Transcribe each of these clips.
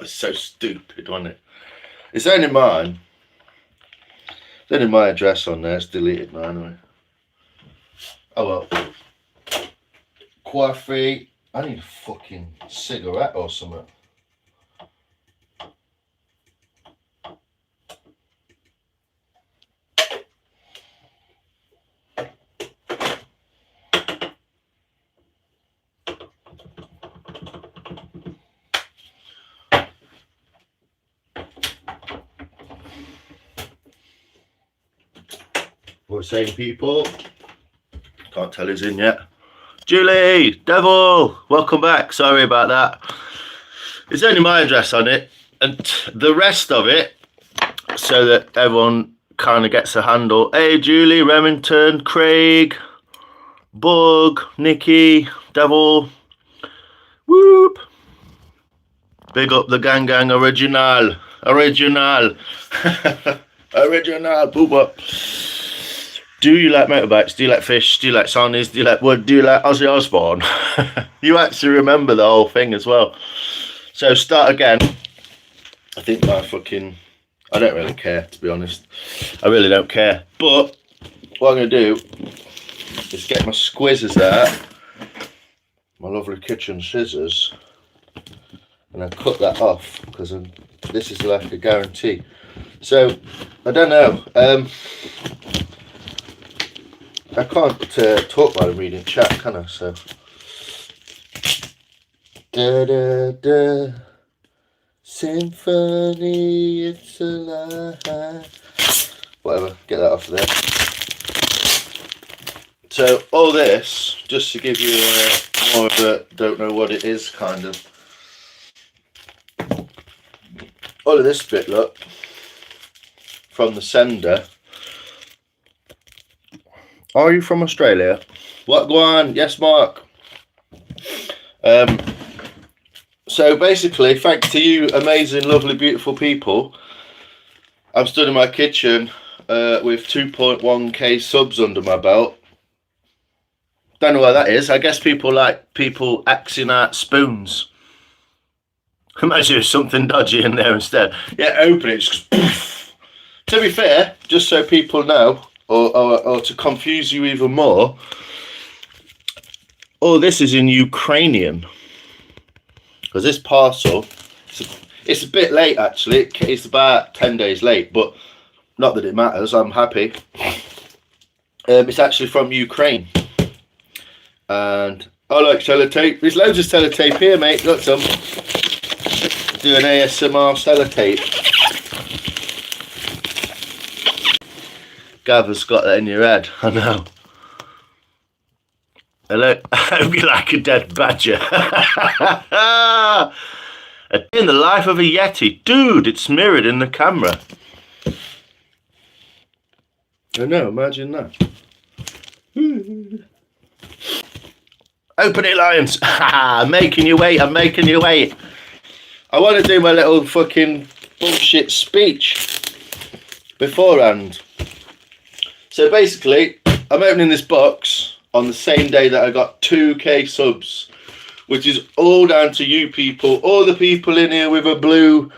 was so stupid, wasn't it? It's only mine. It's only my address on there. It's deleted now anyway. Oh well. Coffee. I need a fucking cigarette or something. What we're saying, people? Can't tell who's in yet. Julie, Devil, welcome back. Sorry about that. It's only my address on it, and the rest of it, so that everyone kind of gets a handle. Hey, Julie, Remington, Craig, Bug, Nikki, Devil. Whoop. Big up the gang original. Original, booba. Do you like motorbikes? Do you like fish? Do you like saunas? Do you like wood? Do you like Ozzy Osbourne? You actually remember the whole thing as well. So start again. I think I don't really care, to be honest. I really don't care. But what I'm going to do is get my squizzers out, my lovely kitchen scissors, and then cut that off, because this is like a guarantee. So, I don't know. I can't talk while I'm reading chat, can I? So, da da da, symphony, it's alive. Whatever, get that off of there. So, all this, just to give you more of a don't know what it is kind of. All of this bit, look, from the sender. Are you from Australia? What, go on? Yes, Mark. So basically, thanks to you amazing, lovely, beautiful people, I'm stood in my kitchen with 2.1k subs under my belt. Don't know what that is. I guess people like people axing out spoons. Imagine there's something dodgy in there instead. Yeah, open it. Just, to be fair, just so people know, or to confuse you even more, oh, this is in Ukrainian. Because this parcel, it's a bit late actually. It's about 10 days late, but not that it matters. I'm happy. It's actually from Ukraine. And I like sellotape. There's loads of sellotape here, mate. Got some. Do an ASMR sellotape. Gav has got that in your head. I know. Hello. I hope you like a dead badger. In the life of a Yeti. Dude, it's mirrored in the camera. I know, imagine that. Open it, Lions. I'm making you wait. I'm making you wait. I want to do my little fucking bullshit speech beforehand. So basically, I'm opening this box on the same day that I got 2k subs, which is all down to you people. All the people in here with a blue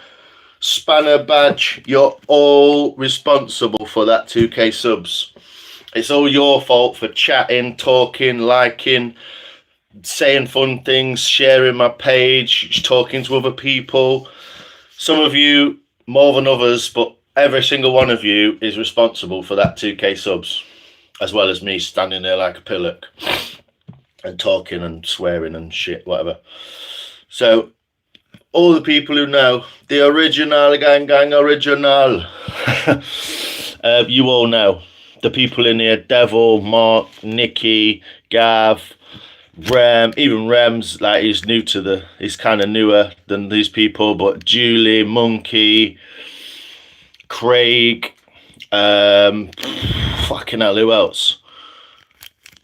spanner badge, you're all responsible for that 2k subs. It's all your fault for chatting, talking, liking, saying fun things, sharing my page, talking to other people. Some of you more than others, but every single one of you is responsible for that 2k subs, as well as me standing there like a pillock and talking and swearing and shit, whatever. So all the people who know, the original gang original, you all know. The people in here, Devil, Mark, Nikki, Gav, Rem, even Rem's like he's kind of newer than these people, but Julie, Monkey, Craig, fucking hell, who else?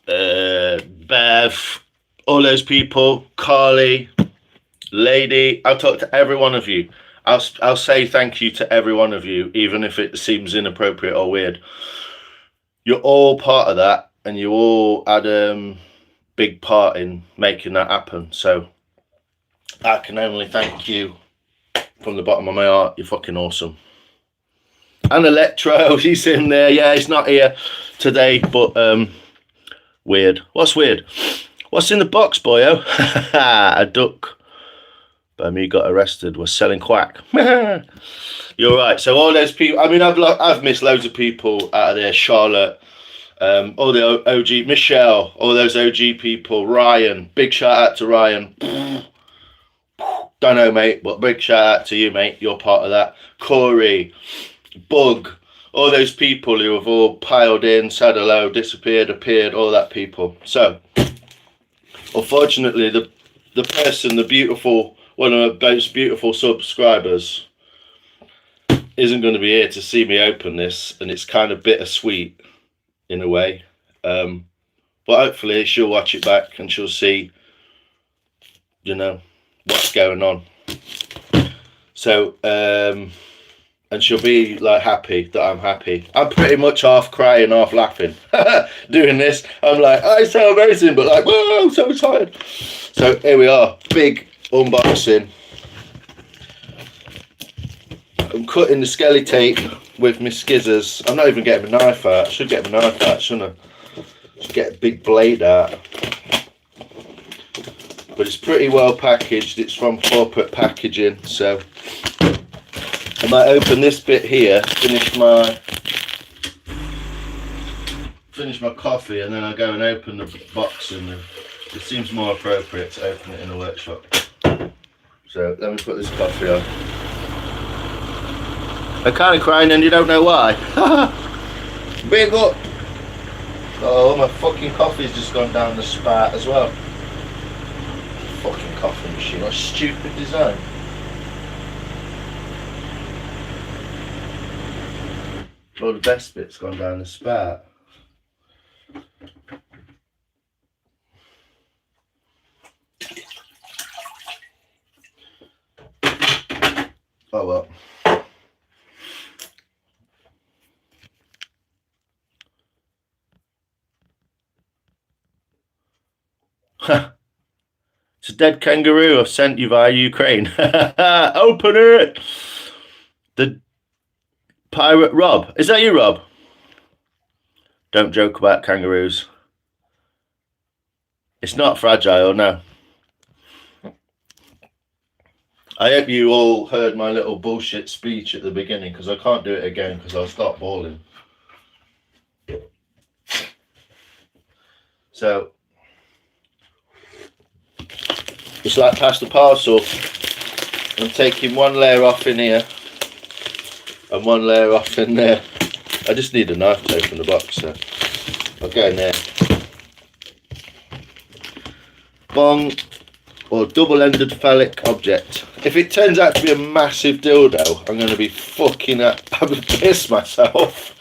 Bev, all those people, Carly, Lady. I'll talk to every one of you. I'll say thank you to every one of you, even if it seems inappropriate or weird. You're all part of that, and you all had big part in making that happen. So I can only thank you from the bottom of my heart, you're fucking awesome. And Electro, he's in there. Yeah, he's not here today, but weird. What's weird? What's in the box, boyo? A duck. By me got arrested. Was selling quack. You're right. So all those people. I mean, I've missed loads of people out of there. Charlotte, all the OG, Michelle, all those OG people. Ryan, big shout out to Ryan. Don't know, mate, but big shout out to you, mate. You're part of that. Corey, Bug, all those people who have all piled in, said hello, disappeared, appeared, all that people. So, unfortunately, the person, the beautiful, one of my most beautiful subscribers, isn't going to be here to see me open this, and it's kind of bittersweet in a way. But hopefully she'll watch it back and she'll see, you know, what's going on. So, and she'll be like happy that I'm happy. I'm pretty much half crying, half laughing doing this. I'm like, I so amazing, but like, whoa, I'm so tired. So here we are, big unboxing. I'm cutting the skelly tape with my skizzers. I'm not even getting my knife out. I should get my knife out, shouldn't I? Should get a big blade out. But it's pretty well packaged. It's from corporate packaging, so I might open this bit here, finish my coffee, and then I'll go and open the box, and it seems more appropriate to open it in a workshop. So let me put this coffee on. I'm kind of crying and you don't know why. Big up! Oh, my fucking coffee's just gone down the spout as well. Fucking coffee machine, what a stupid design. Well, the best bit's gone down the spout. Oh well. It's a dead kangaroo I've sent you via Ukraine. Open it! The pirate Rob. Is that you, Rob? Don't joke about kangaroos. It's not fragile, no. I hope you all heard my little bullshit speech at the beginning, because I can't do it again because I'll start bawling. So, it's like past the parcel. I'm taking one layer off in here and one layer off in there. I just need a knife to open the box, so I'll go in there. Bong, or double-ended phallic object. If it turns out to be a massive dildo, I'm going to be fucking up. I'm going to piss myself.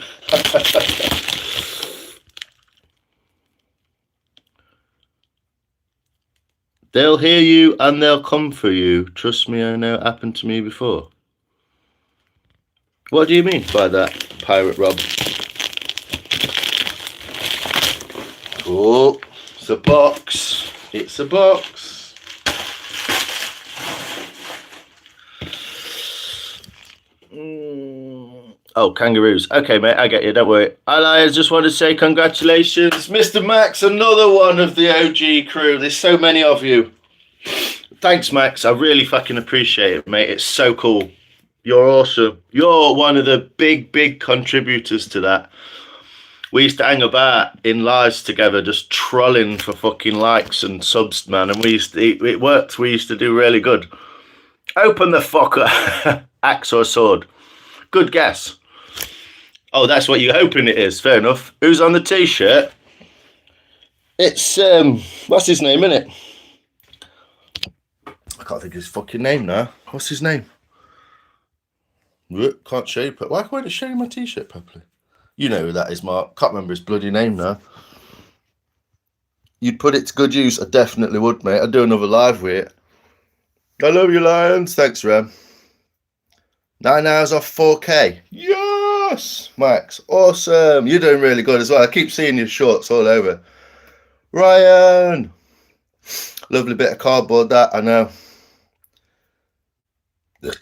They'll hear you and they'll come for you. Trust me, I know it happened to me before. What do you mean by that, Pirate Rob? Oh, it's a box. It's a box. Oh, kangaroos. Okay, mate, I get you. Don't worry. I just want to say congratulations, Mr. Max, another one of the OG crew. There's so many of you. Thanks, Max. I really fucking appreciate it, mate. It's so cool. You're awesome. You're one of the big contributors to that. We used to hang about in lives together, just trolling for fucking likes and subs, man. And it worked. We used to do really good. Open the fucker. Axe or sword? Good guess. Oh, that's what you're hoping it is. Fair enough. Who's on the t-shirt? It's, what's his name, innit? I can't think of his fucking name now. What's his name? Can't show you. Why can't I show you my t-shirt properly? You know who that is, Mark. Can't remember his bloody name now. You'd put it to good use. I definitely would, mate. I'd do another live with it. I love you, Lions. Thanks, Ram. 9 hours off 4K. Yes, Max. Awesome. You're doing really good as well. I keep seeing your shorts all over. Ryan. Lovely bit of cardboard, that, I know.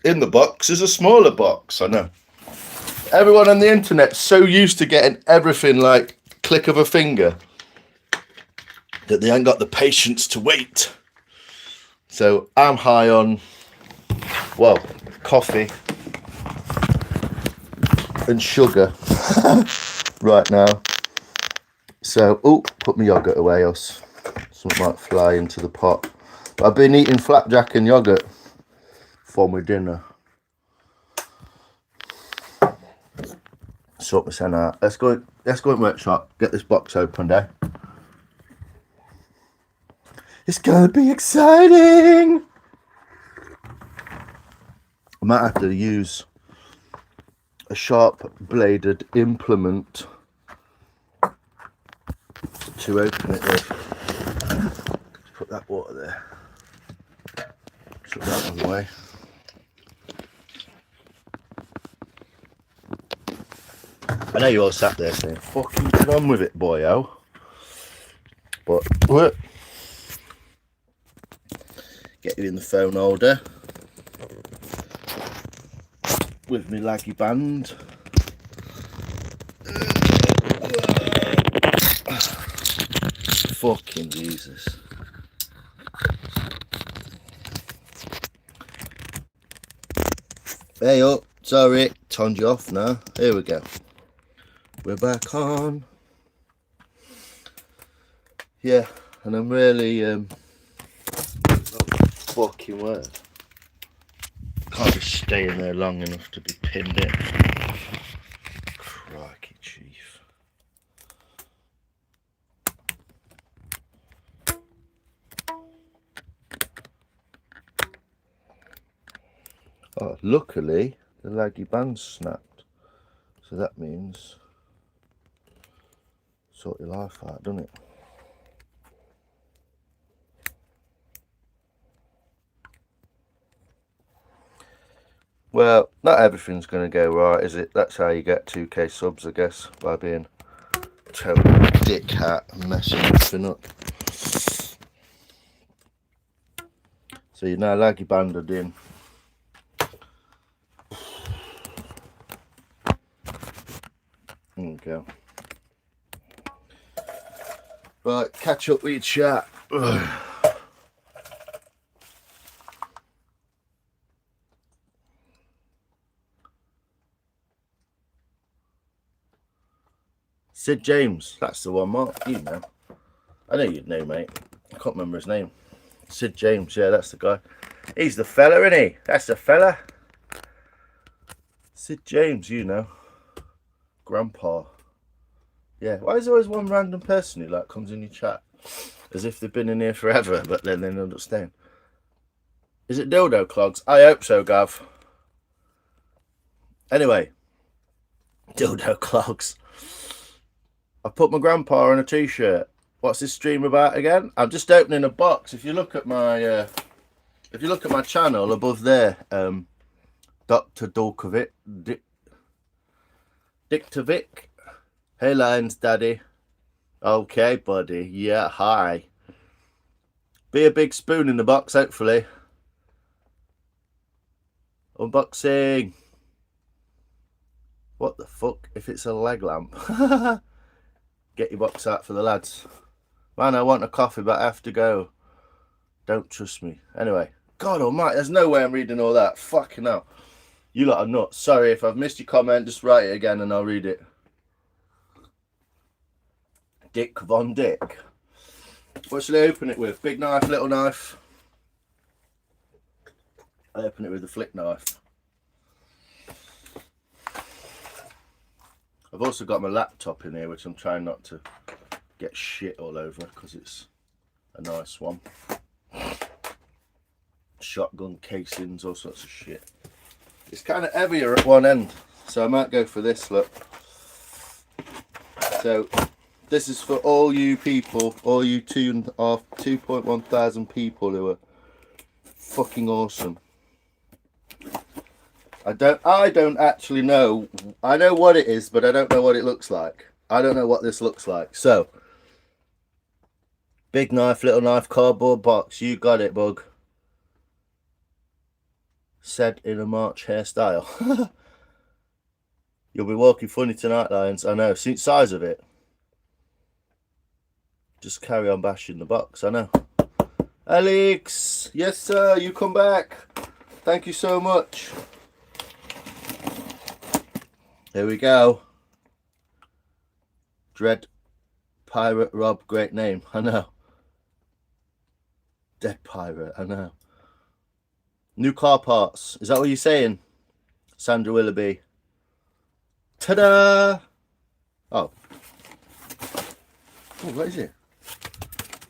in the box is a smaller box. I know. Everyone on the internet's so used to getting everything like click of a finger that they ain't got the patience to wait. So I'm high on, well, coffee and sugar right now. So, oh, put my yogurt away, else something might fly into the pot. But I've been eating flapjack and yogurt for my dinner. Sort my son out. Let's go in workshop. Get this box opened, eh? It's gonna be exciting. I might have to use a sharp bladed implement to open it with. Put that water there. Put that one away. I know you all sat there saying, fucking get on with it, boyo. But what? Get you in the phone holder with my laggy band. Fucking Jesus. Hey up, sorry, turned you off now. Here we go. We're back on. Yeah, and I'm really fucking word. Can't be staying there long enough to be pinned in. Crikey, chief. Oh, luckily the laggy band snapped, so that means sort your life out, doesn't it? Well, not everything's going to go right, is it? That's how you get 2k subs, I guess, by being a total dick hat and messing everything up. So you're now laggy banded in. There you go. Right, catch up with your chat. Sid James, that's the one, Mark. You know. I know you'd know, mate. I can't remember his name. Sid James, yeah, that's the guy. He's the fella, isn't he? That's the fella. Sid James, you know. Grandpa. Yeah, why is there always one random person who like comes in your chat as if they've been in here forever, but then they don't understand? Is it dildo clogs? I hope so, Gav. Anyway, dildo clogs. I put my grandpa on a t-shirt. What's this stream about again? I'm just opening a box. If you look at my channel above there, Dr. Dolkovic, Diktovic. Hey, Lions Daddy. Okay, buddy. Yeah, hi. Be a big spoon in the box, hopefully. Unboxing. What the fuck? If it's a leg lamp. Get your box out for the lads. Man, I want a coffee, but I have to go. Don't trust me. Anyway. God almighty, there's no way I'm reading all that. Fucking hell. You lot are nuts. Sorry, if I've missed your comment, just write it again and I'll read it. Dick Von Dick. What should I open it with? Big knife, little knife? I open it with a flick knife. I've also got my laptop in here, which I'm trying not to get shit all over because it's a nice one. Shotgun casings, all sorts of shit. It's kind of heavier at one end, so I might go for this, look. So this is for all you people, all you 2.1 thousand people who are fucking awesome. I don't actually know. I know what it is, but I don't know what it looks like. I don't know what this looks like. So, big knife, little knife, cardboard box. You got it, bug. said in a March hairstyle. You'll be walking funny tonight, Lions. I know. See the size of it. Just carry on bashing the box. I know. Alex, yes sir, you come back. Thank you so much. Here we go. Dread Pirate Rob, great name. I know. Dead Pirate, I know. New car parts. Is that what you're saying? Sandra Willoughby. Ta-da! Oh. Oh, what is it?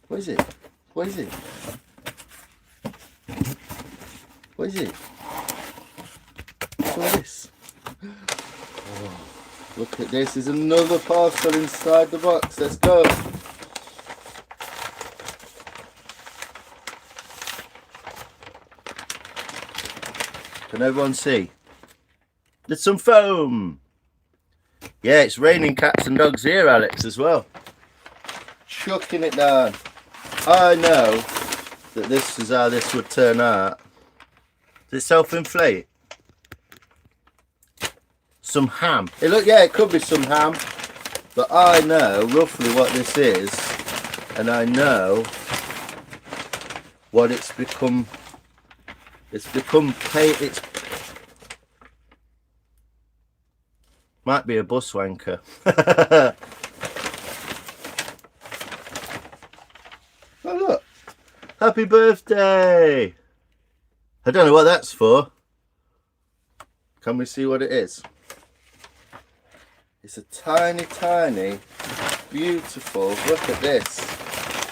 What is it? What is it? What is it? What's all this? Oh, look at this. There's another parcel inside the box. Let's go. Can everyone see? There's some foam. Yeah, it's raining cats and dogs here, Alex, as well. Chucking it down. I know that this is how this would turn out. Does it self-inflate? Some ham. Yeah, it could be some ham. But I know roughly what this is. And I know what it's become. It's might be a bus wanker. Oh look, happy birthday. I don't know what that's for. Can we see what it is? It's a tiny, tiny, beautiful, look at this.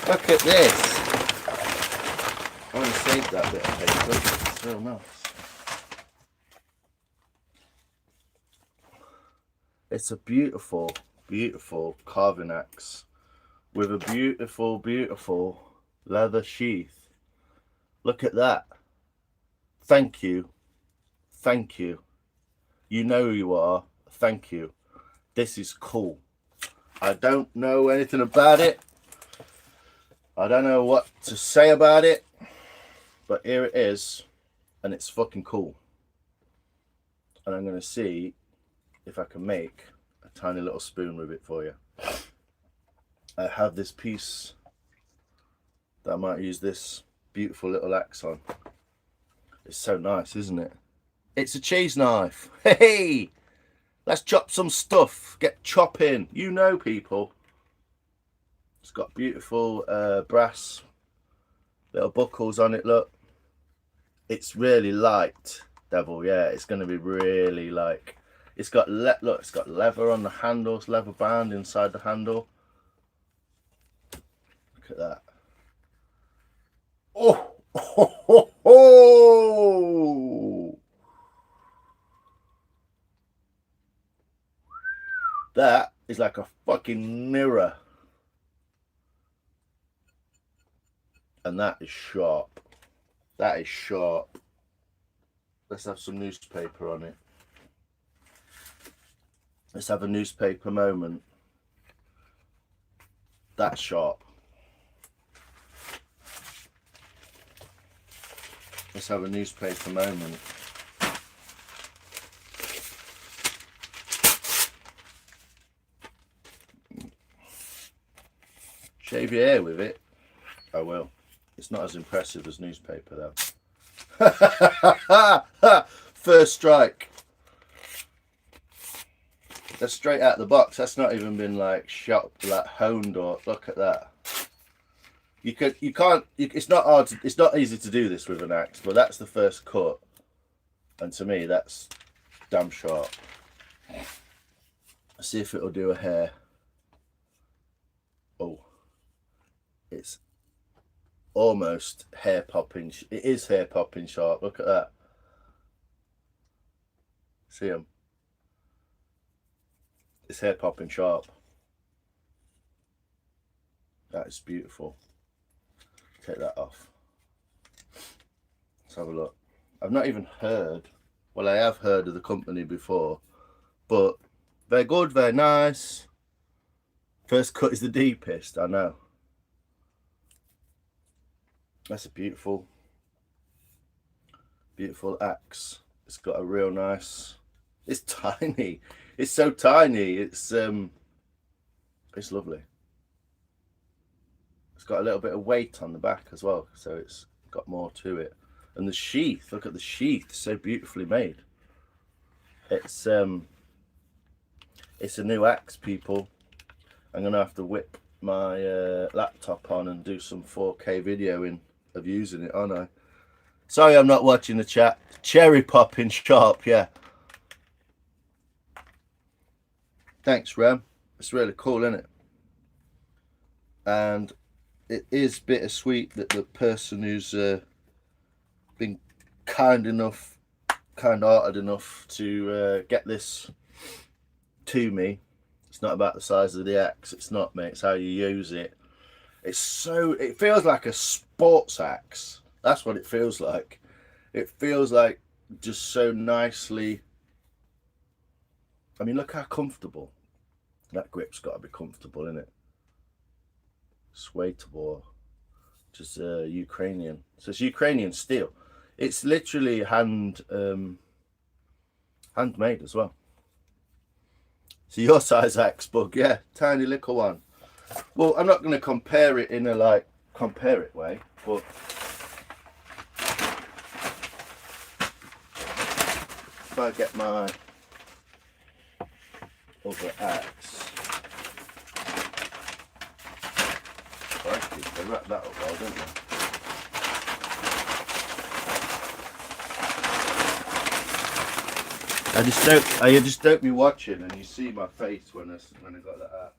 Look at this. I want to save that bit of paper. It's real nice. It's a beautiful, beautiful carving axe with a beautiful, beautiful leather sheath. Look at that. Thank you. Thank you. You know who you are. Thank you. This is cool. I don't know anything about it. I don't know what to say about it. But here it is. And it's fucking cool. And I'm going to see if I can make a tiny little spoon with it for you. I have this piece that I might use this beautiful little axe on. It's so nice, isn't it? It's a cheese knife. Hey, let's chop some stuff. Get chopping. You know, people. It's got beautiful brass little buckles on it. Look, it's really light, Devil. Yeah, it's going to be really like. It's got look. It's got leather on the handles, leather band inside the handle. Look at that. Oh, oh, oh, oh. That is like a fucking mirror. And that is sharp. That is sharp. Let's have some newspaper on it. Let's have a newspaper moment. That's sharp. Let's have a newspaper moment. Shave your hair with it. I will. It's not as impressive as newspaper though. First strike. That's straight out of the box. That's not even been like shot, like honed, or look at that. It's not hard. It's not easy to do this with an axe, but that's the first cut, and to me, that's damn sharp. Let's see if it'll do a hair. Oh, it's almost hair popping. It is hair popping sharp. Look at that. See him? It's hair popping sharp. That is beautiful. Take that off. Let's have a look. I've not even heard. Well, I have heard of the company before, but they're good, they're nice. First cut is the deepest, I know. That's a beautiful Beautiful axe. It's got a real nice. It's tiny. It's so tiny. It's lovely. It's got a little bit of weight on the back as well, so it's got more to it. And the sheath. Look at the sheath. So beautifully made. It's a new axe, people. I'm gonna have to whip my laptop on and do some 4K videoing of using it, aren't I? Sorry, I'm not watching the chat. Cherry popping sharp, yeah. Thanks, Rem. It's really cool, isn't it? And it is bittersweet that the person who's been kind-hearted enough to get this to me. It's not about the size of the axe. It's not, mate. It's how you use it. It feels like a sports axe. That's what it feels like. It feels like just so nicely. I mean, look how comfortable. That grip's got to be comfortable, isn't it? Suetable. Just Ukrainian. So it's Ukrainian steel. It's literally handmade as well. So your size axe, Bug, yeah, tiny little one. Well, I'm not going to compare it in a compare it way, but if I get my other axe, they wrap that up well, don't they? I just don't be watching, and you see my face when I got that out.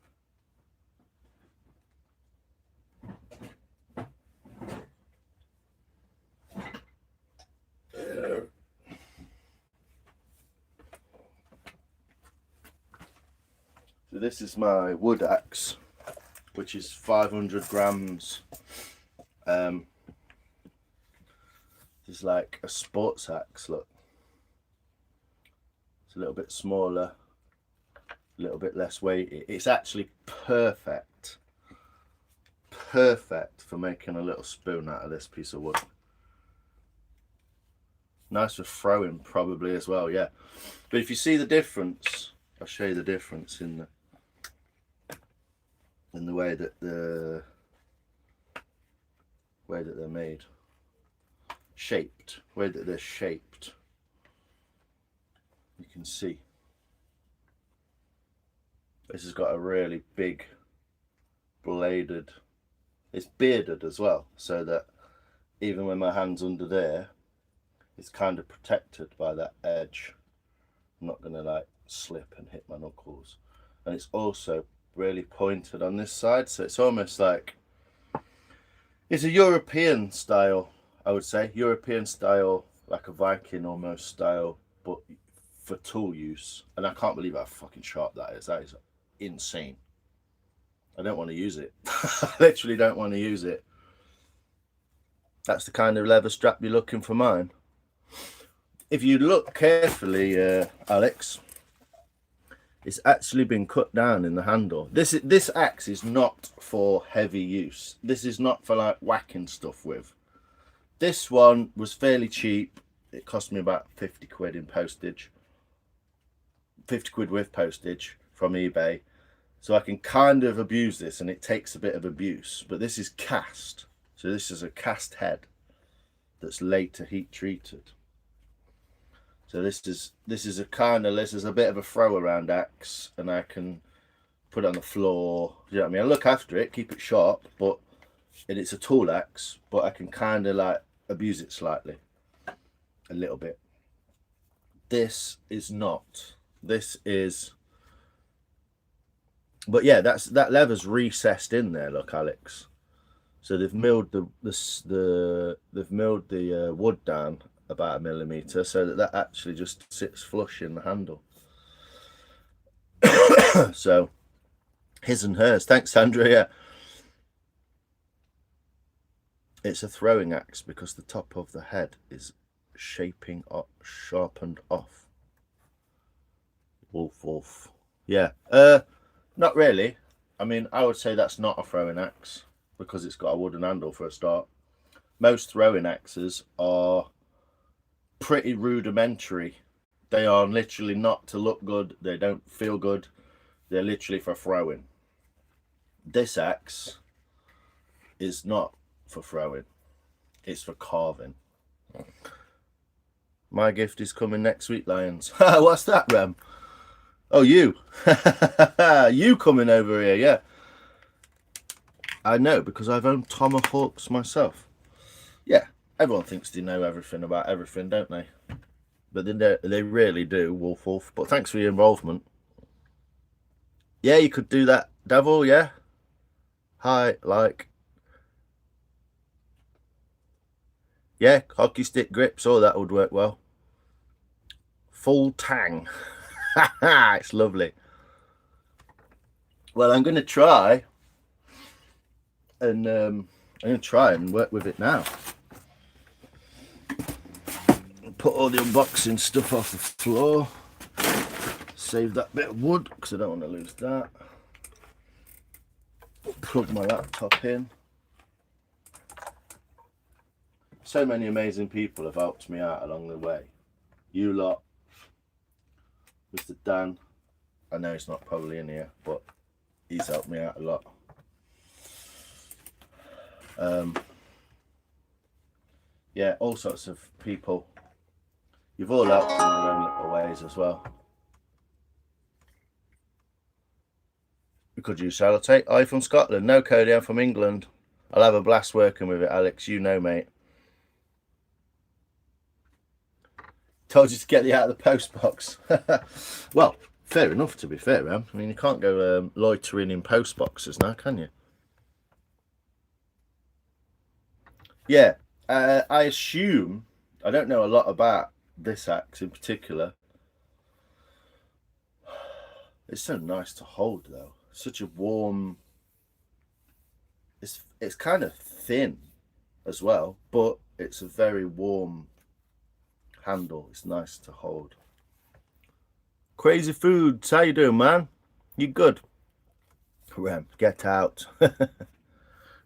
So this is my wood axe, which is 500 grams. It's like a sports axe, look. It's a little bit smaller, a little bit less weighty. It's actually perfect for making a little spoon out of this piece of wood. Nice for throwing probably as well, yeah. But if you see the difference, I'll show you the difference in the way that they're made, shaped, way that they're shaped. You can see this has got a really big bladed, it's bearded as well, so that even when my hand's under there, it's kind of protected by that edge. I'm not gonna like slip and hit my knuckles. And it's also really pointed on this side, so it's almost like it's a European style, I would say. European style, like a Viking almost style, but for tool use. And I can't believe how fucking sharp that is. That is insane. I don't want to use it. I literally don't want to use it. That's the kind of leather strap you're looking for mine. If you look carefully, Alex, it's actually been cut down in the handle. This axe is not for heavy use. This is not for like whacking stuff with. This one was fairly cheap. It cost me about 50 quid in postage. 50 quid with postage from eBay. So I can kind of abuse this, and it takes a bit of abuse. But this is cast. So this is a cast head that's later heat treated. So this is a bit of a throw around axe, and I can put it on the floor. You know what I mean? I look after it, keep it sharp, and it's a tool axe, but I can kind of like abuse it slightly, a little bit. This is not. This is. But yeah, that leather's recessed in there. Look, Alex. So they've milled the wood down about 1 millimeter, so that actually just sits flush in the handle. So his and hers. Thanks, Sandra. Yeah, it's a throwing axe because the top of the head is sharpened off. Wolf. Yeah. Not really. I mean, I would say that's not a throwing axe because it's got a wooden handle for a start. Most throwing axes are pretty rudimentary. They are literally not to look good. They don't feel good. They're literally for throwing. This axe is not for throwing. It's for carving. My gift is coming next week, Lions. What's that, Rem? Oh, you. You coming over here, yeah. I know, because I've owned tomahawks myself. Yeah, everyone thinks they know everything about everything, don't they? But they really do, Wolf. But thanks for your involvement. Yeah, you could do that, Devil, yeah. Hi, like. Yeah, hockey stick grips, oh, that would work well. Full tang. It's lovely. Well, I'm going to try and work with it now. Put all the unboxing stuff off the floor. Save that bit of wood because I don't want to lose that. Plug my laptop in. So many amazing people have helped me out along the way. You lot, Mr. Dan, I know he's not probably in here, but he's helped me out a lot. Yeah, all sorts of people. You've all helped in your own little ways as well. Could you sellotape? Are you from Scotland? No, Cody, I'm from England. I'll have a blast working with it, Alex. You know, mate. Told you to get it out of the post box. Well, fair enough, to be fair, Em. I mean, you can't go loitering in post boxes now, can you? Yeah, I assume, I don't know a lot about this axe in particular. It's so nice to hold, though. Such a warm. It's kind of thin as well, but it's a very warm handle. It's nice to hold. Crazy Foods, how you doing, man? You good? Rem, get out.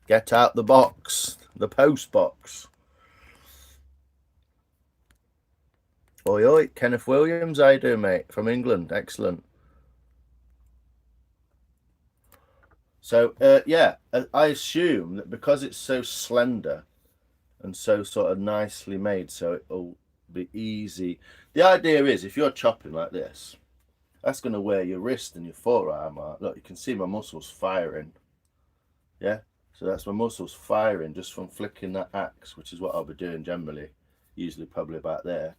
Get out the box, the post box. Oi, oi, Kenneth Williams, how you doing, mate? From England, excellent. So, yeah, I assume that because it's so slender and so sort of nicely made, so it'll be easy. The idea is, if you're chopping like this, that's going to wear your wrist and your forearm out. Look, you can see my muscles firing. Yeah, so that's my muscles firing just from flicking that axe, which is what I'll be doing generally, usually probably about there.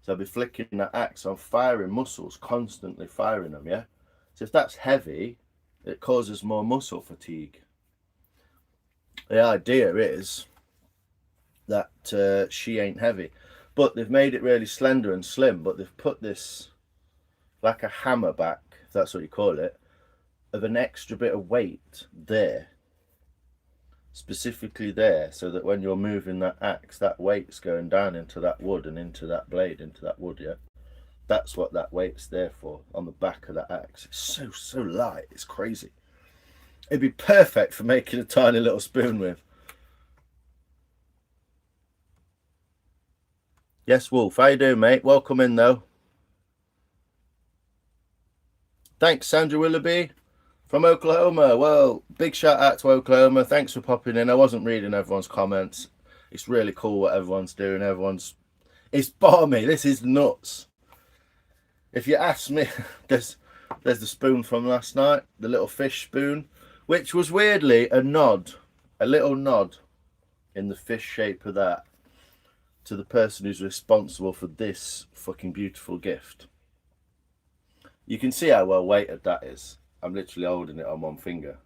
So I'll be flicking that axe, I'm firing muscles, constantly firing them, yeah? So if that's heavy, it causes more muscle fatigue. The idea is that she ain't heavy, but they've made it really slender and slim, but they've put this like a hammer back, if that's what you call it, of an extra bit of weight there, specifically there, so that when you're moving that axe, that weight's going down into that wood and into that blade, into that wood, yeah? That's what that weight's there for, on the back of that axe. It's so light, it's crazy. It'd be perfect for making a tiny little spoon with. Yes, Wolf, how you doing, mate? Welcome in, though. Thanks, Sandra Willoughby from Oklahoma. Well, big shout out to Oklahoma. Thanks for popping in. I wasn't reading everyone's comments. It's really cool what everyone's doing. It's balmy. This is nuts. If you ask me, there's the spoon from last night, the little fish spoon, which was weirdly a little nod in the fish shape of that to the person who's responsible for this fucking beautiful gift. You can see how well weighted that is. I'm literally holding it on one finger.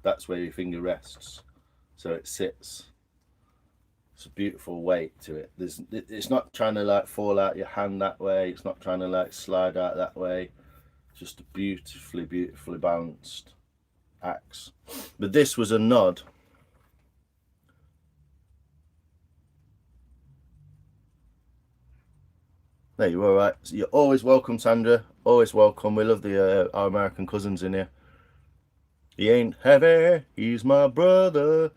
That's where your finger rests. So it sits. It's a beautiful weight to it. It's not trying to like fall out your hand that way. It's not trying to like slide out that way. It's just a beautifully balanced axe. But this was a nod. No, you're all right. You're always welcome, Sandra. Always welcome. We love our American cousins in here. He ain't heavy. He's my brother.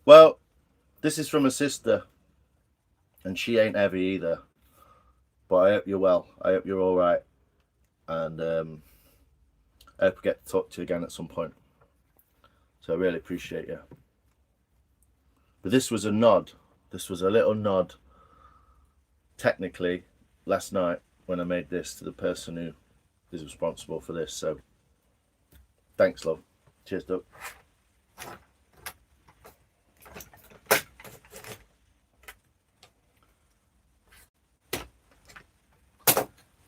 Well, this is from a sister. and she ain't heavy either. But I hope you're well. I hope you're all right, and I hope we get to talk to you again at some point. So I really appreciate you. But this was a nod. This was a little nod, technically, last night when I made this to the person who is responsible for this. So thanks, love. Cheers, Doug.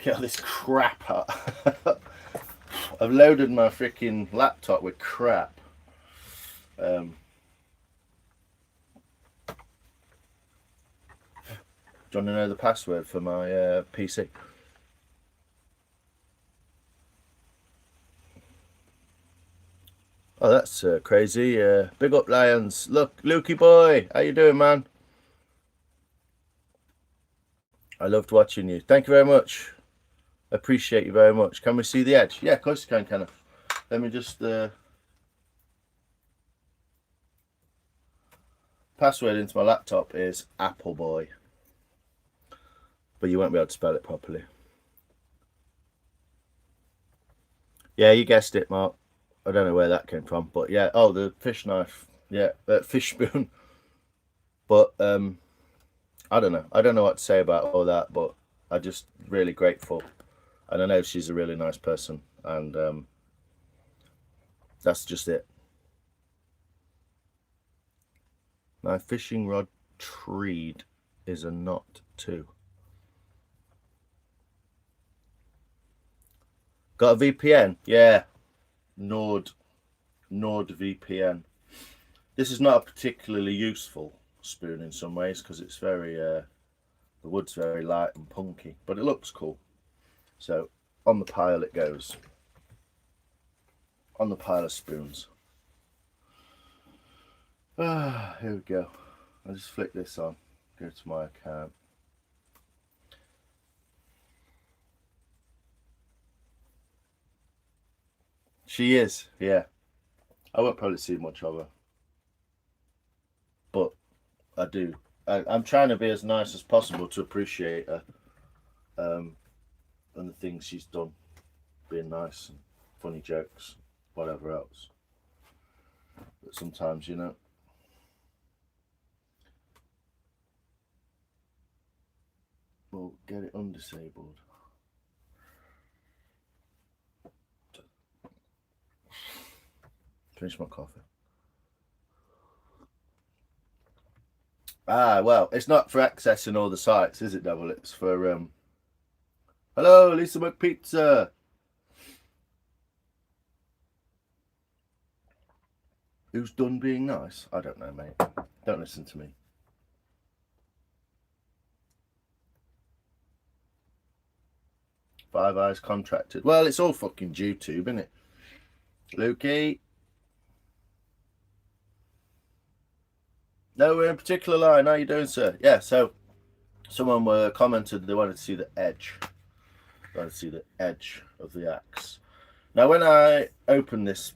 Get all this crap out. I've loaded my freaking laptop with crap. Do you want to know the password for my PC? Oh, that's crazy. Big up, Lions. Look, Lukey boy. How you doing, man? I loved watching you. Thank you very much. Appreciate you very much. Can we see the edge? Yeah, of course you can, Let me just... Password into my laptop is Appleboy. But you won't be able to spell it properly. Yeah, you guessed it, Mark. I don't know where that came from, but yeah. Oh, the fish knife. Yeah, fish spoon. But I don't know. I don't know what to say about all that, but I'm just really grateful. And I know she's a really nice person, and that's just it. My fishing rod treed is a knot too. Got a VPN? Yeah. NordVPN. This is not a particularly useful spoon in some ways because it's very, the wood's very light and punky, but it looks cool. So on the pile it goes. On the pile of spoons. Ah, here we go. I'll just flick this on. Go to my account. She is, yeah. I won't probably see much of her, but I do. I'm trying to be as nice as possible to appreciate her, and the things she's done, being nice and funny jokes, whatever else. But sometimes, you know. We'll get it undisabled. Finish my coffee. Ah, well, it's not for accessing all the sites, is it, Devil? It's for hello, Lisa McPizza. Who's done being nice? I don't know, mate. Don't listen to me. Five Eyes contracted. Well, it's all fucking YouTube, isn't it? Lukey. No, we're in particular line. How you doing, sir? Yeah, so someone commented they wanted to see the edge. They wanted to see the edge of the axe. Now, when I opened this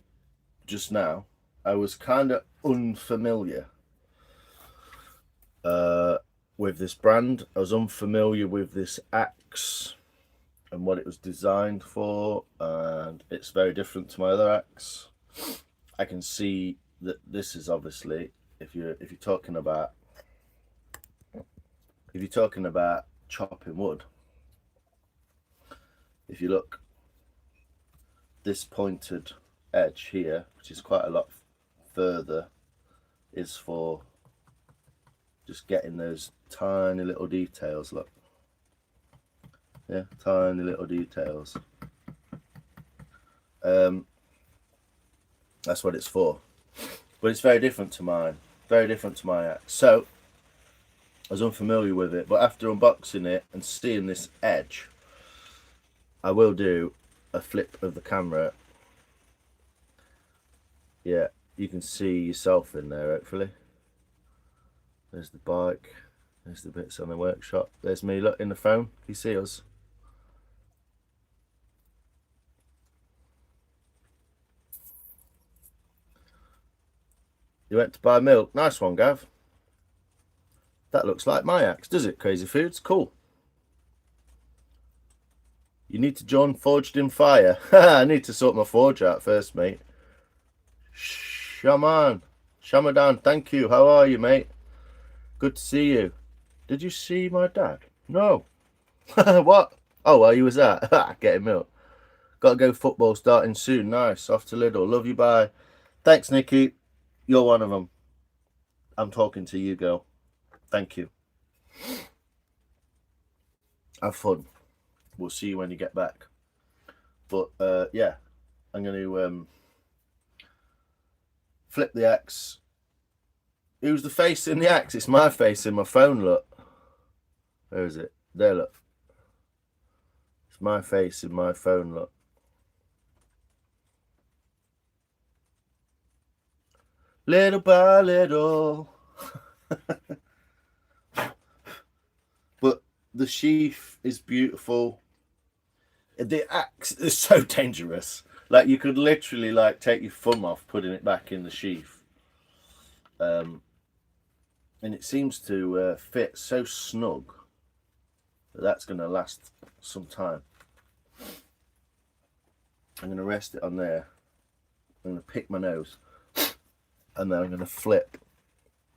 just now, I was kind of unfamiliar with this brand. I was unfamiliar with this axe and what it was designed for, and it's very different to my other axe. I can see that this is obviously, if you're talking about chopping wood, if you look, this pointed edge here, which is quite a lot further, is for just getting those tiny little details. Look, yeah, tiny little details. That's what it's for, but it's very different to mine. Very different to my axe. So I was unfamiliar with it, but after unboxing it and seeing this edge, I will do a flip of the camera. Yeah, you can see yourself in there, hopefully. There's the bike. There's the bits on the workshop. There's me, look, in the phone. Can you see us? You went to buy milk. Nice one, Gav. That looks like my axe, does it, Crazy Foods? Cool. You need to join Forged in Fire. I need to sort my forge out first, mate. Shaman. Shamadan, thank you. How are you, mate? Good to see you. Did you see my dad? No. What? Oh, well, you was that. Get him out. Got to go football starting soon. Nice. Off to Lidl. Love you, bye. Thanks, Nikki. You're one of them. I'm talking to you, girl. Thank you. Have fun. We'll see you when you get back. But, yeah. I'm going to flip the axe. Who's the face in the axe? It's my face in my phone, look. Where is it? There, look. It's my face in my phone, look. Little by little. But the sheath is beautiful. The axe is so dangerous. Like, you could literally, like, take your thumb off putting it back in the sheath. And it seems to fit so snug that that's going to last some time. I'm going to rest it on there. I'm going to pick my nose. And then I'm going to flip.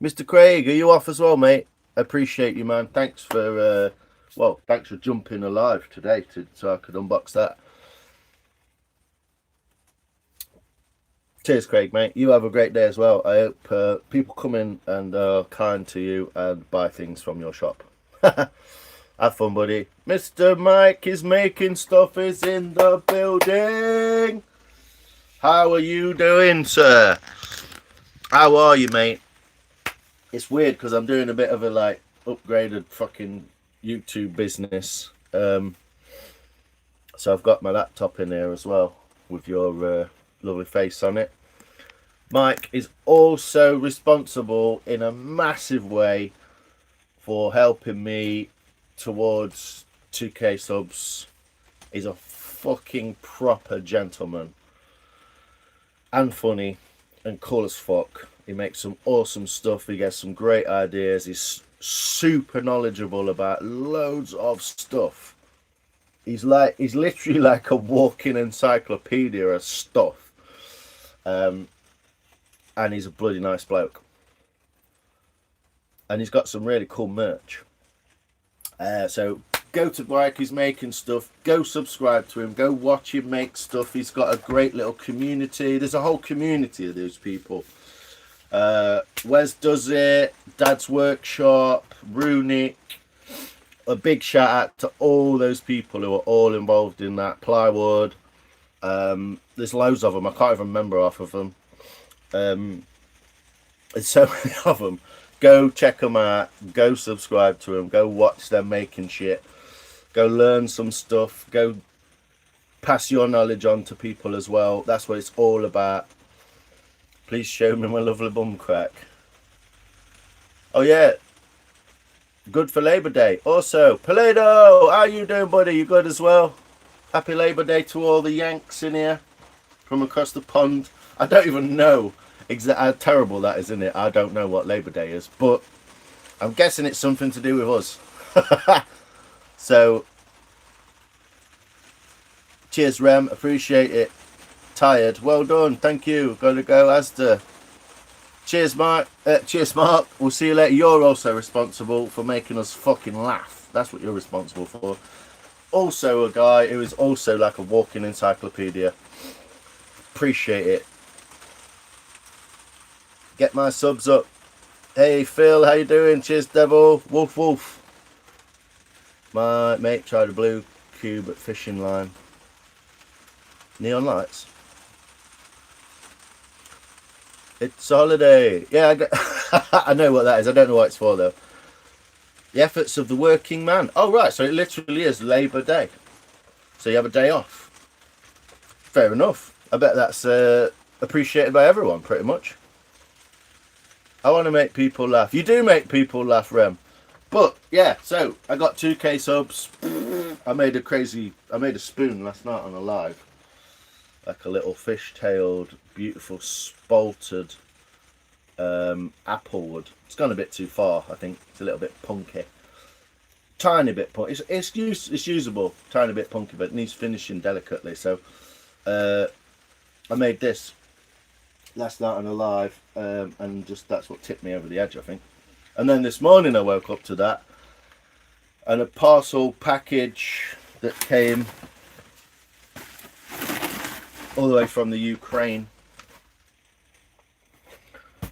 Mr. Craig, are you off as well, mate? I appreciate you, man. Thanks for, thanks for jumping alive today so I could unbox that. Cheers, Craig, mate. You have a great day as well. I hope people come in and are kind to you and buy things from your shop. Have fun, buddy. Mr. Mike is making stuff, is in the building. How are you doing, sir? How are you, mate? It's weird because I'm doing a bit of a, like, upgraded fucking YouTube business. So I've got my laptop in here as well with your lovely face on it. Mike is also responsible in a massive way for helping me towards 2k subs. He's a fucking proper gentleman and funny and cool as fuck. He makes some awesome stuff. He gets some great ideas. He's super knowledgeable about loads of stuff. He's literally like a walking encyclopedia of stuff. And he's a bloody nice bloke. And he's got some really cool merch. So go to Mike, he's making stuff. Go subscribe to him. Go watch him make stuff. He's got a great little community. There's a whole community of those people. Wes Does It, Dad's Workshop, Runic. A big shout out to all those people who are all involved in that. Plywood. There's loads of them. I can't even remember half of them. There's so many of them. Go check them out. Go subscribe to them. Go watch them making shit. Go learn some stuff. Go pass your knowledge on to people as well. That's what it's all about. Please show me my lovely bum crack. Oh yeah. Good for Labour Day. Also, Paledo, how you doing, buddy? You good as well? Happy Labour Day to all the Yanks in here from across the pond. I don't even know how terrible that is, isn't it? I don't know what Labour Day is, but I'm guessing it's something to do with us. So, cheers, Rem. Appreciate it. Tired. Well done. Thank you. Gotta go, Asda. Cheers, Mark. Cheers, Mark. We'll see you later. You're also responsible for making us fucking laugh. That's what you're responsible for. Also a guy who is also like a walking encyclopedia. Appreciate it. Get my subs up. Hey, Phil. How you doing? Cheers, Devil. Wolf, wolf. My mate tried a blue cube at fishing line. Neon lights. It's a holiday. Yeah, I know what that is. I don't know what it's for, though. The efforts of the working man. Oh, right. So it literally is Labour Day. So you have a day off. Fair enough. I bet that's appreciated by everyone, pretty much. I want to make people laugh. You do make people laugh, Rem. But, yeah, so I got 2k subs. I made a spoon last night on a live. Like a little fish-tailed, beautiful, spaltered apple wood. It's gone a bit too far, I think. It's a little bit punky. Tiny bit punky. It's usable. Tiny bit punky, but it needs finishing delicately. So I made this last night on a live, and just that's what tipped me over the edge, I think. And then this morning I woke up to that, and a parcel package that came all the way from the Ukraine.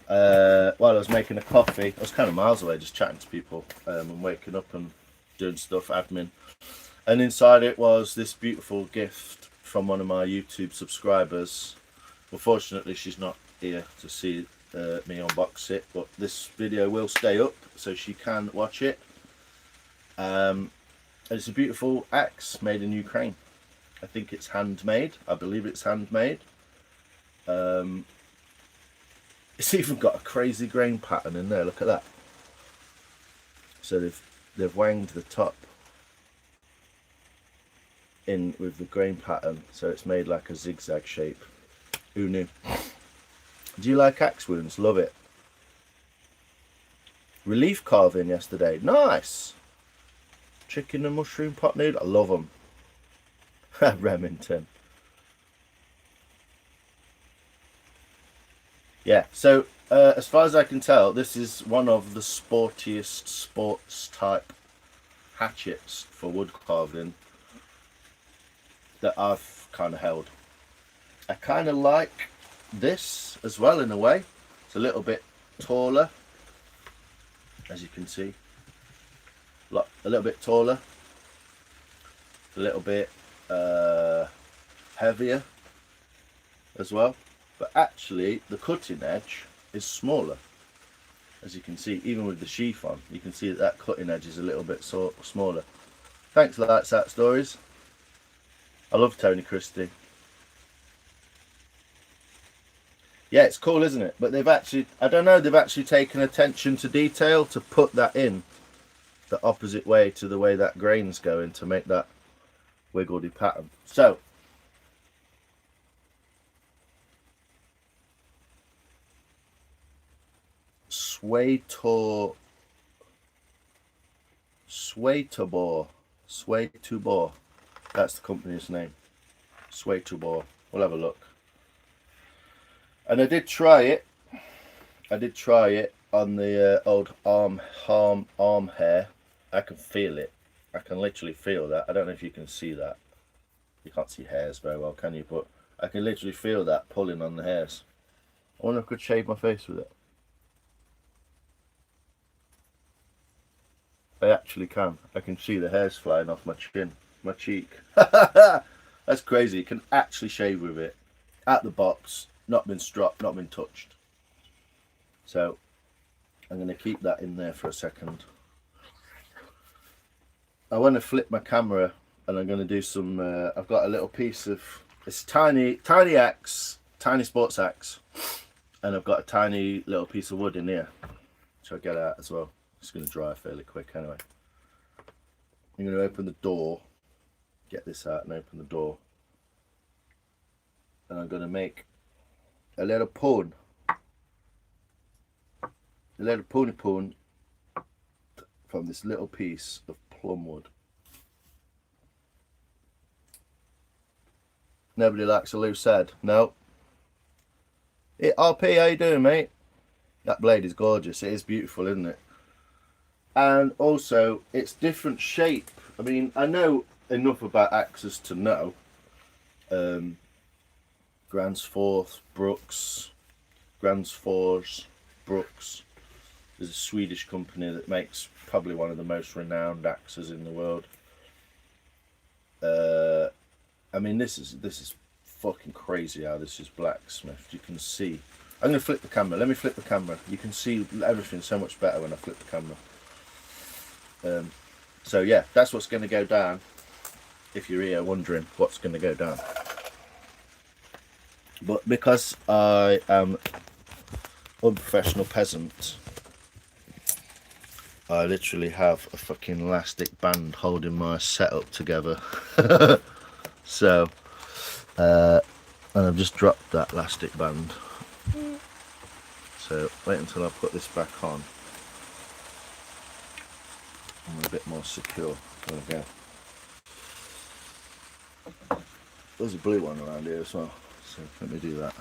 While I was making a coffee, I was kind of miles away, just chatting to people and waking up and doing stuff, admin. And inside it was this beautiful gift from one of my YouTube subscribers. Well, fortunately, she's not here to see me unbox it, but this video will stay up so she can watch it. And it's a beautiful axe made in Ukraine. I think it's handmade. I believe it's handmade. It's even got a crazy grain pattern in there. Look at that. So they've wanged the top in with the grain pattern, so it's made like a zigzag shape. Who knew? Do you like axe wounds? Love it. Relief carving yesterday. Nice. Chicken and mushroom pot noodle. I love them. Remington. Yeah, so as far as I can tell, this is one of the sportiest sports type hatchets for wood carving that I've kind of held. I kind of like this as well in a way. It's a little bit taller, as you can see. A little bit taller, a little bit heavier as well. But actually, the cutting edge is smaller. As you can see, even with the sheath on, you can see that cutting edge is a little bit smaller. Thanks, Lights Out Stories. I love Tony Christie. Yeah, it's cool, isn't it? But they've actually, I don't know, they've actually taken attention to detail to put that in the opposite way to the way that grain's going to make that wiggledy pattern. So, Swaytobor. That's the company's name. Swaytobor. We'll have a look. And I did try it. On the old arm hair. I can feel it. I can literally feel that. I don't know if you can see that. You can't see hairs very well, can you? But I can literally feel that pulling on the hairs. I wonder if I could shave my face with it. I actually can. I can see the hairs flying off my chin, my cheek. That's crazy. You can actually shave with it. At the box, not been stropped, not been touched. So, I'm going to keep that in there for a second. I want to flip my camera and I'm going to do some, I've got a little piece of, it's tiny axe, tiny sports axe. And I've got a tiny little piece of wood in here. So I get out as well. It's going to dry fairly quick anyway. I'm going to open the door, get this out and open the door. And I'm going to make a little pun. A little pun from this little piece of plum wood. Nobody likes a loose head. No. RP, how you doing, mate? That blade is gorgeous. It is beautiful, isn't it? And also, it's different shape. I mean, I know enough about axes to know. Gransforth, Brooks. Gransfors, Brooks. There's a Swedish company that makes probably one of the most renowned axes in the world. I mean, this is fucking crazy how this is blacksmithed. You can see. I'm going to flip the camera. Let me flip the camera. You can see everything so much better when I flip the camera. So yeah, that's what's going to go down. If you're here wondering what's going to go down. But because I am unprofessional peasant, I literally have a fucking elastic band holding my setup together. So, and I've just dropped that elastic band. So wait until I put this back on. I'm a bit more secure. There we go. There's a blue one around here as well, so let me do that.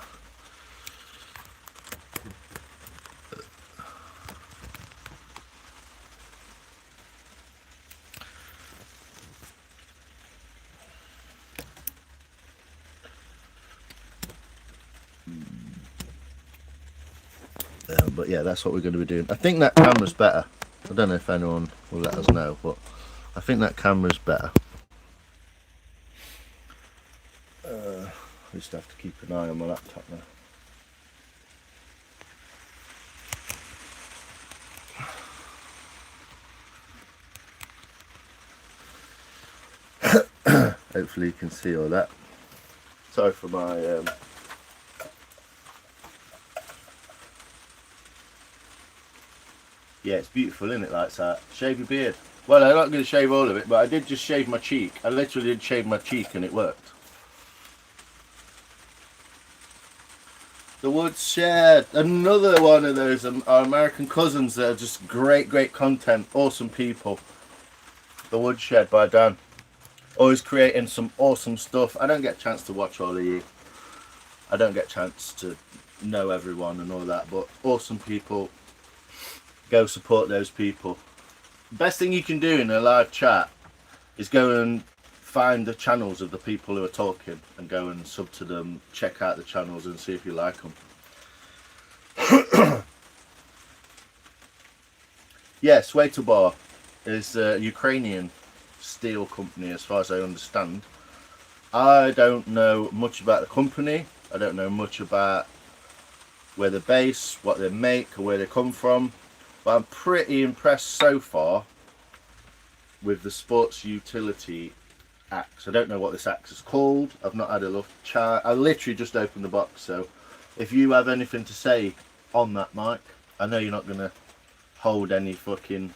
But yeah, that's what we're going to be doing. I think that camera's better. I don't know if anyone will let us know, but I think that camera's better. I just have to keep an eye on my laptop now. Hopefully you can see all that. Sorry for my yeah, it's beautiful, isn't it, like that? Shave your beard. Well, I'm not going to shave all of it, but I did just shave my cheek. I literally did shave my cheek and it worked. The Woodshed, another one of those our American cousins that are just great content, awesome people. The Woodshed by Dan. Always creating some awesome stuff. I don't get a chance to watch all of you. I don't get a chance to know everyone and all that, but awesome people. Go support those people. Best thing you can do in a live chat is go and find the channels of the people who are talking and go and sub to them, check out the channels and see if you like them. Yeah, Bar is a Ukrainian steel company as far as I understand. I don't know much about the company. I don't know much about where they're based, what they make or where they come from. But I'm pretty impressed so far with the sports utility axe. I don't know what this axe is called. I've not had a look. I literally just opened the box, so if you have anything to say on that, Mike, I know you're not going to hold any fucking...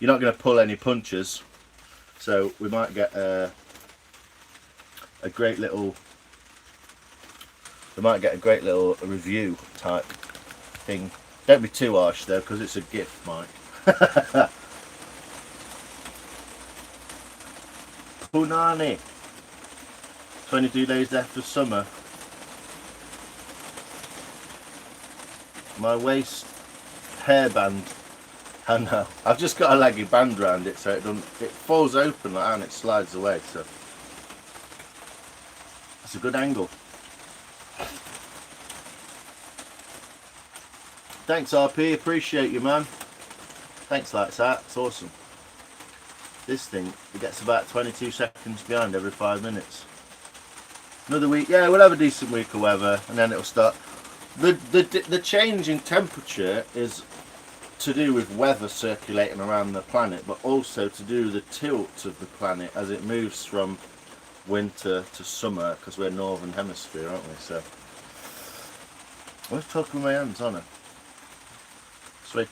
You're not going to pull any punches, so we might get a great little... We might get a great little review type thing. Don't be too harsh though, because it's a gift, Mike. Punani. 22 days after summer. My waist hairband. I know. I've just got a leggy band around it so it doesn't. It falls open like that and it slides away. So that's a good angle. Thanks RP, appreciate you, man. Thanks like that, it's awesome. This thing, it gets about 22 seconds behind every 5 minutes. Another week, yeah, we'll have a decent week of weather and then it'll start. The change in temperature is to do with weather circulating around the planet, but also to do with the tilt of the planet as it moves from winter to summer, because we're northern hemisphere, aren't we? So I'm just talking with my hands on it.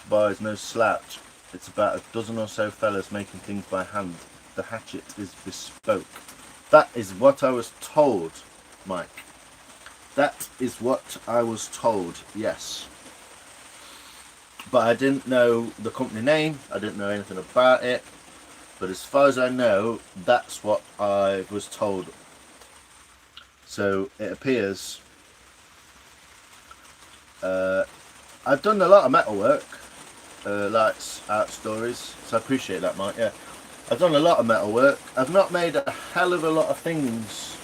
Bar is no slouch. It's about a dozen or so fellas making things by hand. The hatchet is bespoke. That is what I was told, Mike. That is what I was told, yes. But I didn't know the company name, I didn't know anything about it. But as far as I know, that's what I was told. So it appears I've done a lot of metalwork, lights, art stories, so I appreciate that, Mike. Yeah, I've done a lot of metalwork. I've not made a hell of a lot of things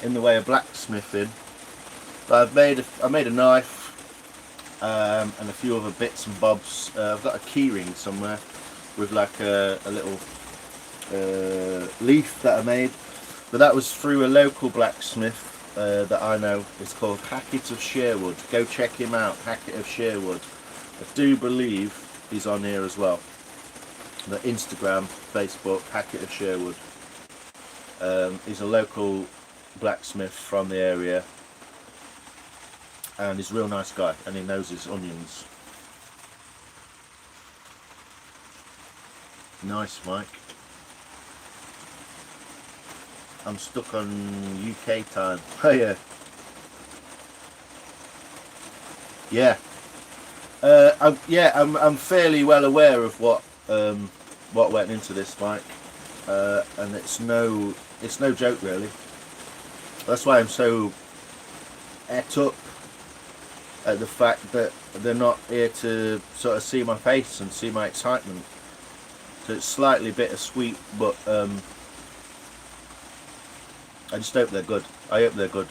in the way of blacksmithing, but I made a knife and a few other bits and bobs. I've got a keyring somewhere with like a little leaf that I made, but that was through a local blacksmith. That I know. It's called Hackett of Sherwood. Go check him out, Hackett of Sherwood. I do believe he's on here as well. The Instagram, Facebook, Hackett of Sherwood. He's a local blacksmith from the area and he's a real nice guy and he knows his onions. Nice, Mike. I'm stuck on UK time. Oh yeah. Yeah, I'm fairly well aware of what went into this, Mike, and it's no joke really. That's why I'm so et up at the fact that they're not here to sort of see my face and see my excitement. So it's slightly bittersweet, but I just hope they're good. I hope they're good.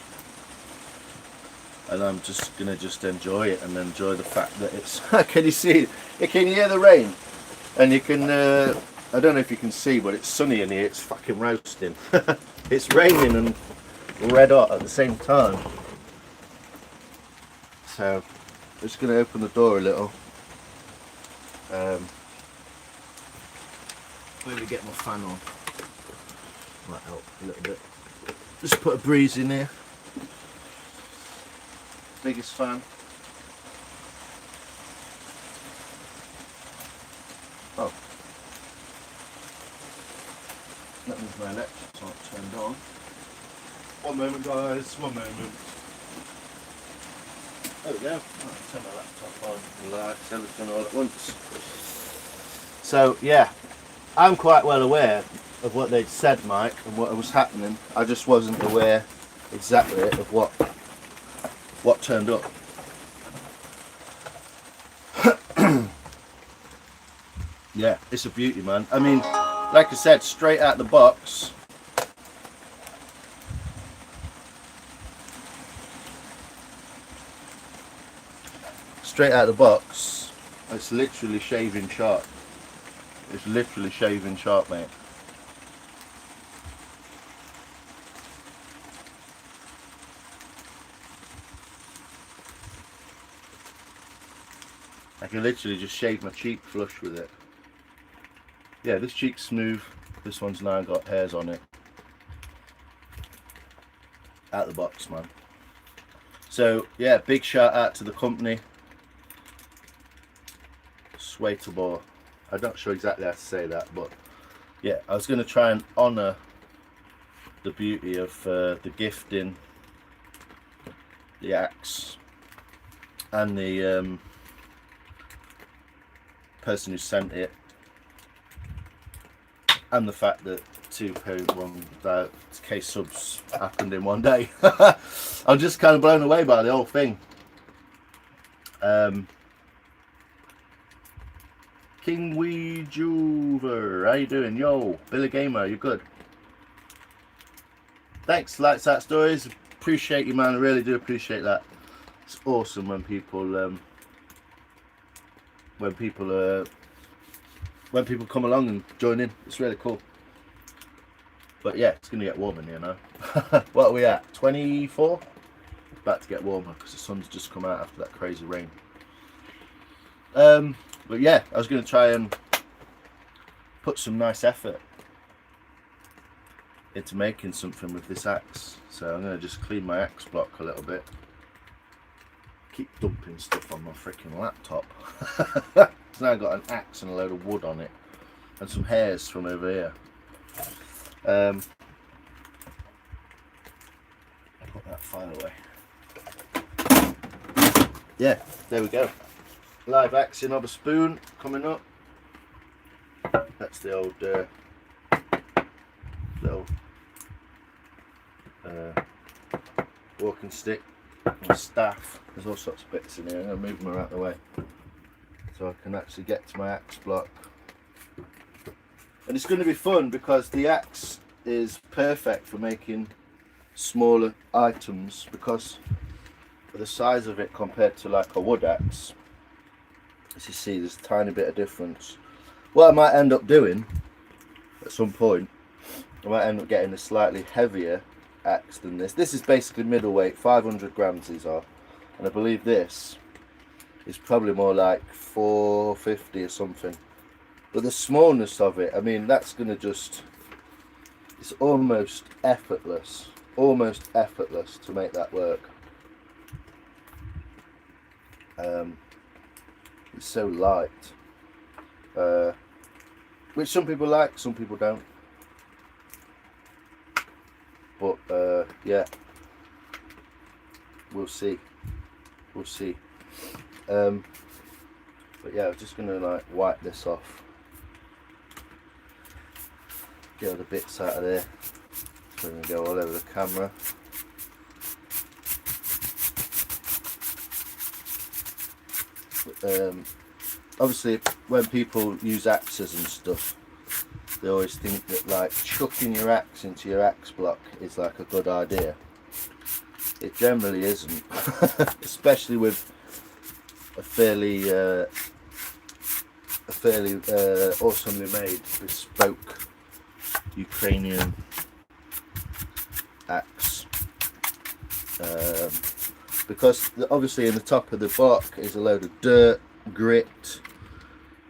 And I'm just gonna enjoy it and enjoy the fact that it's. Can you see? Can you hear the rain? And you can. I don't know if you can see, but it's sunny in here. It's fucking roasting. It's raining and red hot at the same time. So I'm just gonna open the door a little. Maybe get my fan on. Might help a little bit. Just put a breeze in here. Biggest fan. Oh. That means my electrics aren't turned on. One moment, guys, one moment. There we go. Oh, turn my laptop on. Lights, everything all at once. So, yeah, I'm quite well aware of what they'd said, Mike, and what was happening. I just wasn't aware exactly of what turned up. Yeah, it's a beauty, man. I mean, like I said, straight out the box. Straight out the box, it's literally shaving sharp. It's literally shaving sharp, mate. I can literally just shave my cheek flush with it. Yeah, this cheek's smooth. This one's now got hairs on it. Out the box, man. So yeah, big shout out to the company. Swaitable. I'm not sure exactly how to say that, but yeah, I was going to try and honour the beauty of the gifting, the axe, and the person who sent it, and the fact that 2.1K subs happened in one day. I'm just kind of blown away by the whole thing. King Wee Juver, how you doing? Yo, Billy Gamer, you good? Thanks, Lights Out Stories. Appreciate you, man. I really do appreciate that. It's awesome when people come along and join in. It's really cool. But yeah, it's gonna get warmer here now. What are we at? 24? About to get warmer because the sun's just come out after that crazy rain. But yeah, I was going to try and put some nice effort into making something with this axe. So I'm going to just clean my axe block a little bit. Keep dumping stuff on my freaking laptop. It's now got an axe and a load of wood on it. And some hairs from over here. I'll put that file away. Yeah, there we go. Live action of a spoon coming up. That's the old little walking stick and staff. There's all sorts of bits in here. I'm going to move them out of the way so I can actually get to my axe block. And it's going to be fun because the axe is perfect for making smaller items because of the size of it compared to like a wood axe. As you see, there's a tiny bit of difference. What I might end up doing at some point, I might end up getting a slightly heavier axe than this. This is basically middleweight, 500 grams these are, and I believe this is probably more like 450 or something. But the smallness of it, I mean, that's gonna just, it's almost effortless to make that work. It's so light, which some people like, some people don't. But yeah, we'll see. But yeah, I'm just gonna like wipe this off, get all the bits out of there. So I'm gonna go all over the camera. Obviously, when people use axes and stuff, they always think that like chucking your axe into your axe block is like a good idea. It generally isn't, especially with a fairly awesomely made bespoke Ukrainian axe. Because obviously in the top of the block is a load of dirt, grit,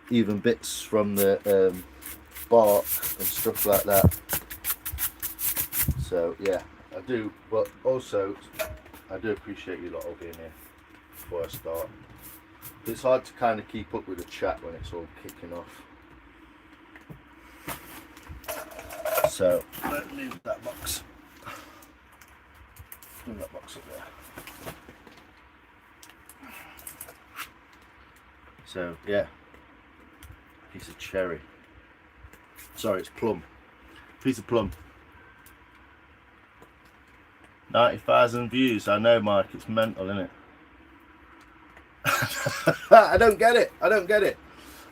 even bits from the bark and stuff like that. So yeah, I do, but also I do appreciate you lot all being here before I start. It's hard to kind of keep up with the chat when it's all kicking off. So let's move that box. Move that box up there. So yeah, piece of cherry. Sorry, it's plum. Piece of plum. 90,000 views. I know, Mike. It's mental, isn't it? I don't get it. I don't get it.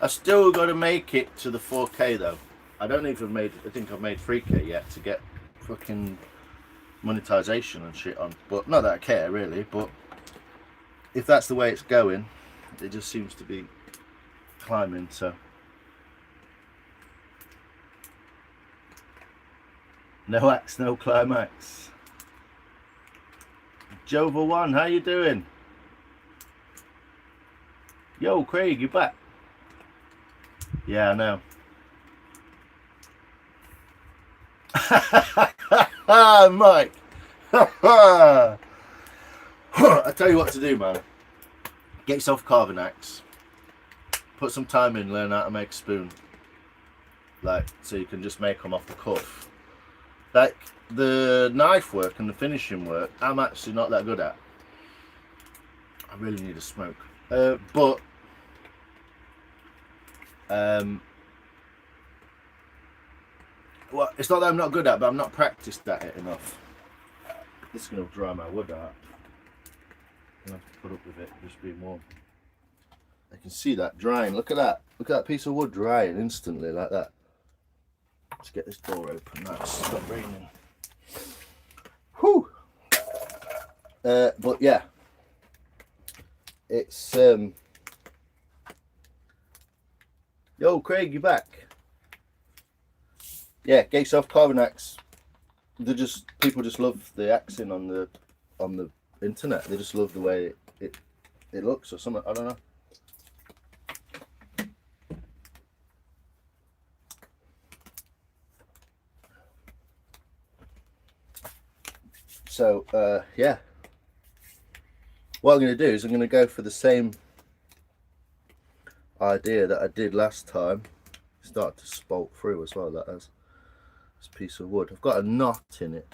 I still got to make it to the 4K though. I don't even made. I think I've made 3K yet to get fucking monetization and shit on. But not that I care really. But if that's the way it's going, it just seems to be climbing. So no axe, no climax. Jova One, how you doing? Yo, Craig, you back? Yeah, I know. Mike. I tell you what to do, man. Get yourself a carving axe. Put some time in, learn how to make a spoon. Like, so you can just make them off the cuff. Like, the knife work and the finishing work, I'm actually not that good at. I really need a smoke. But well, it's not that I'm not good at it, but I'm not practiced at it enough. This is going to dry my wood out. I'm going to have to put up with it just being warm. I can see that drying. Look at that. Look at that piece of wood drying instantly like that. Let's get this door open. That's stopped raining. Whew. But yeah, it's yo, Craig, you back? Yeah, get yourself carving axe. People just love the axing on the internet. They just love the way it looks or something. I don't know. So yeah, what I'm going to do is I'm going to go for the same idea that I did last time. Start to spout through as well. That has this piece of wood. I've got a knot in it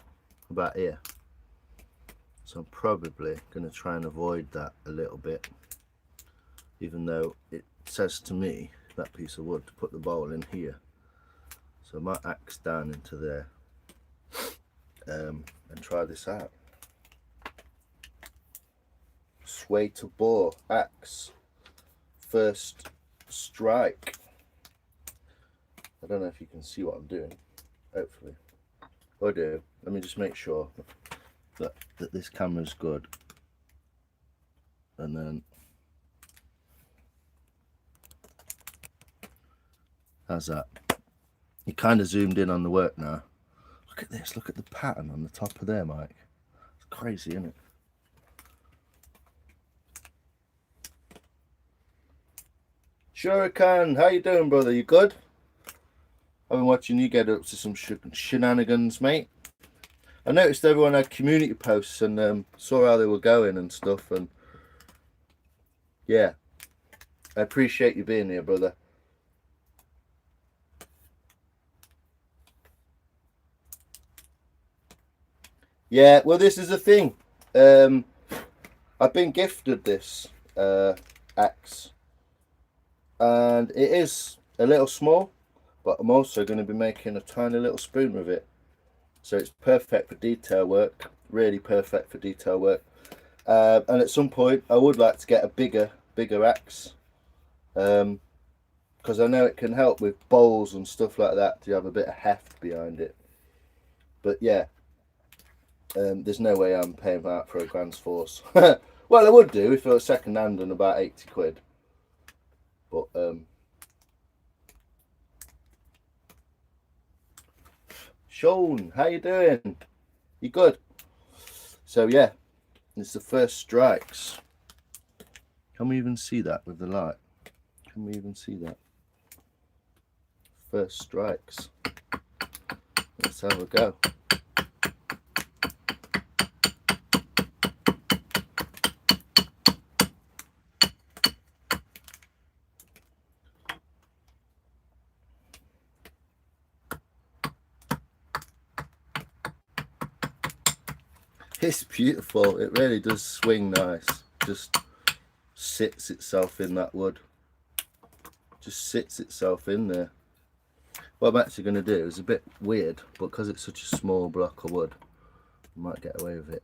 about here, so I'm probably going to try and avoid that a little bit, even though it says to me, that piece of wood, to put the bowl in here. So I might axe down into there and try this out. Sway to bore axe, first strike. I don't know if you can see what I'm doing. Hopefully I do. Let me just make sure that this camera's good, and then how's that? You kind of zoomed in on the work now. Look at this. Look at the pattern on the top of there, Mike. It's crazy, isn't it? Sure I can. How you doing, brother? You good? I've been watching you get up to some shenanigans, mate. I noticed everyone had community posts and saw how they were going and stuff, and yeah, I appreciate you being here, brother. Yeah, well, this is the thing. I've been gifted this axe and it is a little small, but I'm also going to be making a tiny little spoon with it, so it's perfect for detail work, really perfect for detail work. And at some point I would like to get a bigger axe, because I know it can help with bowls and stuff like that to have a bit of heft behind it. But yeah, there's no way I'm paying that for a Grand's Force. Well, I would do if it was second hand and about 80 quid. But Sean, how you doing? You good? So yeah, it's the first strikes. Can we even see that with the light? Can we even see that? First strikes. Let's have a go. It's beautiful. It really does swing nice. Just sits itself in that wood. Just sits itself in there. What I'm actually going to do is a bit weird, but because it's such a small block of wood, I might get away with it.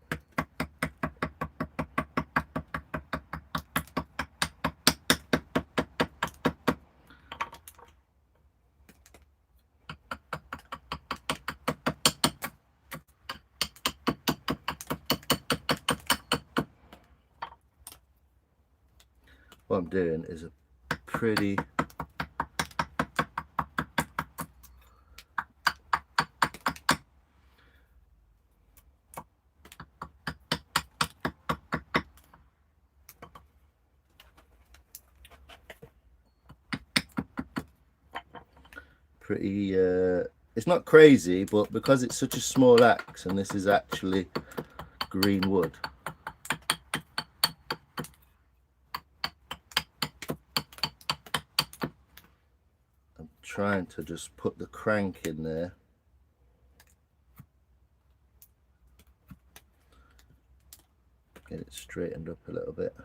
What I'm doing is a pretty it's not crazy, but because it's such a small axe and this is actually green wood, I'm trying to just put the crank in there. Get it straightened up a little bit.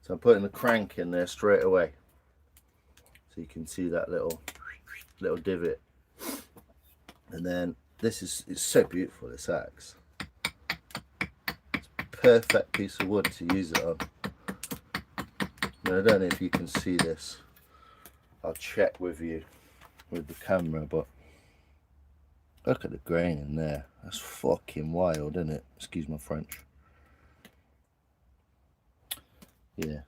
So I'm putting the crank in there straight away, so you can see that little divot. And then it's so beautiful, this axe. It's a perfect piece of wood to use it on. Now, I don't know if you can see this. I'll check with you with the camera, but look at the grain in there. That's fucking wild, isn't it? Excuse my French. Yeah.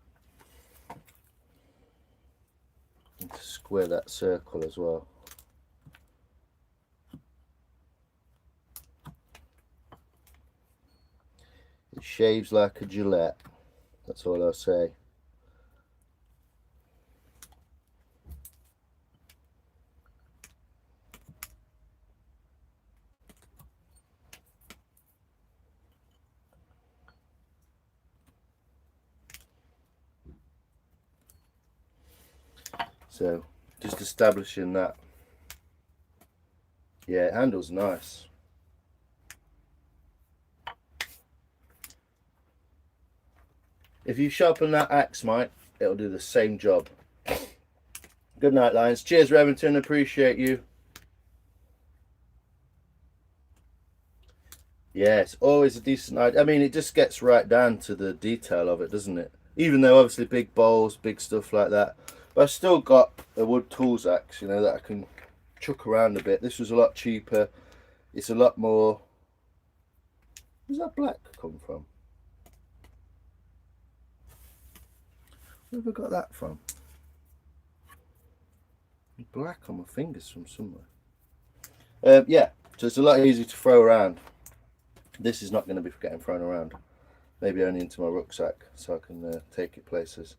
Need to square that circle as well. It shaves like a Gillette. That's all I'll say. So just establishing that. Yeah, it handles nice. If you sharpen that axe, Mike, it'll do the same job. Good night, Lions. Cheers, Remington. Appreciate you. Yeah, it's always a decent idea. I mean, it just gets right down to the detail of it, doesn't it? Even though obviously big bowls, big stuff like that. But I've still got a wood tools axe, you know, that I can chuck around a bit. This was a lot cheaper. It's a lot more... Where's that black come from? Where have I got that from? Black on my fingers from somewhere. Yeah, so it's a lot easier to throw around. This is not going to be getting thrown around. Maybe only into my rucksack so I can take it places.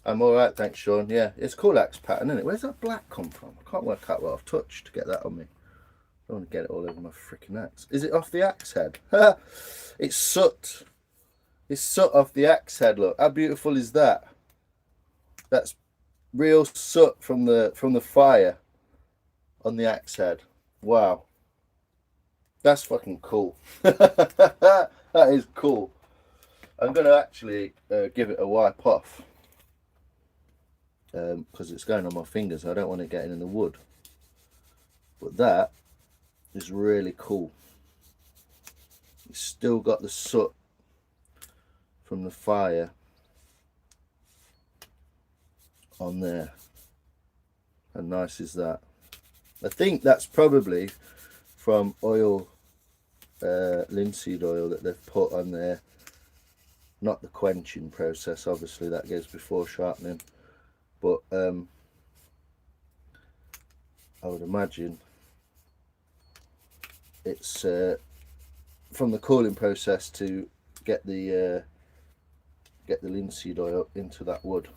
I'm alright, thanks, Sean. Yeah, it's a cool axe pattern, isn't it? Where's that black come from? I can't work out what I've touched to get that on me. I don't want to get it all over my freaking axe. Is it off the axe head? It's soot. It's soot off the axe head. Look, how beautiful is that? That's real soot from the fire on the axe head. Wow, that's fucking cool. That is cool. I'm gonna actually give it a wipe off because it's going on my fingers. I don't want it getting in the wood. But that is really cool. It's still got the soot from the fire on there. How nice is that? I think that's probably from oil, linseed oil that they've put on there. Not the quenching process, obviously that goes before sharpening, but I would imagine it's from the cooling process to get the linseed oil into that wood.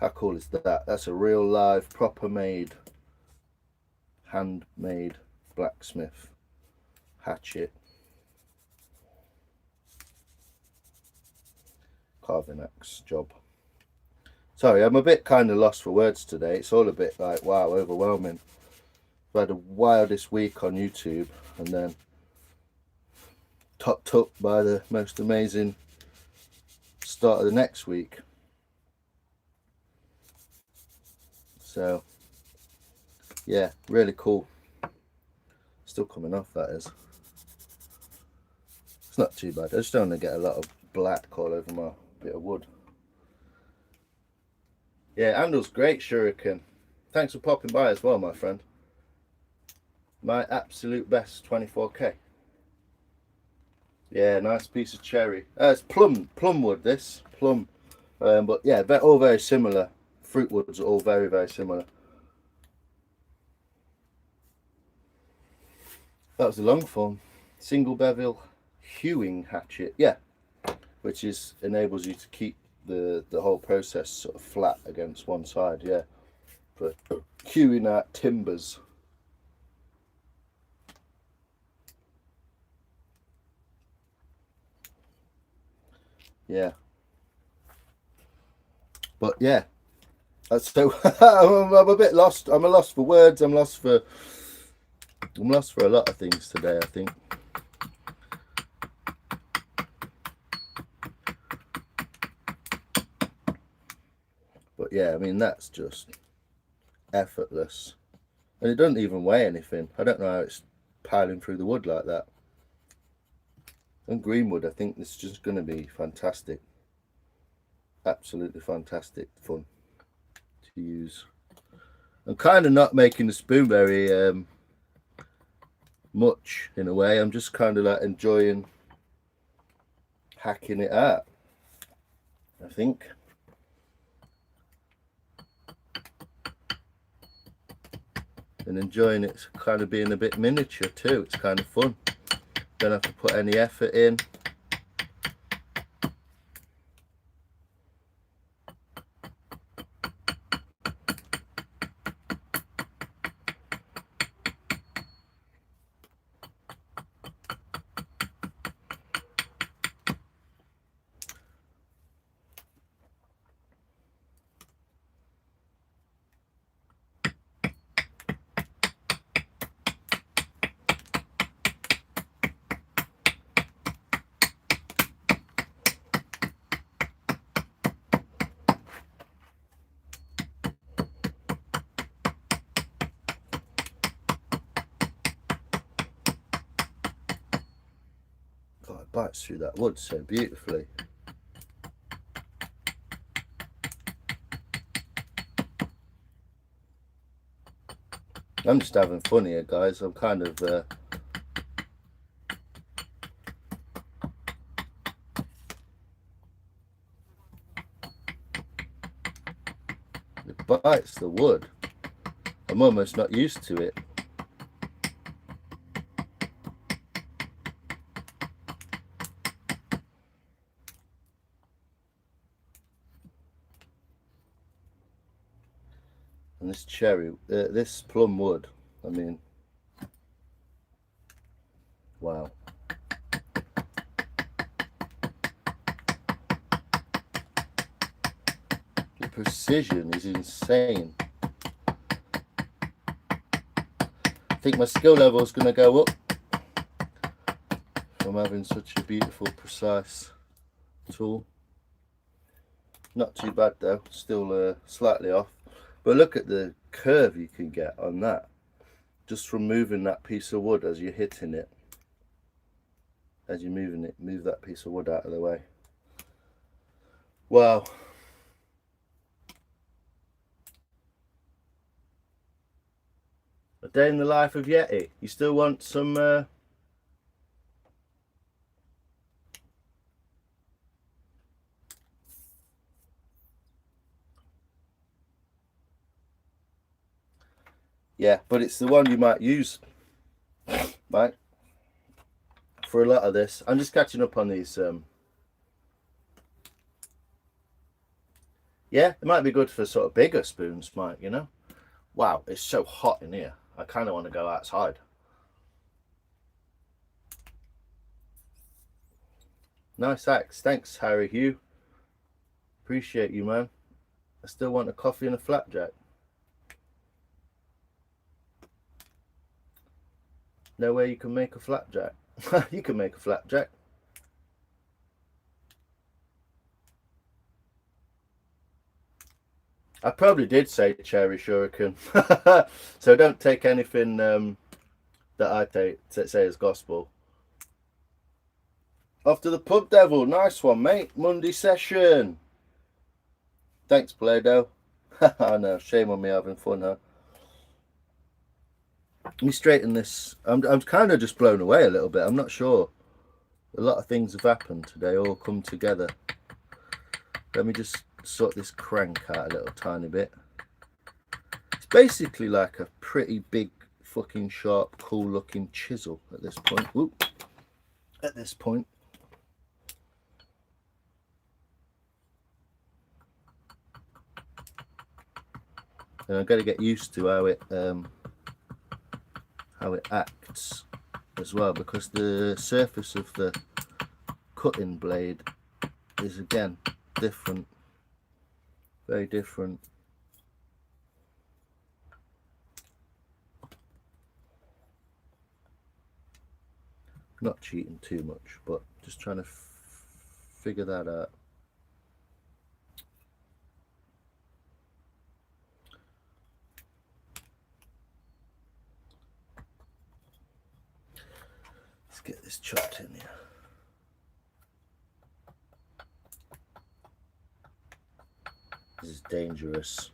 How cool is that? That's a real live, proper made, handmade blacksmith hatchet. Carving axe job. Sorry, I'm a bit kind of lost for words today. It's all a bit like, wow, overwhelming. I've had the wildest week on YouTube and then topped up by the most amazing start of the next week. So yeah, really cool. Still coming off, that is. It's not too bad. I just don't want to get a lot of black all over my bit of wood. Yeah, handle's great, Shuriken. Thanks for popping by as well, my friend. My absolute best 24k. Yeah, nice piece of cherry. It's plum wood, this. Plum. But yeah, they're all very similar. Fruit woods are all very, very similar. That was a long form. Single bevel hewing hatchet. Yeah. Which enables you to keep the whole process sort of flat against one side. Yeah. For hewing out timbers. Yeah. But yeah. So I'm a bit lost. I'm a loss for words. I'm lost for a lot of things today, I think. But yeah, I mean, that's just effortless. And it doesn't even weigh anything. I don't know how it's piling through the wood like that. And greenwood, I think this is just going to be fantastic. Absolutely fantastic fun to use. I'm kind of not making the spoon very much in a way. I'm just kind of like enjoying hacking it out, I think. And enjoying it kind of being a bit miniature too. It's kind of fun. Don't have to put any effort in. God, it bites through that wood so beautifully. I'm just having fun here, guys. I'm kind of it bites the wood. I'm almost not used to it. And this cherry, this plum wood, I mean, Wow. The precision is insane. I think my skill level is going to go up from having such a beautiful, precise tool. Not too bad though, still slightly off. But look at the curve you can get on that, just from moving that piece of wood as you're hitting it. As you're moving it, move that piece of wood out of the way. Wow. A day in the life of Yeti. You still want some yeah, but it's the one you might use, right? For a lot of this. I'm just catching up on these. Yeah, it might be good for sort of bigger spoons, Mike, you know? Wow, it's so hot in here. I kind of want to go outside. Nice axe. Thanks, Harry Hugh. Appreciate you, man. I still want a coffee and a flapjack. No way you can make a flapjack. You can make a flapjack. I probably did say cherry shuriken. So don't take anything that I say as gospel. Off to the pub, devil. Nice one, mate. Monday session. Thanks, Play-Doh. I know, shame on me having fun, huh? Let me straighten this. I'm kind of just blown away a little bit. I'm not sure. A lot of things have happened today, all come together. Let me just sort this crank out a little tiny bit. It's basically like a pretty big, fucking sharp, cool looking chisel at this point. Whoop. At this point. And I've got to get used to how it acts as well, because the surface of the cutting blade is again different, very different. Not cheating too much, but just trying to figure that out. Let's get this chopped in here. This is dangerous.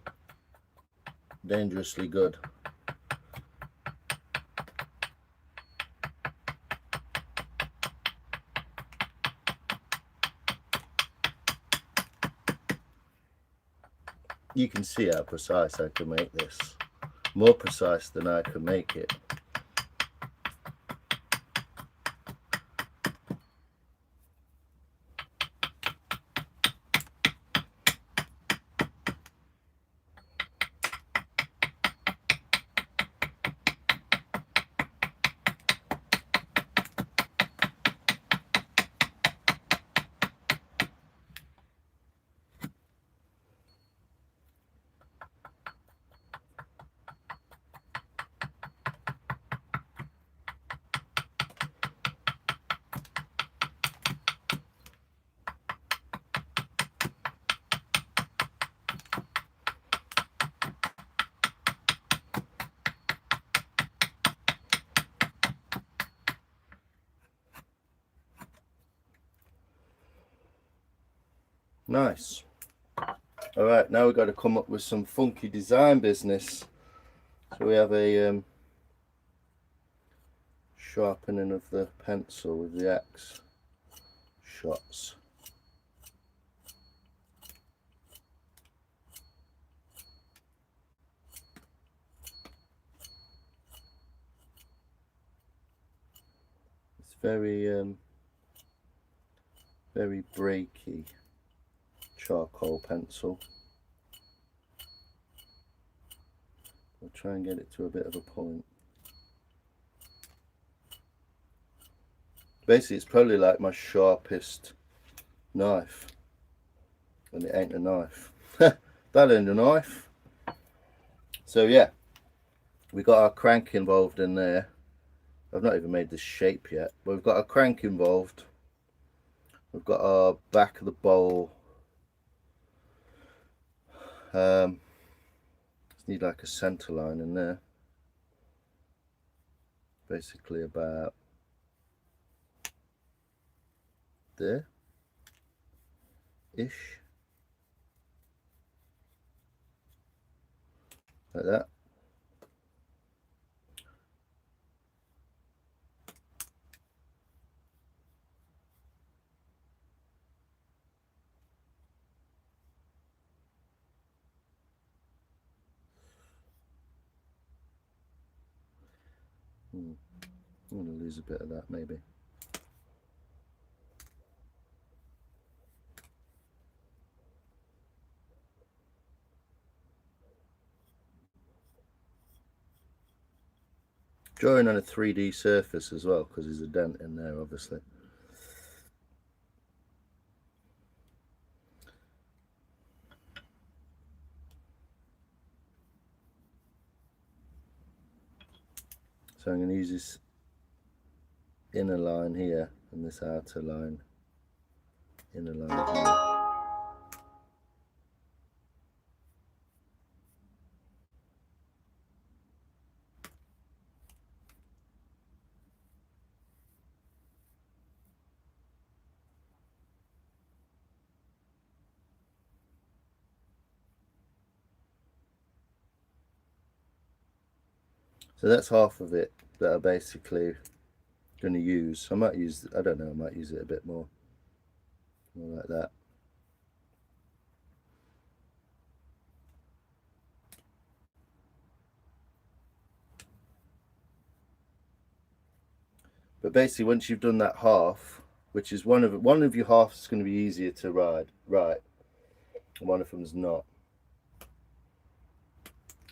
Dangerously good. You can see how precise I can make this. More precise than I can make it. Nice. All right, now we've got to come up with some funky design business. So we have a sharpening of the pencil with the axe shots. It's very very breaky charcoal pencil. I'll try and get it to a bit of a point. Basically, it's probably like my sharpest knife, and it ain't a knife. That ain't a knife. So yeah, we got our crank involved in there. I've not even made the shape yet, but we've got our crank involved. We've got our back of the bowl. Just need like a center line in there. Basically about there ish, like that. I'm going to lose a bit of that maybe. Drawing on a 3D surface as well, because there's a dent in there obviously. So I'm going to use this inner line here and this outer line, inner line here. So that's half of it that I basically going to use. I might use, I don't know, I might use it a bit more like that. But basically, once you've done that half, which is one of your halves is going to be easier to ride, right, and one of them's not.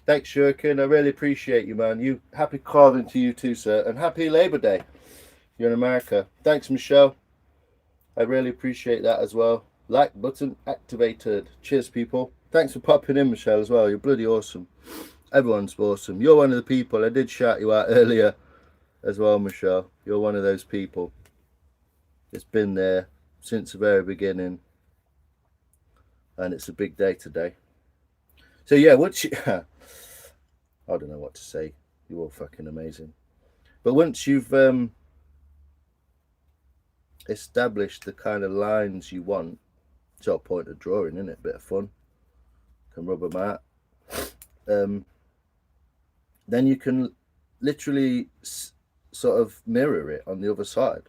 Thanks, Shurkin. I really appreciate you, man. You happy carving to you too, sir, and happy Labor Day. You're in America. Thanks, Michelle. I really appreciate that as well. Like button activated. Cheers, people. Thanks for popping in, Michelle, as well. You're bloody awesome. Everyone's awesome. You're one of the people. I did shout you out earlier as well, Michelle. You're one of those people. It's been there since the very beginning, and it's a big day today. So yeah, once you I don't know what to say. You're all fucking amazing. But once you've established the kind of lines you want, it's all point of drawing, isn't it? Bit of fun. Can rub them out. Then you can literally sort of mirror it on the other side.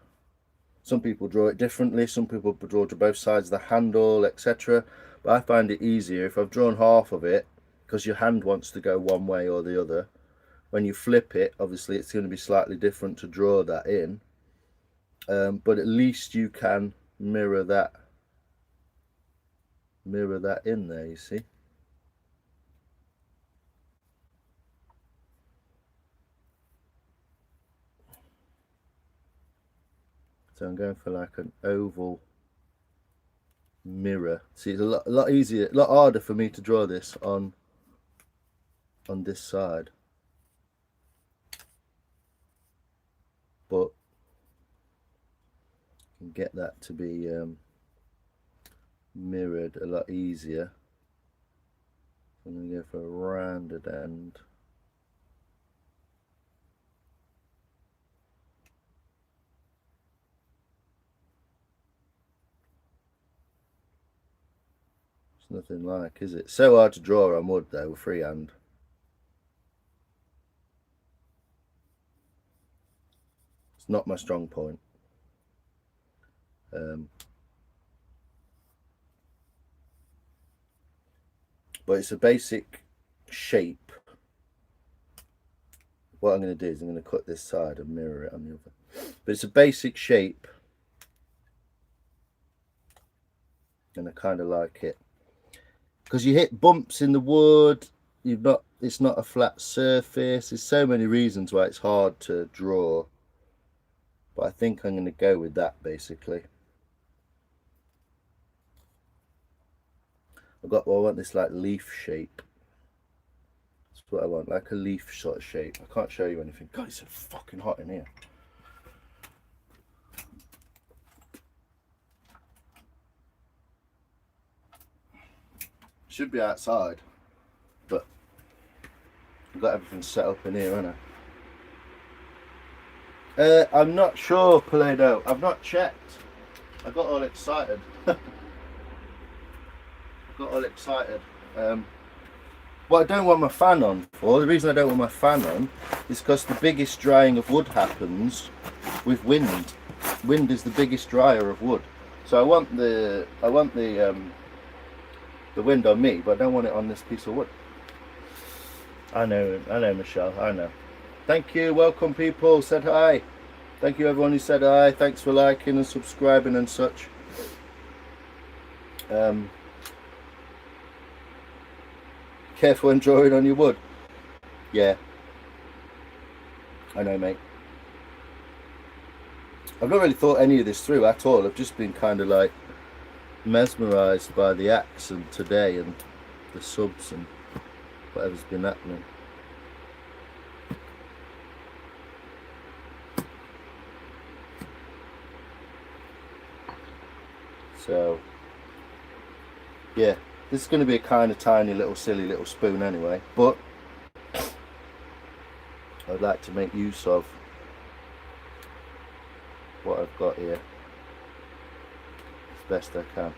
Some people draw it differently. Some people draw to both sides of the handle, etc. But I find it easier if I've drawn half of it, because your hand wants to go one way or the other. When you flip it, obviously it's going to be slightly different to draw that in. But at least you can mirror that in there, you see. So I'm going for like an oval mirror. See, it's a lot easier, a lot harder for me to draw this on this side, but you can get that to be mirrored a lot easier. I'm going to go for a rounded end. It's nothing like, is it? So hard to draw on wood though, with freehand. It's not my strong point. But it's a basic shape. What I'm going to do is I'm going to cut this side and mirror it on the other. But it's a basic shape, and I kind of like it because you hit bumps in the wood. It's not a flat surface. There's so many reasons why it's hard to draw. but I think I'm going to go with that basically. I want this like leaf shape. That's what I want, like a leaf sort of shape. I can't show you anything. God, it's so fucking hot in here. Should be outside, but I've got everything set up in here, haven't I? I'm not sure, Play-Doh. I've not checked. I got all excited. What I don't want my fan on for, the reason I don't want my fan on is because the biggest drying of wood happens with wind. Wind is the biggest dryer of wood. So I want the wind on me, but I don't want it on this piece of wood. I know, Michelle, I know. Thank you, welcome people, said hi. Thank you everyone who said hi, thanks for liking and subscribing and such. Careful when drawing on your wood. Yeah, I know, mate. I've not really thought any of this through at all. I've just been kind of like mesmerised by the axe and today and the subs and whatever's been happening. So yeah, this is going to be a kind of tiny little silly little spoon anyway, but I'd like to make use of what I've got here as best I can.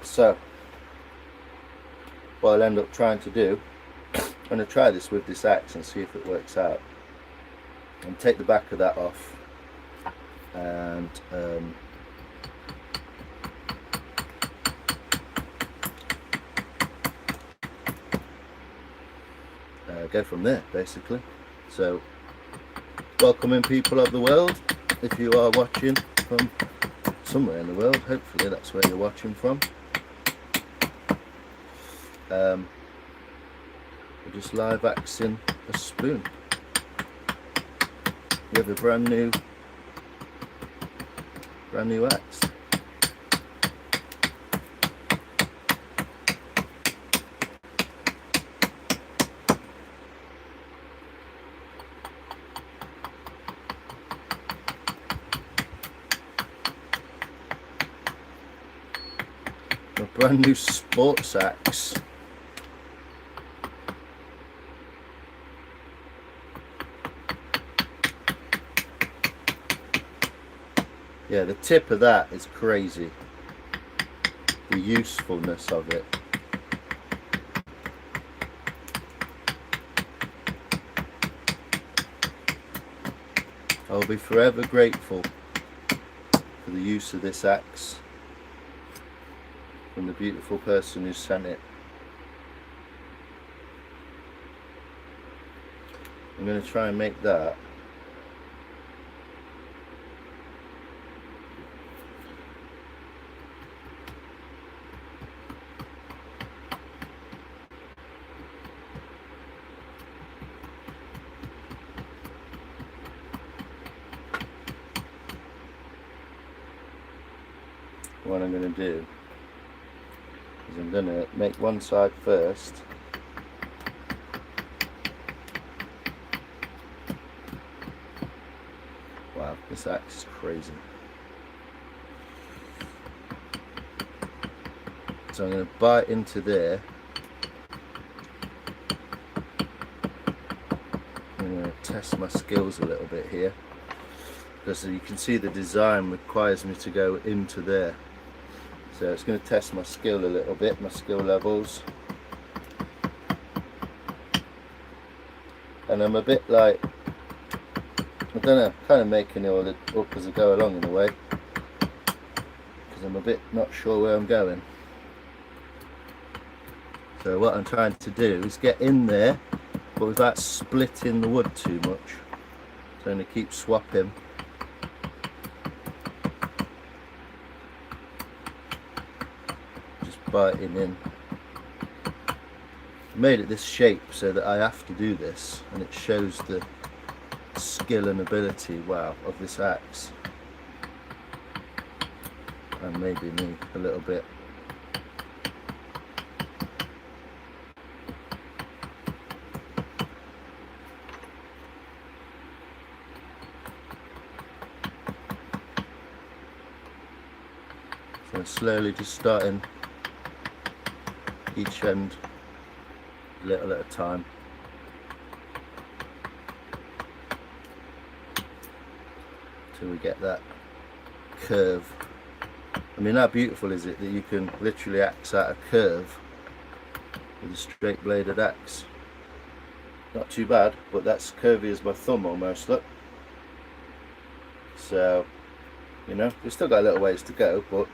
So what I'll end up trying to do, I'm going to try this with this axe and see if it works out, and take the back of that off and go from there basically. So welcome in people of the world, if you are watching from somewhere in the world, hopefully that's where you're watching from. We're just live axing a spoon with a brand new axe. A brand new sports axe. Yeah, the tip of that is crazy. The usefulness of it. I'll be forever grateful for the use of this axe from the beautiful person who sent it. I'm going to try and make that what I'm going to do is I'm going to make one side first. Wow, this axe is crazy. So I'm going to bite into there. I'm going to test my skills a little bit here, because you can see the design requires me to go into there. So it's going to test my skill a little bit, my skill levels. And I'm a bit like, I don't know, kind of making it all up as I go along in a way, because I'm a bit not sure where I'm going. So what I'm trying to do is get in there, but without splitting the wood too much. So I'm going to keep swapping. Biting in. I made it this shape so that I have to do this, and it shows the skill and ability, wow, of this axe, and maybe me a little bit. So slowly just starting each end a little at a time. Till we get that curve. I mean, how beautiful is it that you can literally axe out a curve with a straight bladed axe? Not too bad, but that's curvy as my thumb almost, look. So, you know, we've still got a little ways to go, but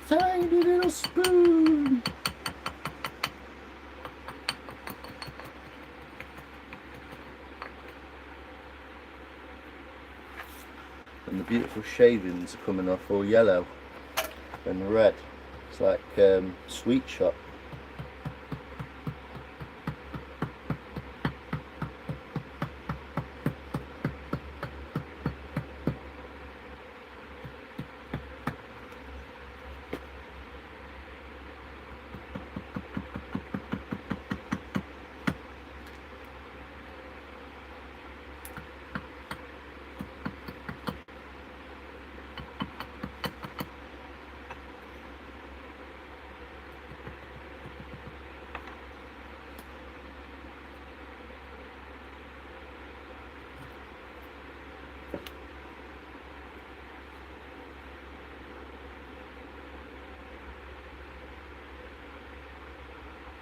tiny little spoon. And the beautiful shavings are coming off all yellow and red. It's like sweet shop.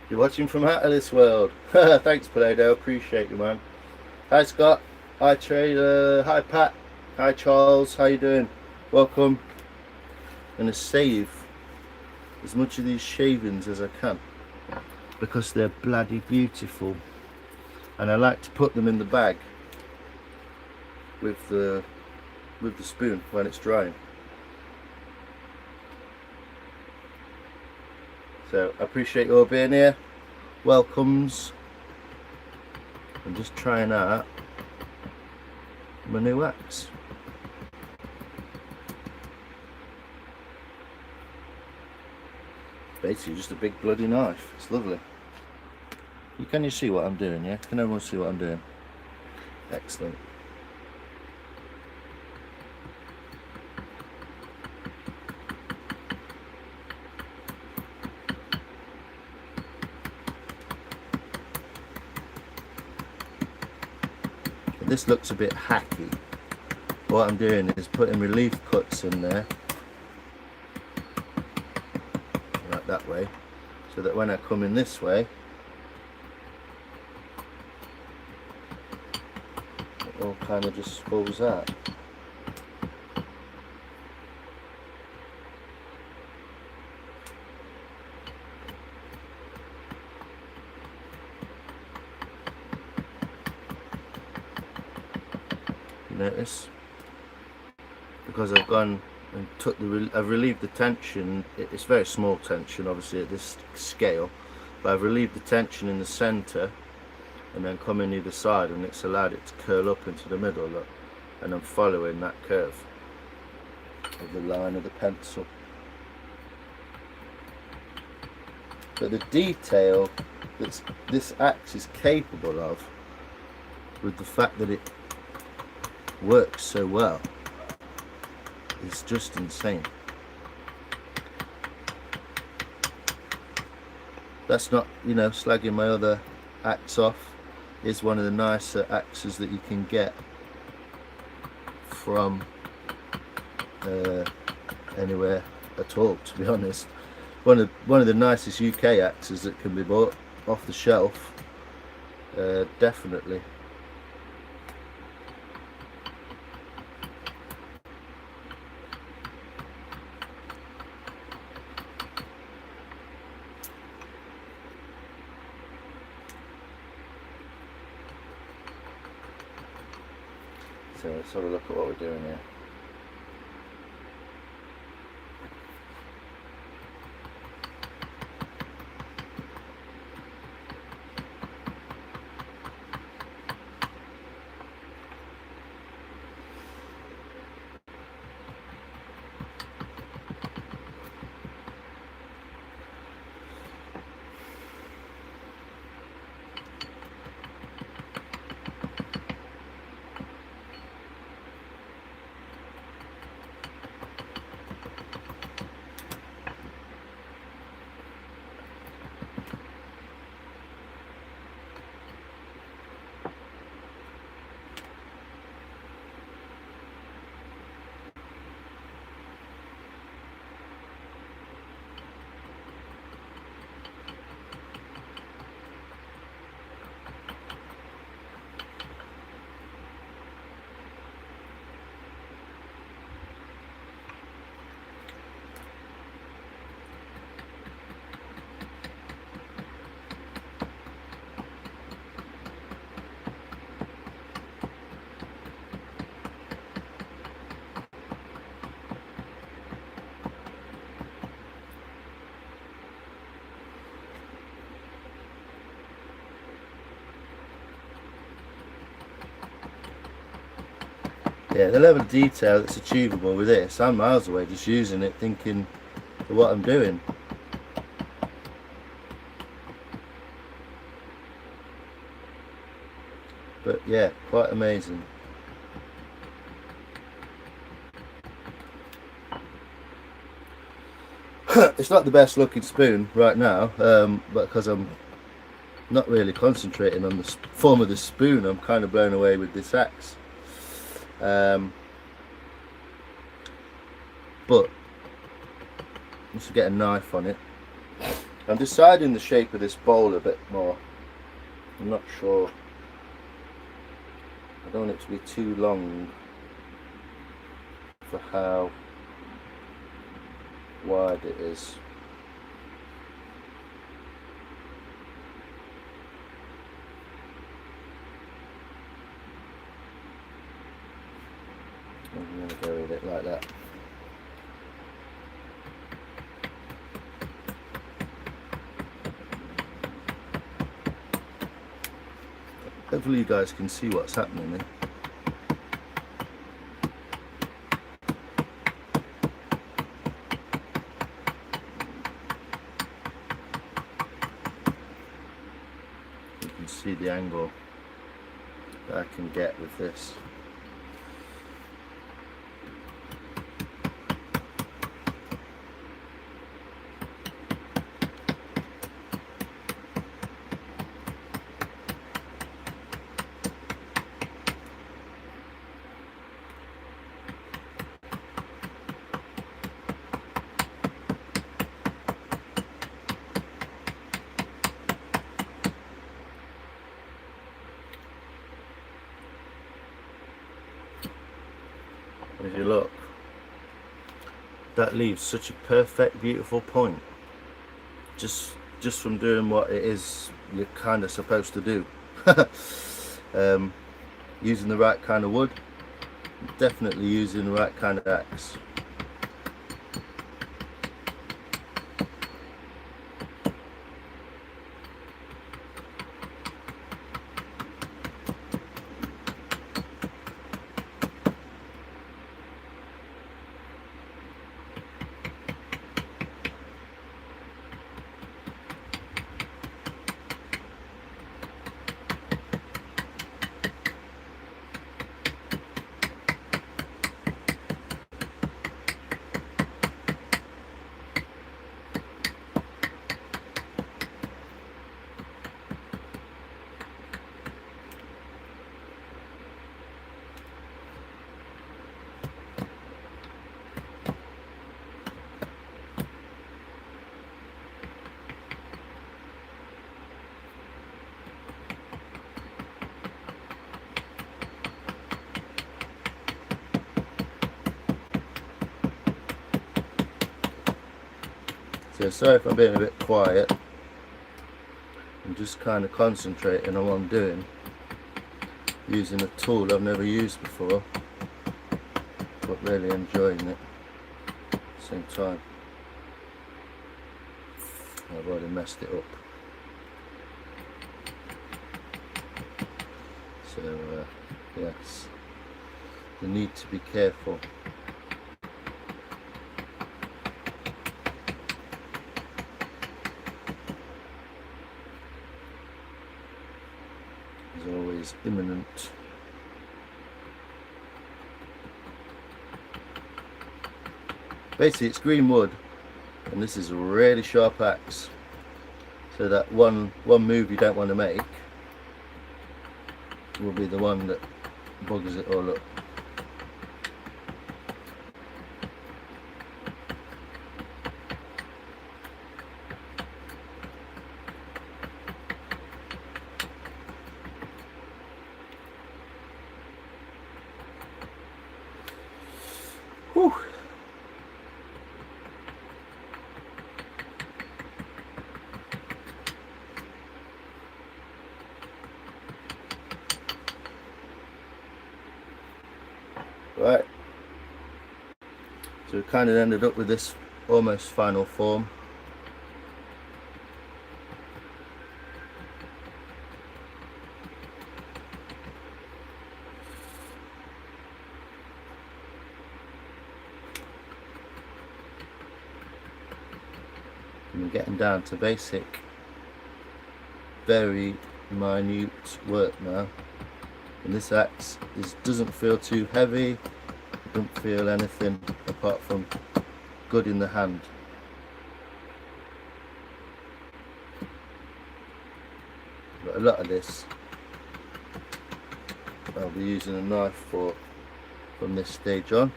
You're watching from out of this world. Thanks, Play-Doh. Appreciate you, man. Hi, Scott. Hi, Trader. Hi, Pat. Hi, Charles. How you doing? Welcome. I'm going to save as much of these shavings as I can because they're bloody beautiful, and I like to put them in the bag with the spoon when it's drying. So I appreciate you all being here. Welcomes. I'm just trying out my new axe. Basically just a big bloody knife. It's lovely. Can you see what I'm doing, yeah? Can everyone see what I'm doing? Excellent. This looks a bit hacky. What I'm doing is putting relief cuts in there, like that way, so that when I come in this way, it all kind of just spills out. Notice, because I've gone and took I've relieved the tension. It's very small tension obviously at this scale, but I've relieved the tension in the center and then come in either side, and it's allowed it to curl up into the middle, look, and I'm following that curve of the line of the pencil. But the detail that this axe is capable of, with the fact that it works so well, is just insane. That's not, you know, slagging my other axe off. It's one of the nicer axes that you can get from anywhere at all, to be honest. One of the nicest UK axes that can be bought off the shelf, definitely. So let's have a look at what we're doing here. yeah, the level of detail that's achievable with this, I'm miles away just using it, thinking of what I'm doing. But yeah, quite amazing. It's not the best looking spoon right now, but because I'm not really concentrating on the form of the spoon, I'm kind of blown away with this axe. But let's get a knife on it. I'm deciding the shape of this bowl a bit more. I'm not sure. I don't want it to be too long for how wide it is. I'm going to go with it like that. Hopefully you guys can see what's happening there. You can see the angle that I can get with this. If you look, that leaves such a perfect, beautiful point. Just from doing what it is you're kind of supposed to do. Using the right kind of wood, definitely using the right kind of axe. So sorry if I'm being a bit quiet. I'm just kind of concentrating on what I'm doing, using a tool I've never used before, but really enjoying it at the same time. I've already messed it up. So yes, you need to be careful. Is always imminent. Basically it's green wood, and this is a really sharp axe, so that one move you don't want to make will be the one that buggers it all up. Whew. Right, so we kind of ended up with this almost final form. I'm getting down to basic, very minute work now. And this axe doesn't feel too heavy, don't feel anything apart from good in the hand. But a lot of this I'll be using a knife for from this stage on.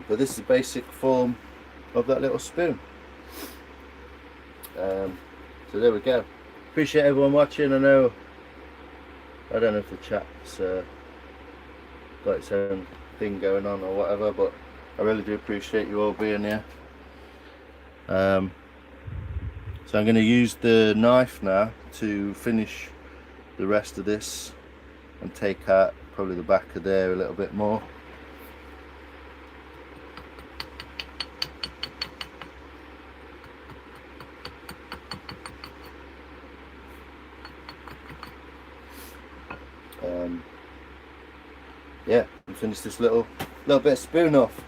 But this is the basic form of that little spoon. So there we go. Appreciate everyone watching. I don't know if the chat's got its own thing going on or whatever, but I really do appreciate you all being here. So I'm going to use the knife now to finish the rest of this and take out probably the back of there a little bit more. Yeah, and finish this little bit of spoon off.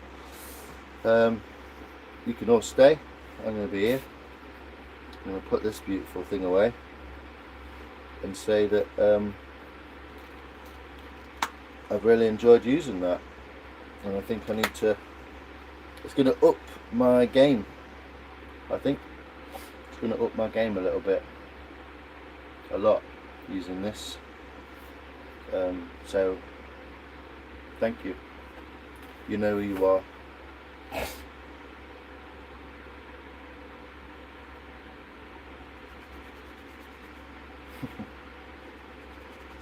You can all stay. I'm going to be here. I'm going to put this beautiful thing away and say that I've really enjoyed using that, and I think I need to, it's going to up my game. I think it's going to up my game a little bit, a lot, using this. So thank you. You know who you are. It's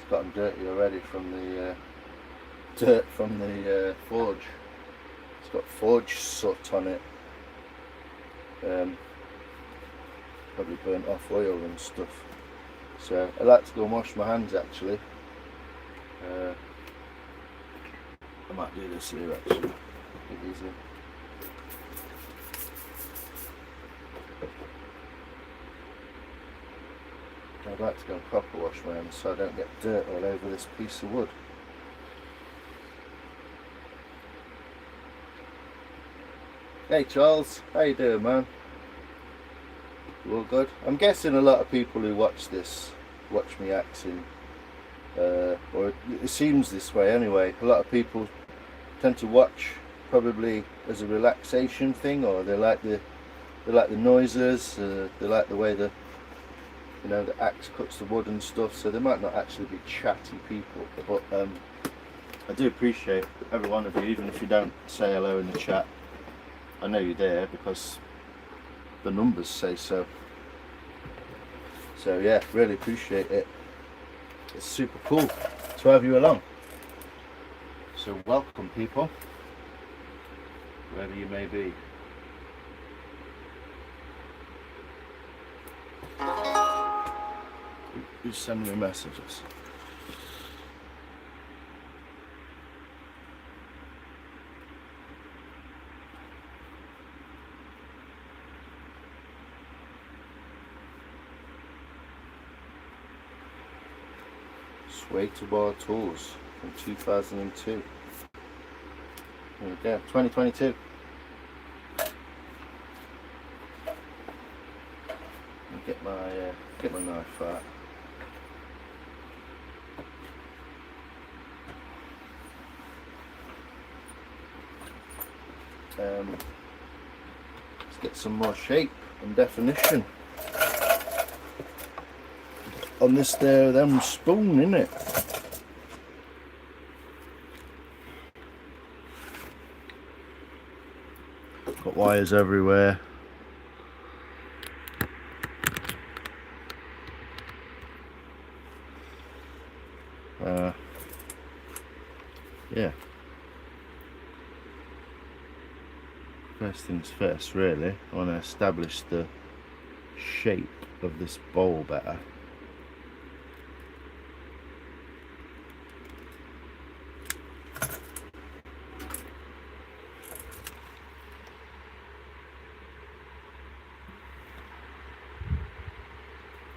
gotten dirty already from the dirt from the forge. It's got forge soot on it. Probably burnt off oil and stuff. So I like to go and wash my hands actually. I might do this here actually. Make it easier. I'd like to go and proper wash my hands so I don't get dirt all over this piece of wood. Hey Charles, how you doing, man? You all good? I'm guessing a lot of people who watch this watch me axing, or it seems this way anyway. A lot of people tend to watch probably as a relaxation thing, or they like the noises, they like the way the axe cuts the wood and stuff, so they might not actually be chatty people, but I do appreciate every one of you, even if you don't say hello in the chat. I know you're there because the numbers say so. So yeah, really appreciate it. It's super cool to have you along. So welcome people, wherever you may be. Who's sending me messages? Sway to Bar Tools from 2002. There we go, 2022. Get my knife out. Let's get some more shape and definition on this there them spoon, innit? Got wires everywhere. Yeah. First things first, really. I want to establish the shape of this bowl better.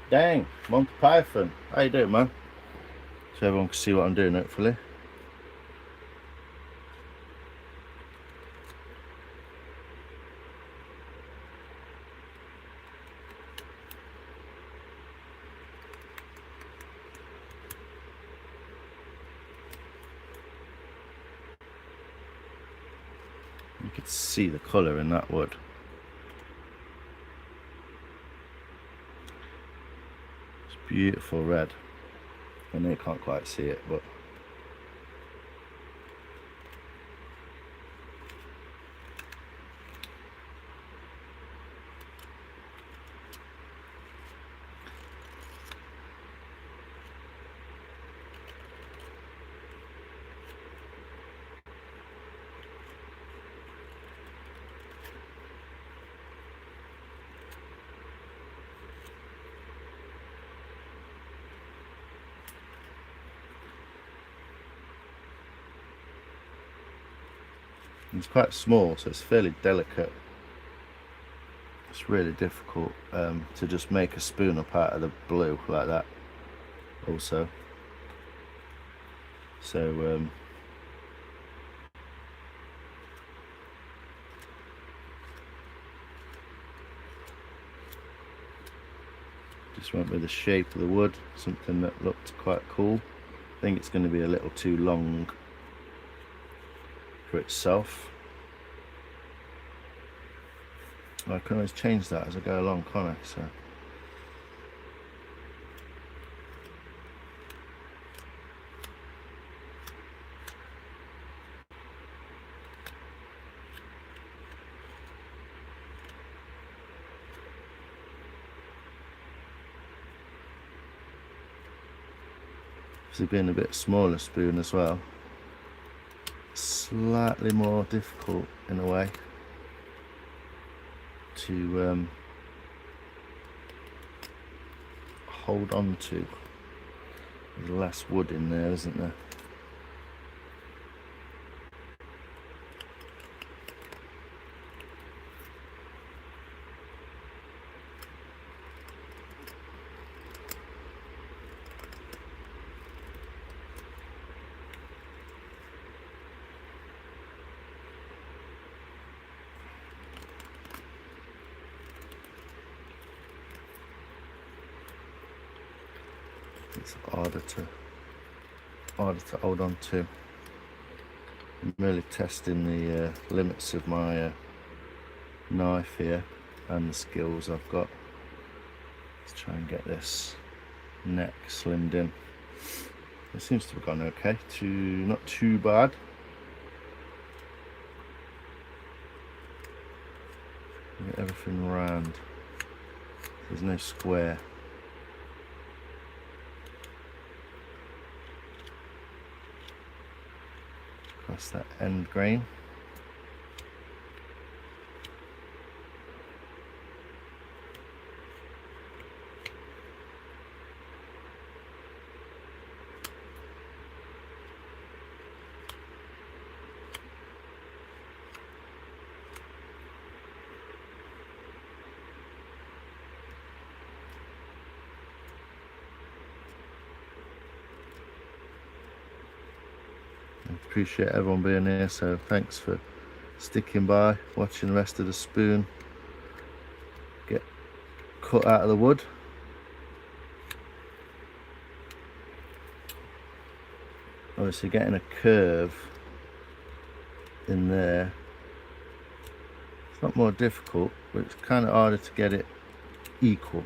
Dang, Monty Python. How you doing, man? So everyone can see what I'm doing, hopefully. could see the colour in that wood. It's beautiful red. I know you can't quite see it, but it's quite small, so it's fairly delicate. It's really difficult to just make a spoon up out of the blue like that also. So just went with the shape of the wood, something that looked quite cool. I think it's going to be a little too long for itself. I can always change that as I go along, can't I? So obviously being a bit smaller spoon as well, slightly more difficult in a way to hold on to. There's less wood in there, isn't there? It's harder to hold on to. I'm really testing the limits of my knife here and the skills I've got. Let's try and get this neck slimmed in. It seems to have gone okay, not too bad. Get everything round. There's no square. Across that end grain. Appreciate everyone being here, so thanks for sticking by, watching the rest of the spoon get cut out of the wood. Obviously getting a curve in there, it's not more difficult, but it's kind of harder to get it equal.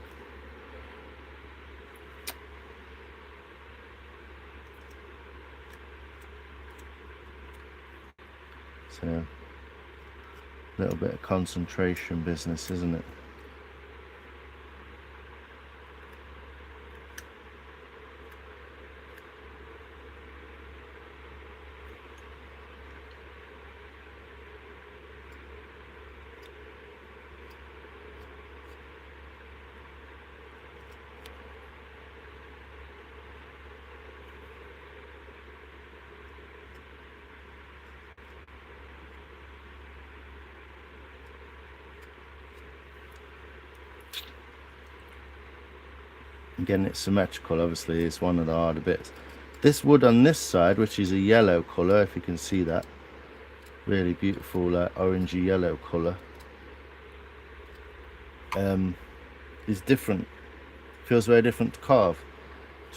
So a little bit of concentration business, isn't it? Getting it symmetrical obviously is one of the harder bits. This wood on this side, which is a yellow colour, if you can see that, really beautiful orangey yellow colour, is different, feels very different to carve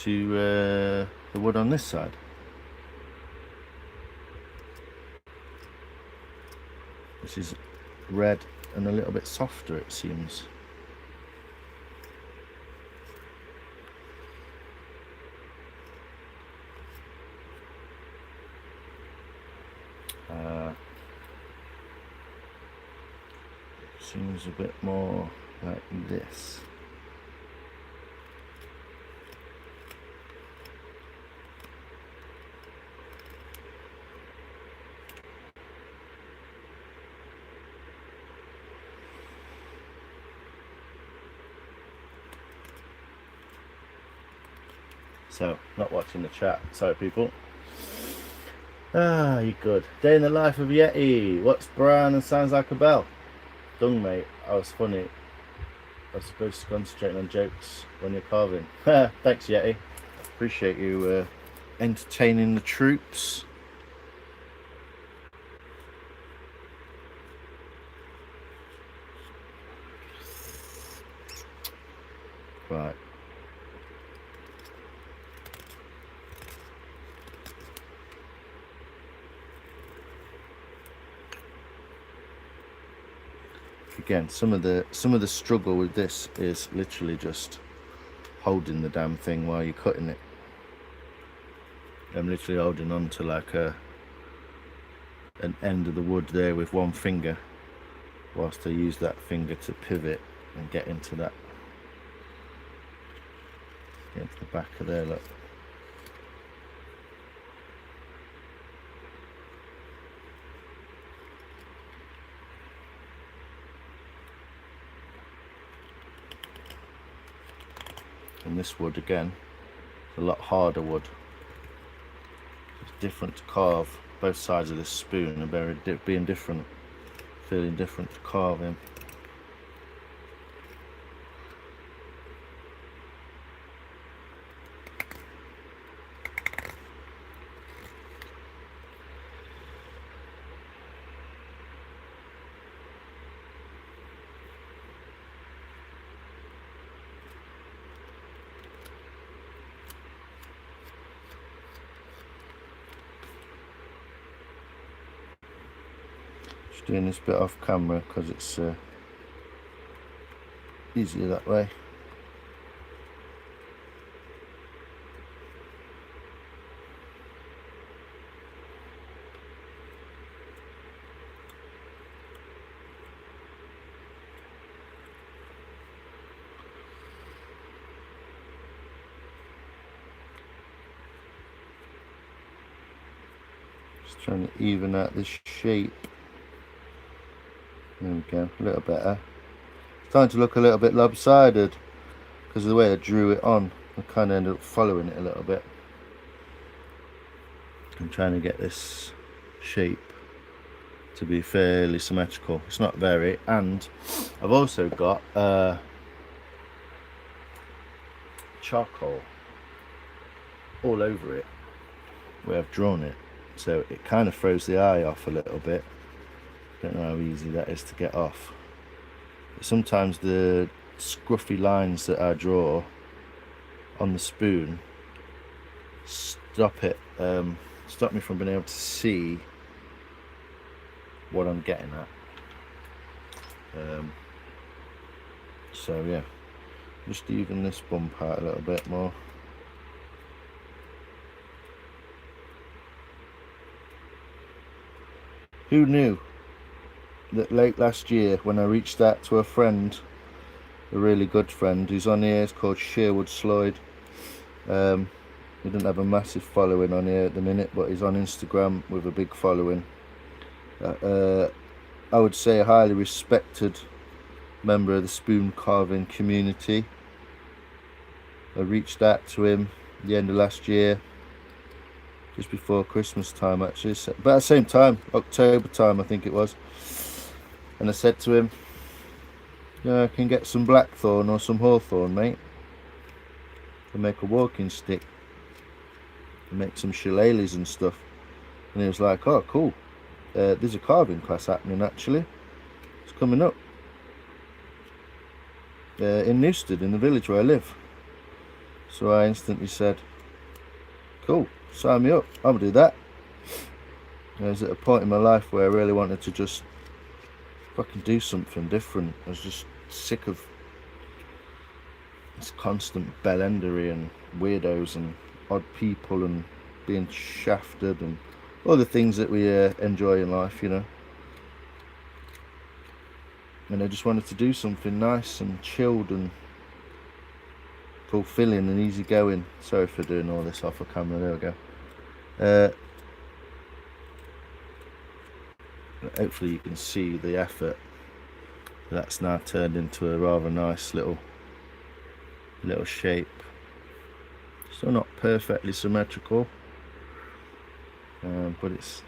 to the wood on this side. This is red and a little bit softer, it seems. Seems a bit more like this. So, not watching the chat. Sorry, people. Ah, you good. Day in the life of Yeti. What's brown and sounds like a bell? Dung, mate. I was funny. I was supposed to concentrate on jokes when you're carving. Thanks, Yeti. Appreciate you entertaining the troops. Right. Again, some of the struggle with this is literally just holding the damn thing while you're cutting it. I'm literally holding on to like an end of the wood there with one finger, whilst I use that finger to pivot and get into that, get into the back of there, look. And this wood again, it's a lot harder wood. It's different to carve. Both sides of this spoon are being different, feeling different to carving. Doing this bit off camera because it's easier that way. Just trying to even out this shape. There we go, a little better. It's starting to look a little bit lopsided because of the way I drew it on. I kind of ended up following it a little bit. I'm trying to get this shape to be fairly symmetrical. It's not very, and I've also got charcoal all over it where I've drawn it, so it kind of throws the eye off a little bit. Don't know how easy that is to get off. But sometimes the scruffy lines that I draw on the spoon stop me from being able to see what I'm getting at. So yeah, just even this bump out a little bit more. Who knew that late last year, when I reached out to a friend, a really good friend who's on here, it's called Sherwood Sloyd. He didn't have a massive following on here at the minute, but he's on Instagram with a big following. I would say a highly respected member of the spoon carving community. I reached out to him at the end of last year, just before Christmas time actually, but at the same time, October time I think it was. And I said to him, yeah, I can get some blackthorn or some hawthorn, mate. I can make a walking stick. And make some shillelaghs and stuff. And he was like, oh, cool. There's a carving class happening actually. It's coming up. In Newstead, in the village where I live. So I instantly said, cool, sign me up. I'll do that. I was at a point in my life where I really wanted to just fucking do something different. I was just sick of this constant bellendery and weirdos and odd people and being shafted and all the things that we enjoy in life, you know. And I just wanted to do something nice and chilled and fulfilling and easygoing. Sorry for doing all this off a camera. There we go. Hopefully you can see the effort. That's now turned into a rather nice little shape. Still not perfectly symmetrical, but it's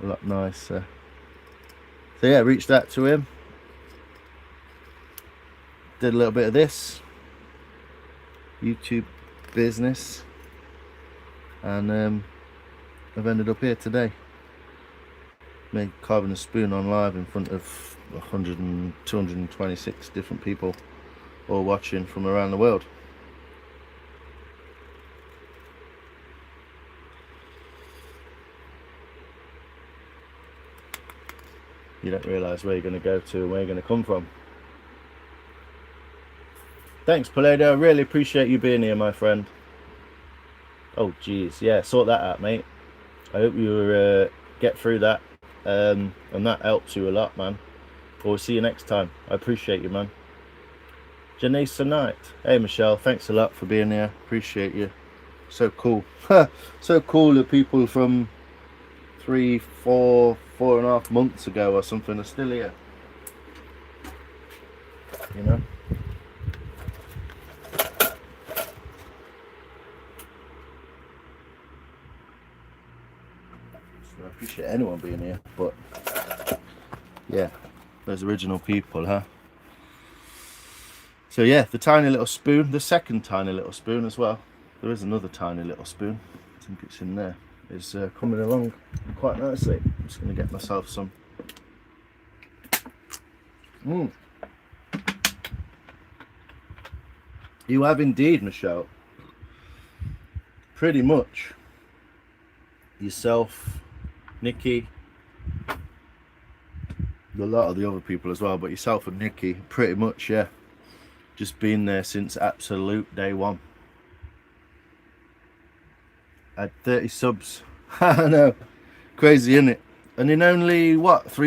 a lot nicer. So yeah, reached out to him, did a little bit of this YouTube business, and I've ended up here today. Made carving a spoon on live in front of 226 different people, all watching from around the world. You don't realise where you're going to go to and where you're going to come from. Thanks, Pallado. I really appreciate you being here, my friend. Oh, geez. Yeah, sort that out, mate. I hope you get through that. And that helps you a lot, man. We'll see you next time. I appreciate you, man. Janice Knight. Hey, Michelle. Thanks a lot for being here. Appreciate you. So cool. So cool that people from 3, 4, 4.5 months ago or something are still here. You know? So I appreciate anyone being here, but yeah, those original people, huh? So yeah, the tiny little spoon, the second tiny little spoon as well. There is another tiny little spoon. I think it's in there. It's coming along quite nicely. I'm just going to get myself some. You have indeed, Michelle. Pretty much. Yourself, Nikki, a lot of the other people as well, but yourself and Nikki, pretty much, yeah. Just been there since absolute day one. I had 30 subs. I know, crazy, isn't it? And in only what, 4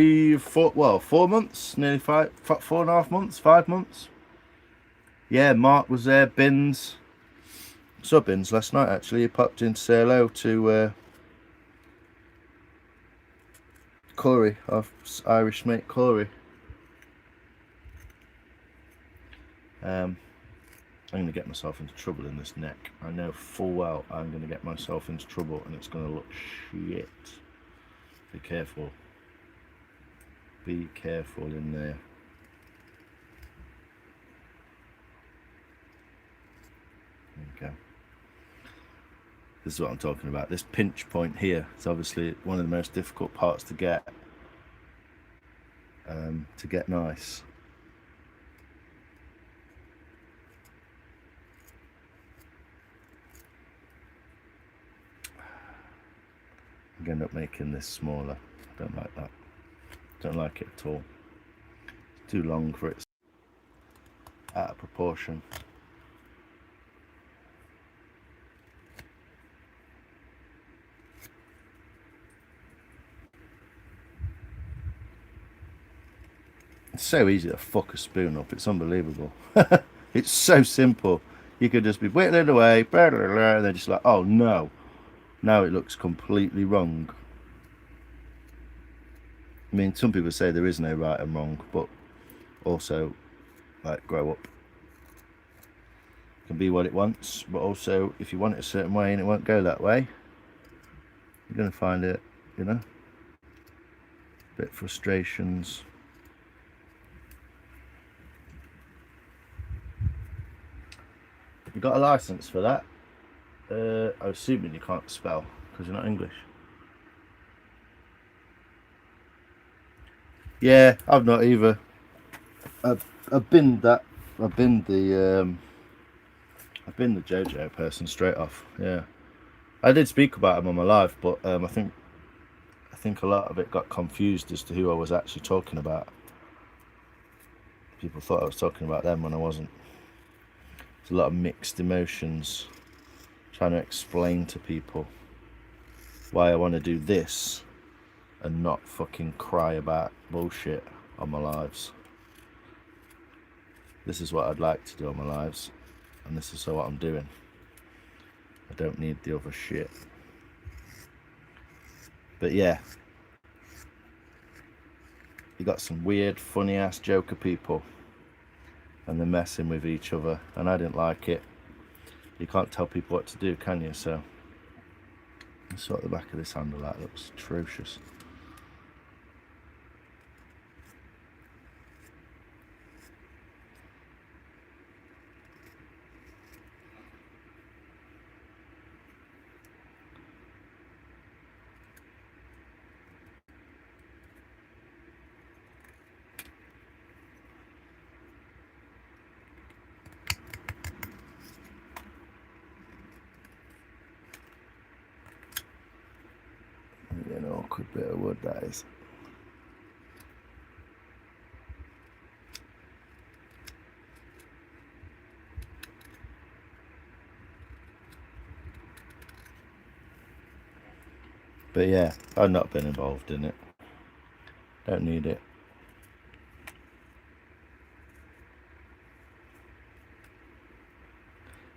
months, nearly 4.5 months, 5 months. Yeah, Mark was there. Bins, saw Bins last night actually. He popped in to say hello to Corey, our Irish mate Corey. I'm going to get myself into trouble in this neck. I know full well I'm going to get myself into trouble and it's going to look shit. Be careful. Be careful in there. There we go. This is what I'm talking about. This pinch point here is obviously one of the most difficult parts to get nice. I'm going to end up making this smaller. I don't like that. Don't like it at all. It's too long for it. Out of proportion. It's so easy to fuck a spoon up. It's unbelievable. It's so simple. You could just be whittling away, blah, blah, blah, and they're just like, oh no. Now it looks completely wrong. I mean, some people say there is no right and wrong, but also, like, grow up. It can be what it wants, but also, if you want it a certain way and it won't go that way, you're going to find it, you know, a bit frustrations. You got a license for that? I'm assuming you can't spell because you're not English. Yeah, I've not either. I've been the JoJo person straight off. Yeah, I did speak about him on my live, but I think I think a lot of it got confused as to who I was actually talking about. People thought I was talking about them when I wasn't. There's a lot of mixed emotions, trying to explain to people why I want to do this and not fucking cry about bullshit on my lives. This is what I'd like to do on my lives, and this is what I'm doing. I don't need the other shit. But yeah, you got some weird, funny ass joker people, and they're messing with each other, and I didn't like it. You can't tell people what to do, can you? So let's sort the back of this handle out. It looks atrocious. An awkward bit of wood, that is. But yeah, I've not been involved in it. Don't need it.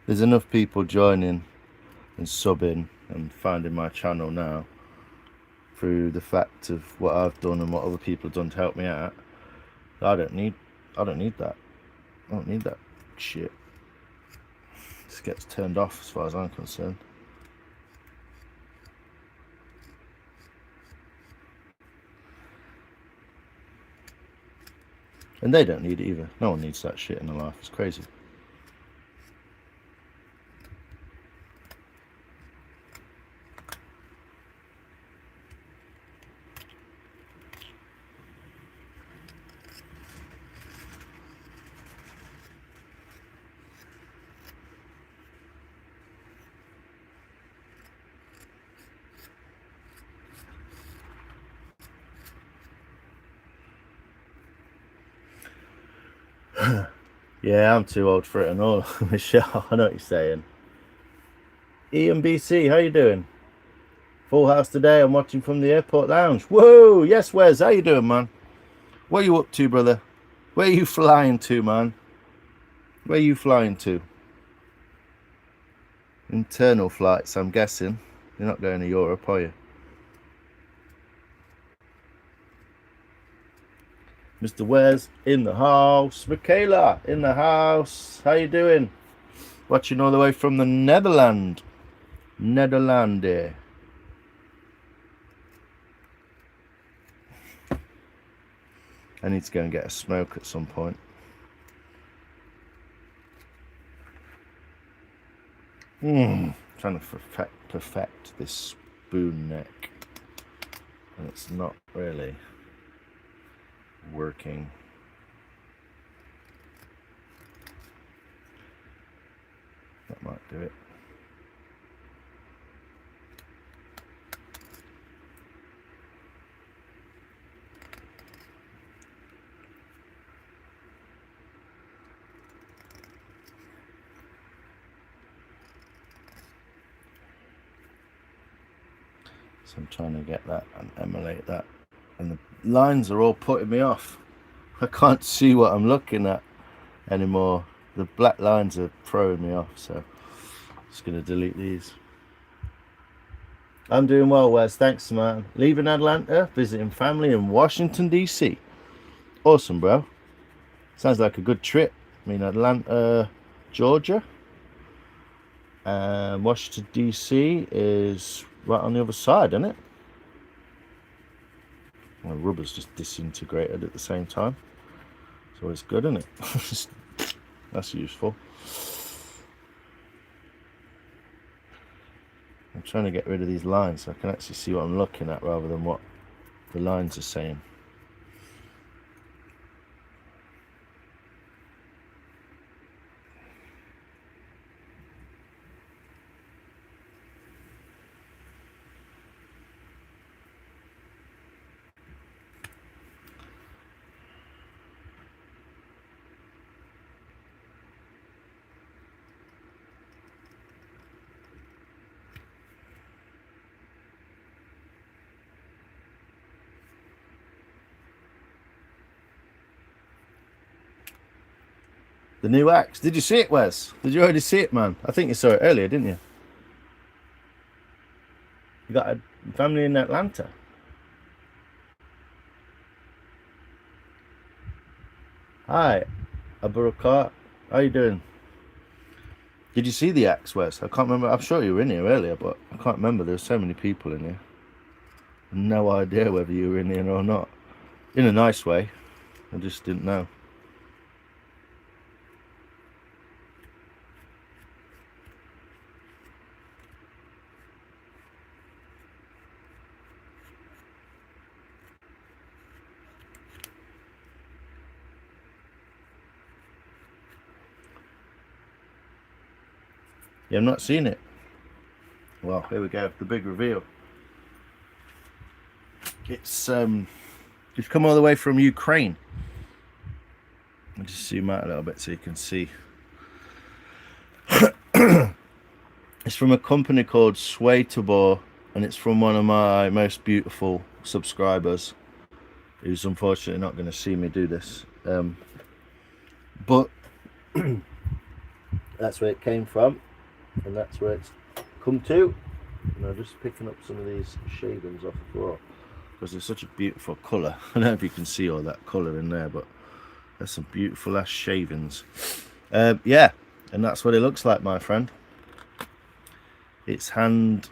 There's enough people joining and subbing and finding my channel now through the fact of what I've done and what other people have done to help me out. I don't need that. I don't need that shit. It just gets turned off as far as I'm concerned. And they don't need it either. No one needs that shit in their life. It's crazy. Yeah, I'm too old for it and all. Michelle, I know what you're saying. Ian BC, how you doing? Full house today. I'm watching from the airport lounge. Whoa, yes, Wes, how you doing, man? What are you up to, brother? Where are you flying to, man? Where are you flying to? Internal flights, I'm guessing. You're not going to Europe, are you? Mr. Wes in the house. Michaela in the house. How you doing? Watching all the way from the Netherlands. Nederlanden. I need to go and get a smoke at some point. Trying to perfect this spoon neck. And it's not really working. That might do it. So I'm trying to get that and emulate that. And the lines are all putting me off. I can't see what I'm looking at anymore. The black lines are throwing me off, so I'm just going to delete these. I'm doing well, Wes. Thanks, man. Leaving Atlanta, visiting family in Washington, D.C. Awesome, bro. Sounds like a good trip. I mean, Atlanta, Georgia. And Washington, D.C. is right on the other side, isn't it? Well, rubber's just disintegrated at the same time. It's always good, isn't it? That's useful. I'm trying to get rid of these lines so I can actually see what I'm looking at rather than what the lines are saying. The new axe. Did you see it, Wes? Did you already see it, man? I think you saw it earlier, didn't you? You got a family in Atlanta. Hi, Aburakar. How you doing? Did you see the axe, Wes? I can't remember. I'm sure you were in here earlier, but I can't remember. There were so many people in here. No idea whether you were in here or not. In a nice way. I just didn't know. Yeah, I've not seen it. Well, here we go. The big reveal. It's come all the way from Ukraine. I'll just zoom out a little bit so you can see. It's from a company called Sway Tabor, and it's from one of my most beautiful subscribers, who's unfortunately not going to see me do this. But that's where it came from, and that's where it's come to. And I'm just picking up some of these shavings off the floor because they're such a beautiful colour. I don't know if you can see all that colour in there, but there's some beautiful ass shavings. Yeah, and that's what it looks like, my friend. It's hand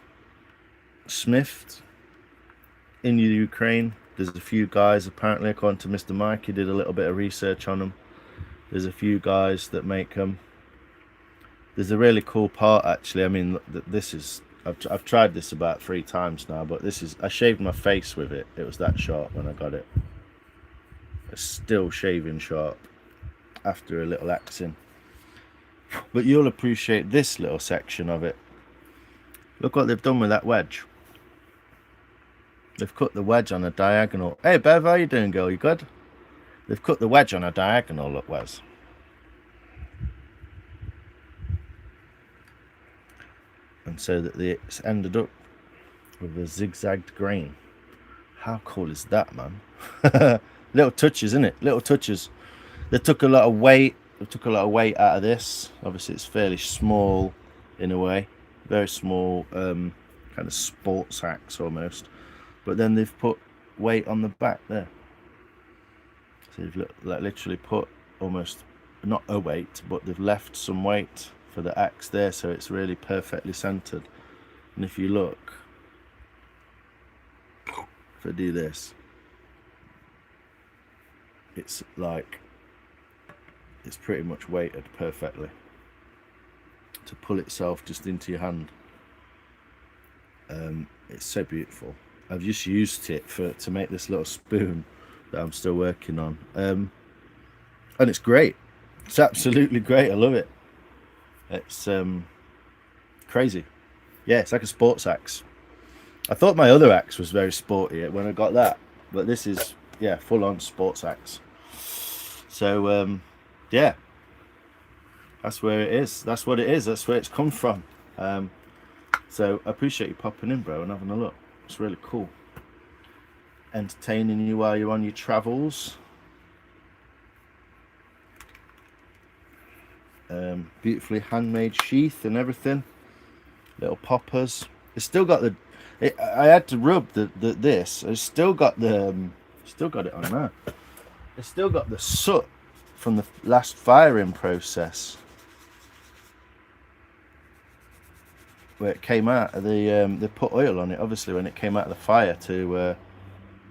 smithed in Ukraine. There's a few guys, apparently, according to Mr. Mike, he did a little bit of research on them. There's a few guys that make them. There's a really cool part, actually. I mean, this is, I've tried this about 3 times now, but this is, I shaved my face with it. It was that sharp when I got it. It's still shaving sharp after a little axing. But you'll appreciate this little section of it. Look what they've done with that wedge. They've cut the wedge on a diagonal. Hey Bev, how you doing, girl? You good? They've cut the wedge on a diagonal, look, Wes. And so that it's ended up with a zigzagged grain. How cool is that, man? Little touches, isn't it? Little touches. They took a lot of weight. They took a lot of weight out of this. Obviously, it's fairly small in a way. Very small, kind of sports axe almost. But then they've put weight on the back there. So they've literally put almost, not a weight, but they've left some weight for the axe there, so it's really perfectly centered. And if you look, if I do this, it's like, it's pretty much weighted perfectly to pull itself just into your hand. It's so beautiful. I've just used it to make this little spoon that I'm still working on, and it's great. It's absolutely great. I love it. It's crazy. Yeah, it's like a sports axe. I thought my other axe was very sporty when I got that, but this is, yeah, full-on sports axe. So yeah, that's where it is. That's what it is. That's where it's come from. So I appreciate you popping in, bro, and having a look. It's really cool. Entertaining you while you're on your travels. Beautifully handmade sheath and everything. Little poppers. It's still got the. I had to rub this. It's still got the. Still got it on there. It's still got the soot from the last firing process, where it came out of the. They put oil on it, obviously, when it came out of the fire to.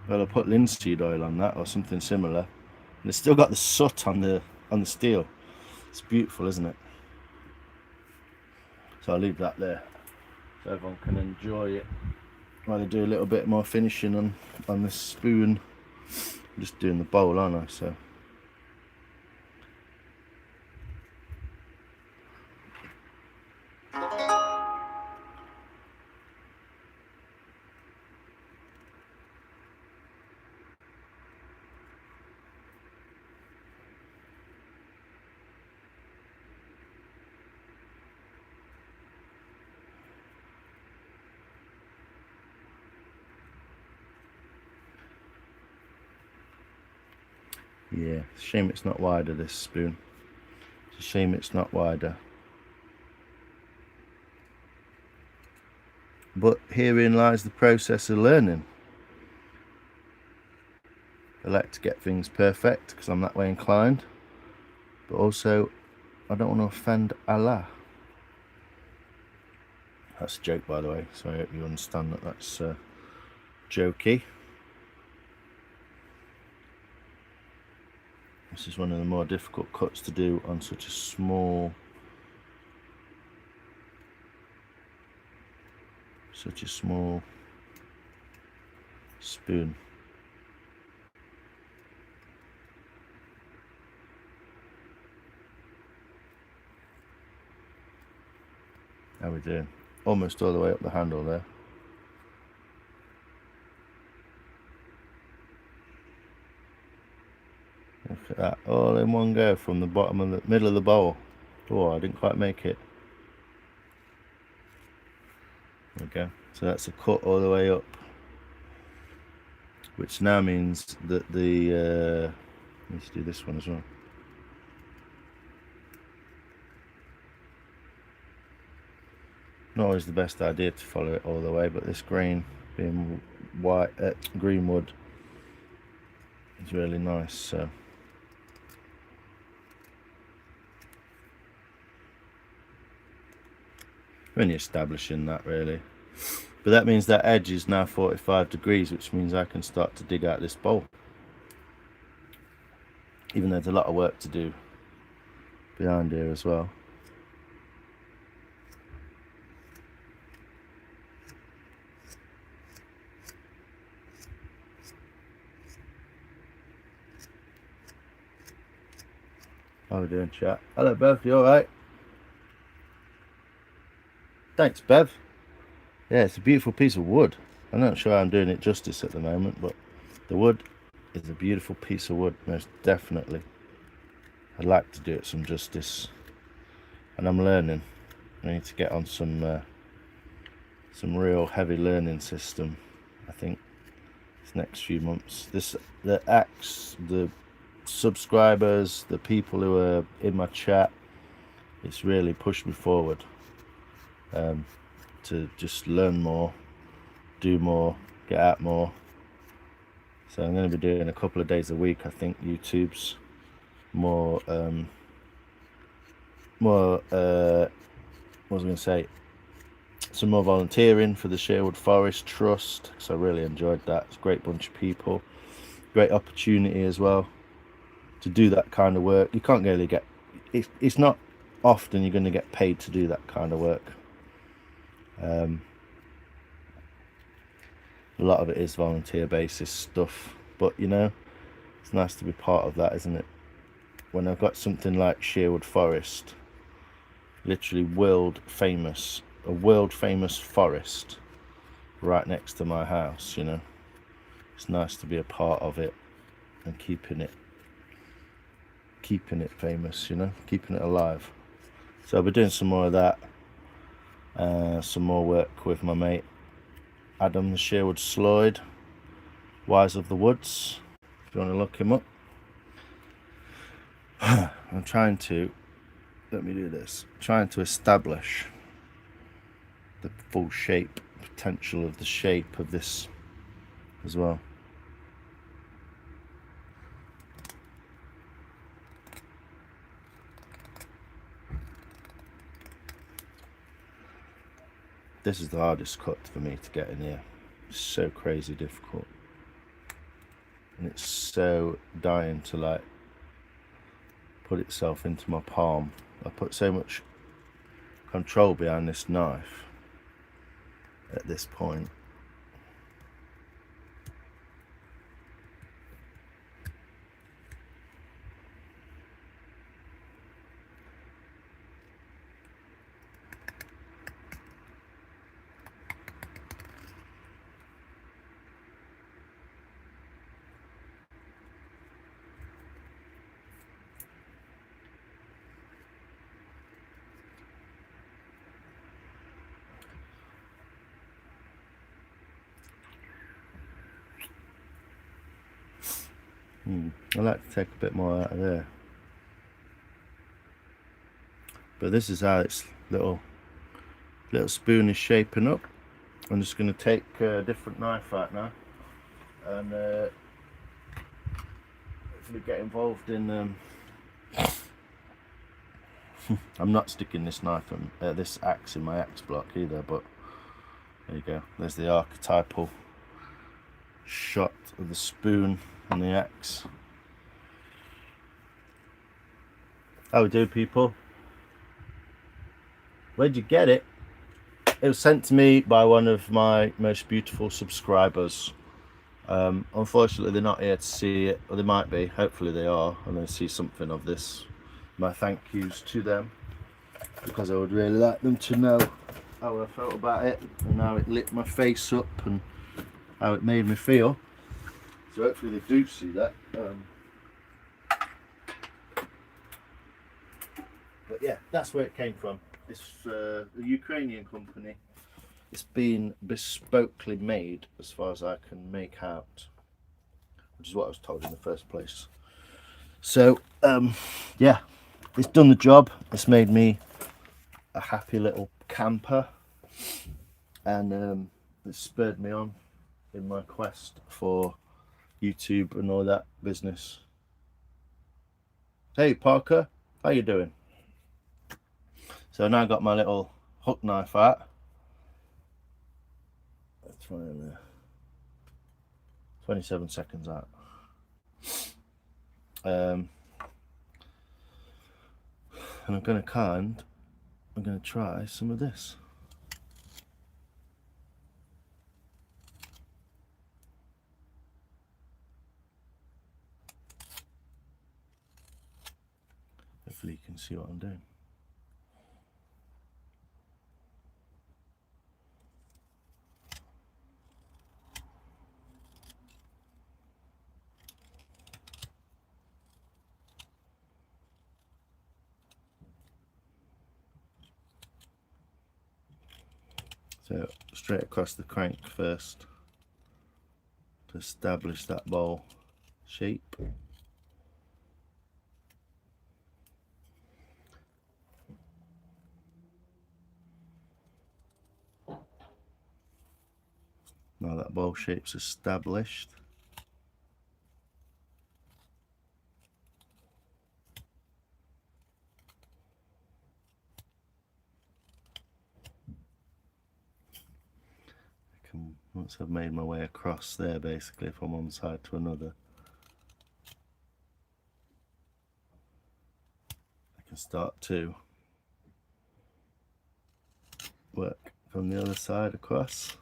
Well, I put linseed oil on that or something similar, and it's still got the soot on the steel. It's beautiful, isn't it? So I'll leave that there so everyone can enjoy it while I do a little bit more finishing on this spoon. I'm just doing the bowl, aren't I? So yeah, shame it's not wider, this spoon. It's a seam it's not wider. But herein lies the process of learning. I like to get things perfect because I'm that way inclined, but also I don't want to offend Allah. That's a joke, by the way, so I hope you understand that that's jokey. This is one of the more difficult cuts to do on such a small spoon. How we doing? Almost all the way up the handle there. Look at that, all in one go from the bottom of the middle of the bowl. Oh, I didn't quite make it. There we go. So that's a cut all the way up, which now means that the let's do this one as well. Not always the best idea to follow it all the way, but this green being green wood is really nice. So when you're establishing that, really. But that means that edge is now 45 degrees, which means I can start to dig out this bowl. Even though there's a lot of work to do behind here as well. How are we doing, chat? Hello, Bev. You all right? Thanks, Bev. Yeah, it's a beautiful piece of wood. I'm not sure I'm doing it justice at the moment, but the wood is a beautiful piece of wood, most definitely. I'd like to do it some justice, and I'm learning. I need to get on some real heavy learning system. I think this next few months. The subscribers, the people who are in my chat, it's really pushed me forward to just learn more, do more, get out more. So I'm going to be doing a couple of days a week. I think YouTube's more what was I going to say, some more volunteering for the Sherwood Forest Trust, because I really enjoyed that. It's a great bunch of people, great opportunity as well to do that kind of work. You can't really get it's not often you're going to get paid to do that kind of work. A lot of it is volunteer basis stuff, but you know, it's nice to be part of that, isn't it? When I've got something like Sherwood Forest, literally a world famous forest right next to my house, you know, it's nice to be a part of it and keeping it famous, you know, keeping it alive. So I'll be doing some more of that, some more work with my mate Adam the Sherwood Sloyd, Wise of the Woods, if you want to look him up. I'm trying to establish the full potential of the shape of this as well. This is the hardest cut for me to get in here. It's so crazy difficult, and it's so dying to like put itself into my palm. I put so much control behind this knife at this point. I like to take a bit more out of there. But this is how its little spoon is shaping up. I'm just going to take a different knife out now and hopefully get involved in. I'm not sticking this knife and this axe in my axe block either, but there you go. There's the archetypal shot of the spoon and the axe. How we do, people? Where'd you get it? It was sent to me by one of my most beautiful subscribers. Unfortunately, they're not here to see it, or they might be. Hopefully they are, and they see something of this. My thank yous to them, because I would really like them to know how I felt about it and how it lit my face up and how it made me feel. So hopefully they do see that. But yeah, that's where it came from. It's a Ukrainian company. It's been bespokely made, as far as I can make out, which is what I was told in the first place. So yeah, it's done the job. It's made me a happy little camper, and it's spurred me on in my quest for YouTube and all that business. Hey Parker, how you doing? So now I got my little hook knife out. Let's try and 27 seconds out. And I'm going to try some of this. Hopefully you can see what I'm doing. So straight across the crank first to establish that bowl shape. Now that bowl shape's established, once I've made my way across there, basically from one side to another, I can start to work from the other side across.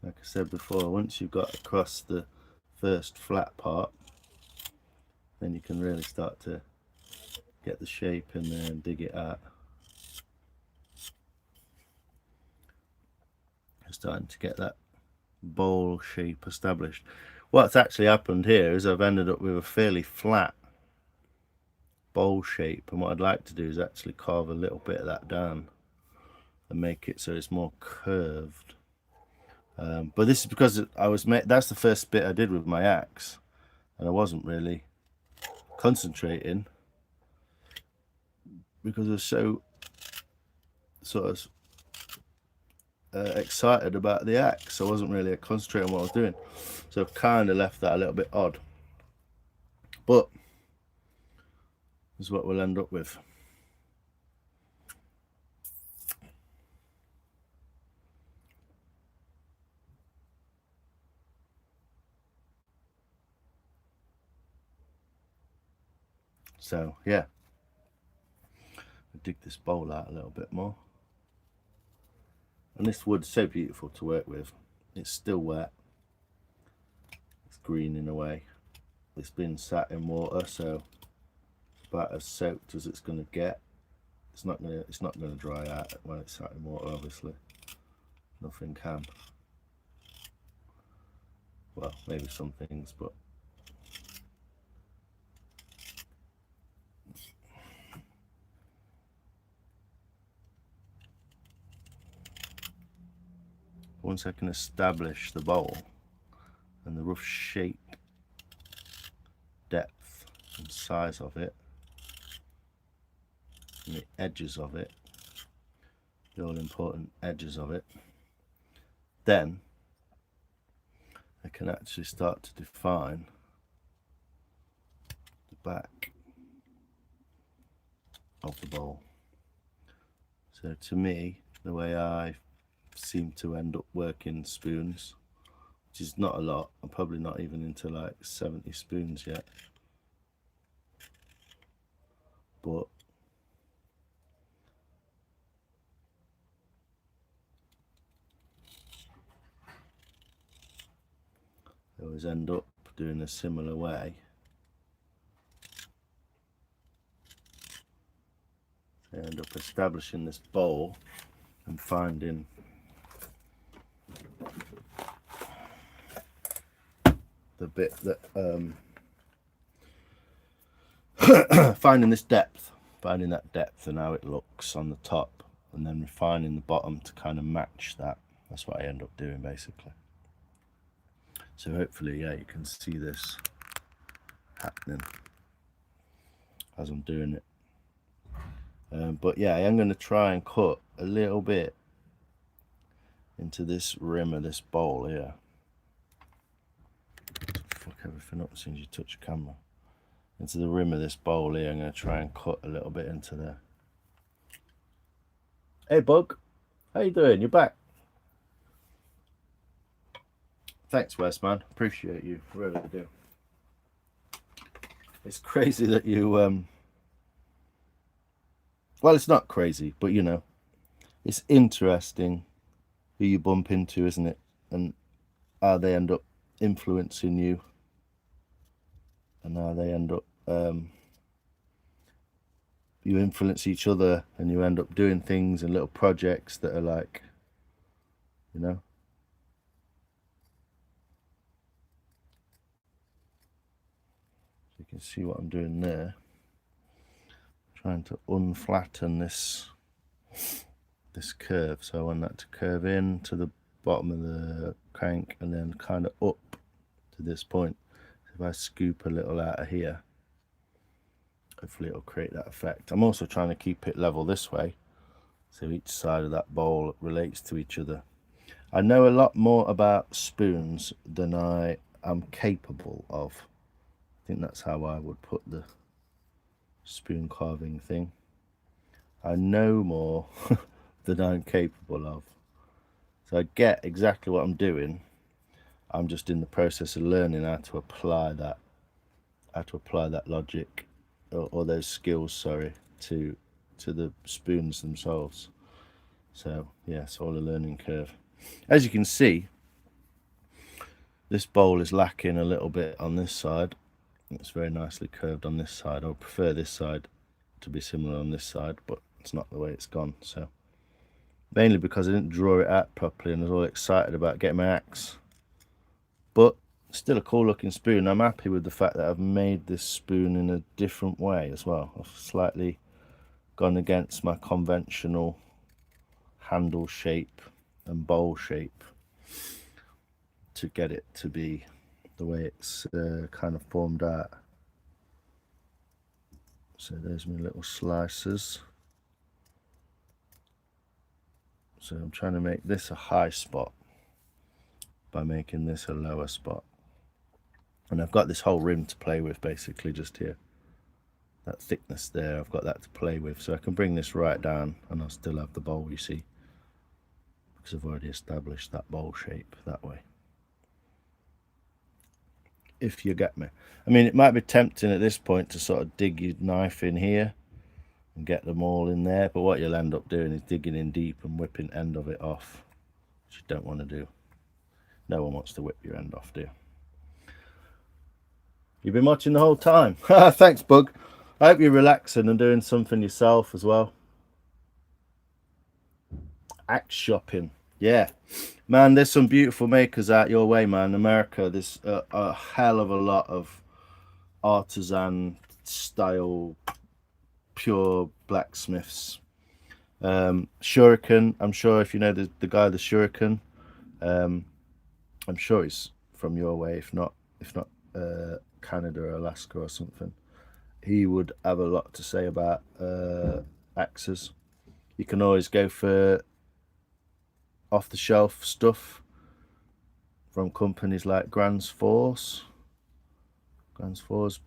Like I said before, once you've got across the first flat part, then you can really start to get the shape in there and dig it out. You're starting to get that bowl shape established. What's actually happened here is I've ended up with a fairly flat bowl shape, and what I'd like to do is actually carve a little bit of that down and make it so it's more curved. But this is because that's the first bit I did with my axe, and I wasn't really concentrating because I was so sort of excited about the axe. I wasn't really concentrating on what I was doing, so I've kind of left that a little bit odd, but this is what we'll end up with. So yeah, I'll dig this bowl out a little bit more. And this wood's so beautiful to work with. It's still wet. It's green in a way. It's been sat in water, so about as soaked as it's going to get. It's not going to dry out when it's sat in water, obviously. Nothing can. Well, maybe some things, but once I can establish the bowl and the rough shape, depth and size of it, and the edges of it, the all important edges of it, then I can actually start to define the back of the bowl. So to me, the way I seem to end up working spoons, which is not a lot, I'm probably not even into like 70 spoons yet, but I always end up doing a similar way. I end up establishing this bowl and finding the bit that finding this depth, finding that depth and how it looks on the top, and then refining the bottom to kind of match that. That's what I end up doing basically. So hopefully, yeah, you can see this happening as I'm doing it. But yeah, I am going to try and cut a little bit into this rim of this bowl here. Fuck everything up as soon as you touch the camera. Into the rim of this bowl here, I'm going to try and cut a little bit into there. Hey Bug, how you doing? You're back. Thanks Wes, man, appreciate you, really do. It's crazy that you well, it's not crazy, but you know, it's interesting who you bump into, isn't it? And how they end up influencing you, and how they end up you influence each other, and you end up doing things and little projects that are like, you know, so you can see what I'm doing there, trying to unflatten this curve. So I want that to curve in to the bottom of the crank and then kind of up to this point. If I scoop a little out of here, hopefully it'll create that effect. I'm also trying to keep it level this way, so each side of that bowl relates to each other. I know a lot more about spoons than I am capable of. I think that's how I would put the spoon carving thing. I know more than I'm capable of. So I get exactly what I'm doing. I'm just in the process of learning how to apply that logic or those skills, sorry, to the spoons themselves. So yeah, it's all a learning curve. As you can see, this bowl is lacking a little bit on this side. It's very nicely curved on this side. I would prefer this side to be similar on this side, but it's not the way it's gone. So mainly because I didn't draw it out properly and I was all excited about getting my axe. But still a cool looking spoon. I'm happy with the fact that I've made this spoon in a different way as well. I've slightly gone against my conventional handle shape and bowl shape to get it to be the way it's kind of formed out. So there's my little slices. So I'm trying to make this a high spot by making this a lower spot. And I've got this whole rim to play with basically just here. That thickness there, I've got that to play with. So I can bring this right down and I'll still have the bowl, you see, because I've already established that bowl shape that way. If you get me. I mean, it might be tempting at this point to sort of dig your knife in here and get them all in there, but what you'll end up doing is digging in deep and whipping end of it off, which you don't want to do. No one wants to whip your end off, do you? You've been watching the whole time. Thanks, Bug. I hope you're relaxing and doing something yourself as well. Axe shopping. Yeah. Man, there's some beautiful makers out your way, man. America, there's a hell of a lot of artisan style, pure blacksmiths. Shuriken, I'm sure if you know the guy, the Shuriken, I'm sure he's from your way, if not Canada or Alaska or something. He would have a lot to say about axes. You can always go for off the shelf stuff from companies like Grand's Force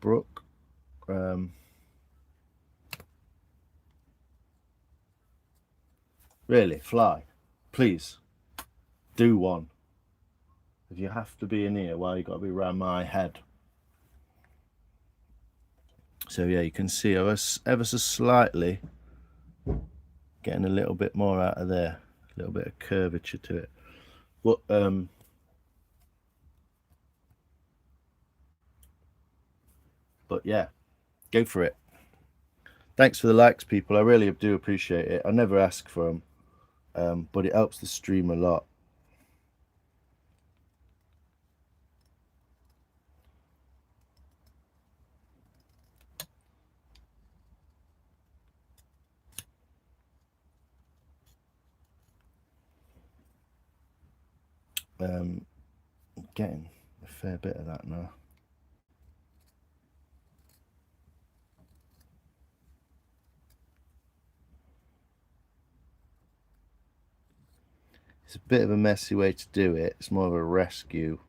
Brook. Really, fly. Please, do one. If you have to be in here, well, you got to be around my head. So yeah, you can see I was ever so slightly getting a little bit more out of there, a little bit of curvature to it. But yeah, go for it. Thanks for the likes, people. I really do appreciate it. I never ask for them, but it helps the stream a lot. I'm getting a fair bit of that now. It's a bit of a messy way to do it. It's more of a rescue.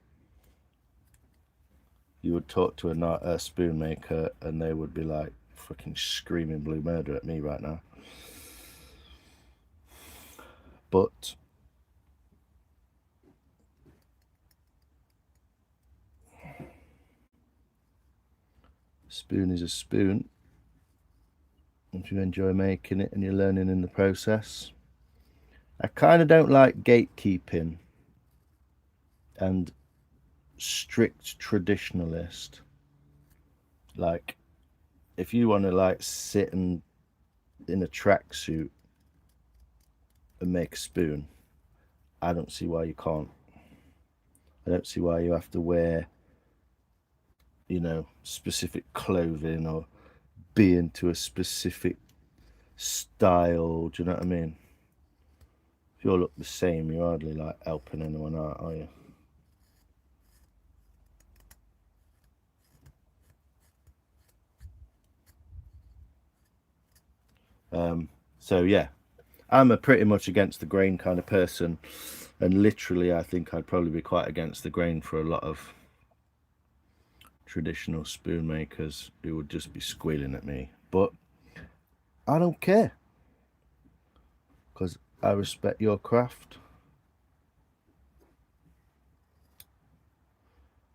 You would talk to a spoon maker and they would be like fucking screaming blue murder at me right now. But spoon is a spoon. If you enjoy making it and you're learning in the process. I kind of don't like gatekeeping and strict traditionalist. Like, if you want to like sit in a tracksuit and make a spoon, I don't see why you can't. I don't see why you have to wear, you know, specific clothing or be into a specific style. Do you know what I mean? If you all look the same, you're hardly like helping anyone out, are you? So yeah, I'm a pretty much against the grain kind of person, and literally I think I'd probably be quite against the grain for a lot of traditional spoon makers who would just be squealing at me, but I don't care because I respect your craft,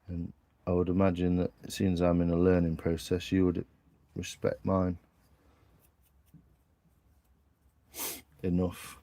and I would imagine that since I'm in a learning process, you would respect mine enough.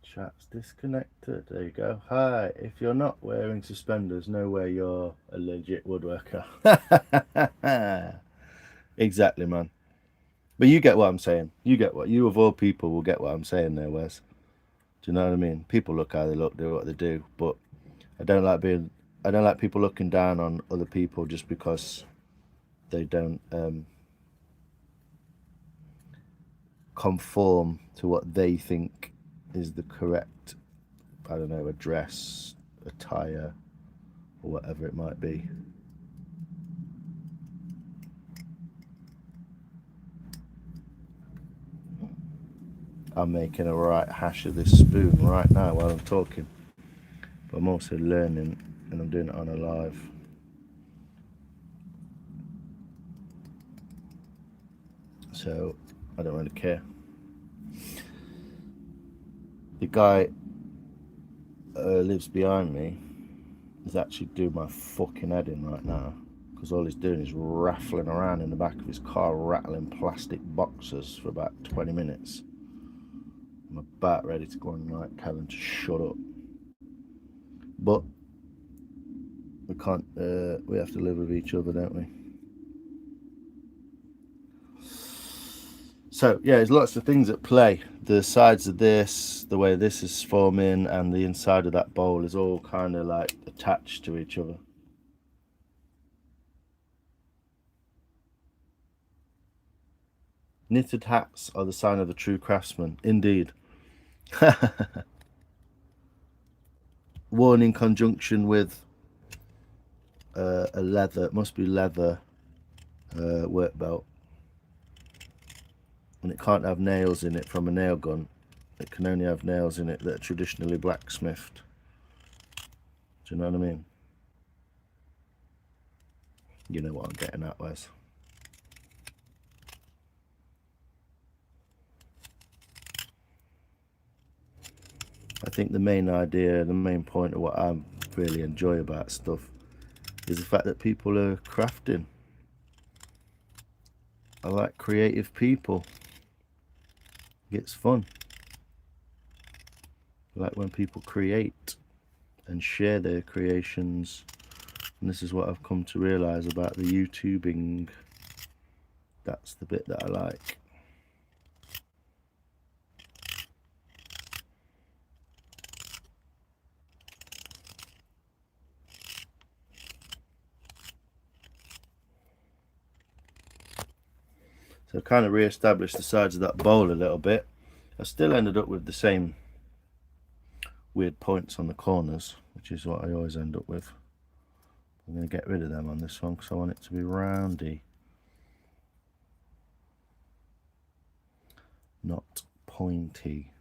Chat's disconnected. There you go. Hi. If you're not wearing suspenders, know where you're a legit woodworker. Exactly, man. But you get what I'm saying. You get what you of all people will get what I'm saying there, Wes. Do you know what I mean? People look how they look, do what they do, but I don't like people looking down on other people just because they don't conform to what they think is the correct, I don't know, a dress, attire, or whatever it might be. I'm making a right hash of this spoon right now while I'm talking, but I'm also learning and I'm doing it on a live. So I don't really care. The guy lives behind me, is actually doing my fucking head in right now, because all he's doing is raffling around in the back of his car, rattling plastic boxes for about 20 minutes. I'm about ready to go and like tell him to shut up, but we can't. We have to live with each other, don't we? So yeah, there's lots of things at play. The sides of this, the way this is forming, and the inside of that bowl is all kind of like attached to each other. Knitted hats are the sign of a true craftsman, indeed. Worn in conjunction with a leather, it must be leather work belt. And it can't have nails in it from a nail gun. It can only have nails in it that are traditionally blacksmithed. Do you know what I mean? You know what I'm getting at, Wes. I think the main idea, the main point of what I really enjoy about stuff is the fact that people are crafting. I like creative people. It's fun. I like when people create and share their creations. And this is what I've come to realise about the YouTubing. That's the bit that I like. So I kind of re-established the sides of that bowl a little bit. I still ended up with the same weird points on the corners, which is what I always end up with. I'm going to get rid of them on this one because I want it to be roundy, not pointy,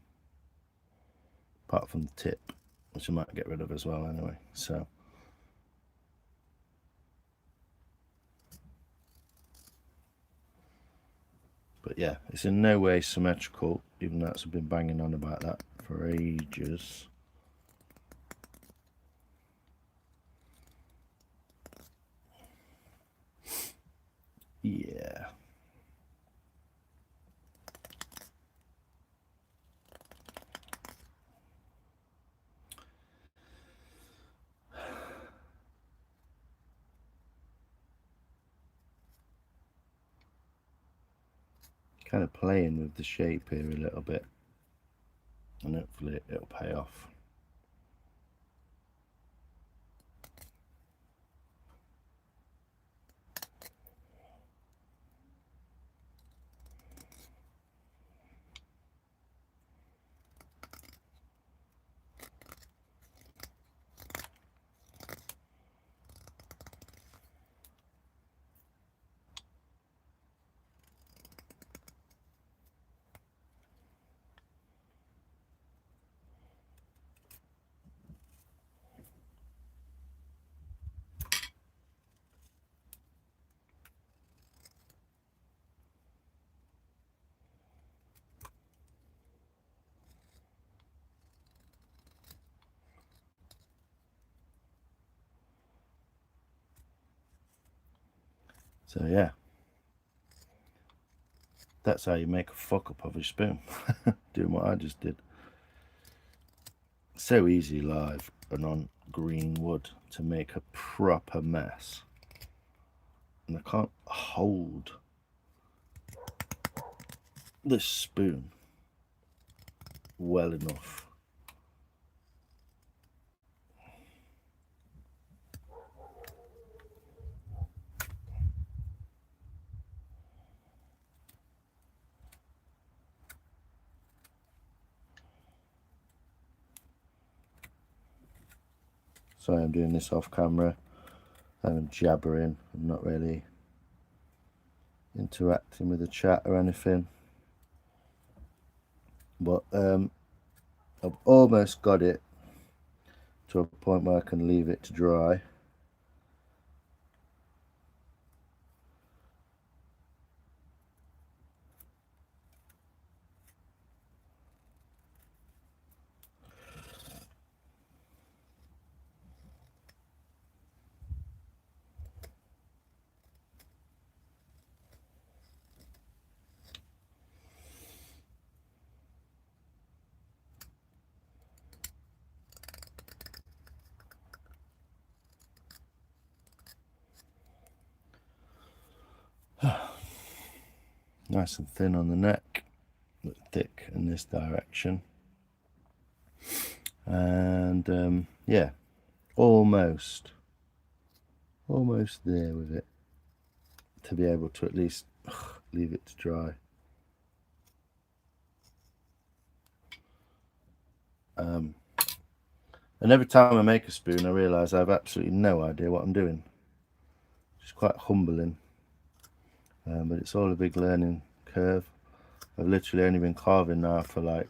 apart from the tip, which I might get rid of as well anyway. So but yeah, it's in no way symmetrical, even though I've been banging on about that for ages. Yeah. Kind of playing with the shape here a little bit, and hopefully it'll pay off. So yeah, that's how you make a fuck up of a spoon. Doing what I just did. So easy live and on green wood to make a proper mess. And I can't hold this spoon well enough. Sorry, I'm doing this off camera and I'm jabbering. I'm not really interacting with the chat or anything. But I've almost got it to a point where I can leave it to dry. Nice and thin on the neck, but thick in this direction. And yeah, almost there with it, to be able to at least leave it to dry. And every time I make a spoon I realise I have absolutely no idea what I'm doing. It's quite humbling, but it's all a big learning curve. I've literally only been carving now for like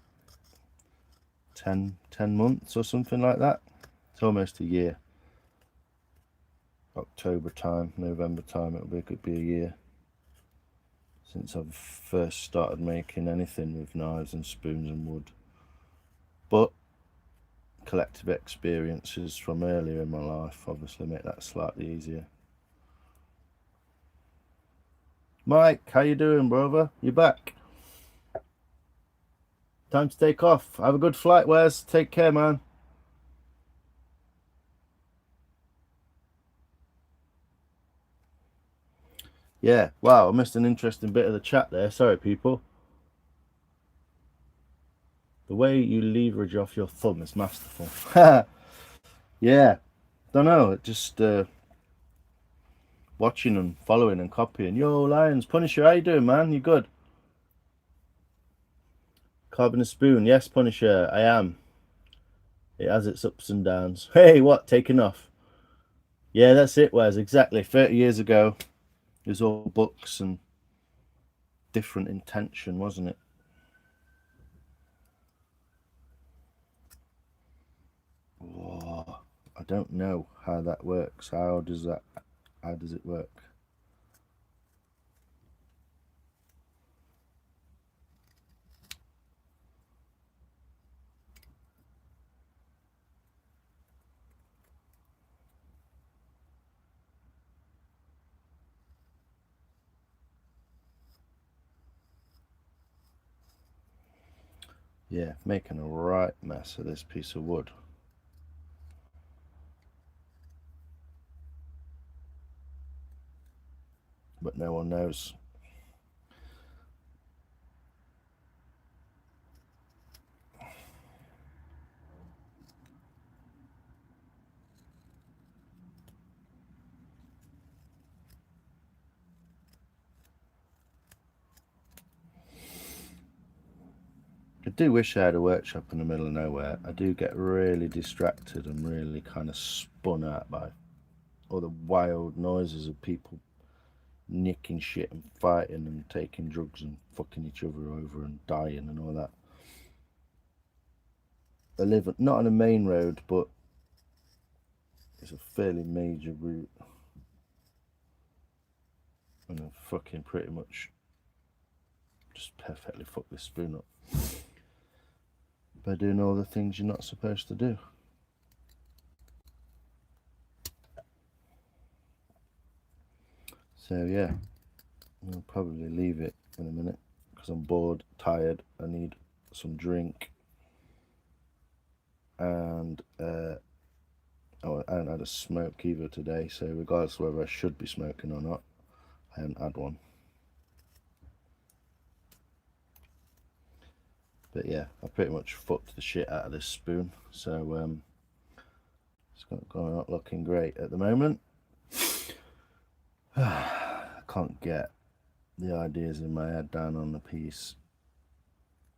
10 months or something like that. It's almost a year. October time, November time, could be a year since I've first started making anything with knives and spoons and wood. But collective experiences from earlier in my life obviously make that slightly easier. Mike, how you doing, brother? You back? Time to take off. Have a good flight, Wes. Take care, man. Yeah, wow, I missed an interesting bit of the chat there. Sorry, people. The way you leverage off your thumb is masterful. Yeah, don't know, just watching and following and copying. Yo, Lions, Punisher, how you doing, man? You good? Carving a spoon. Yes, Punisher, I am. It has its ups and downs. Hey, what? Taking off? Yeah, that's it, Wes. Exactly. 30 years ago, it was all books and different intention, wasn't it? Oh, I don't know how that works. How does it work? Yeah, making a right mess of this piece of wood. But no one knows. I do wish I had a workshop in the middle of nowhere. I do get really distracted and really kind of spun out by all the wild noises of people nicking shit and fighting and taking drugs and fucking each other over and dying and all that. I live not on a main road, but it's a fairly major route, and I fucking pretty much just perfectly fuck this spoon up by doing all the things you're not supposed to do. So yeah, I'll probably leave it in a minute because I'm bored, tired, I need some drink, and I haven't had a smoke either today, so regardless of whether I should be smoking or not, I haven't had one. But yeah, I pretty much fucked the shit out of this spoon, so it's not looking great at the moment. I can't get the ideas in my head down on the piece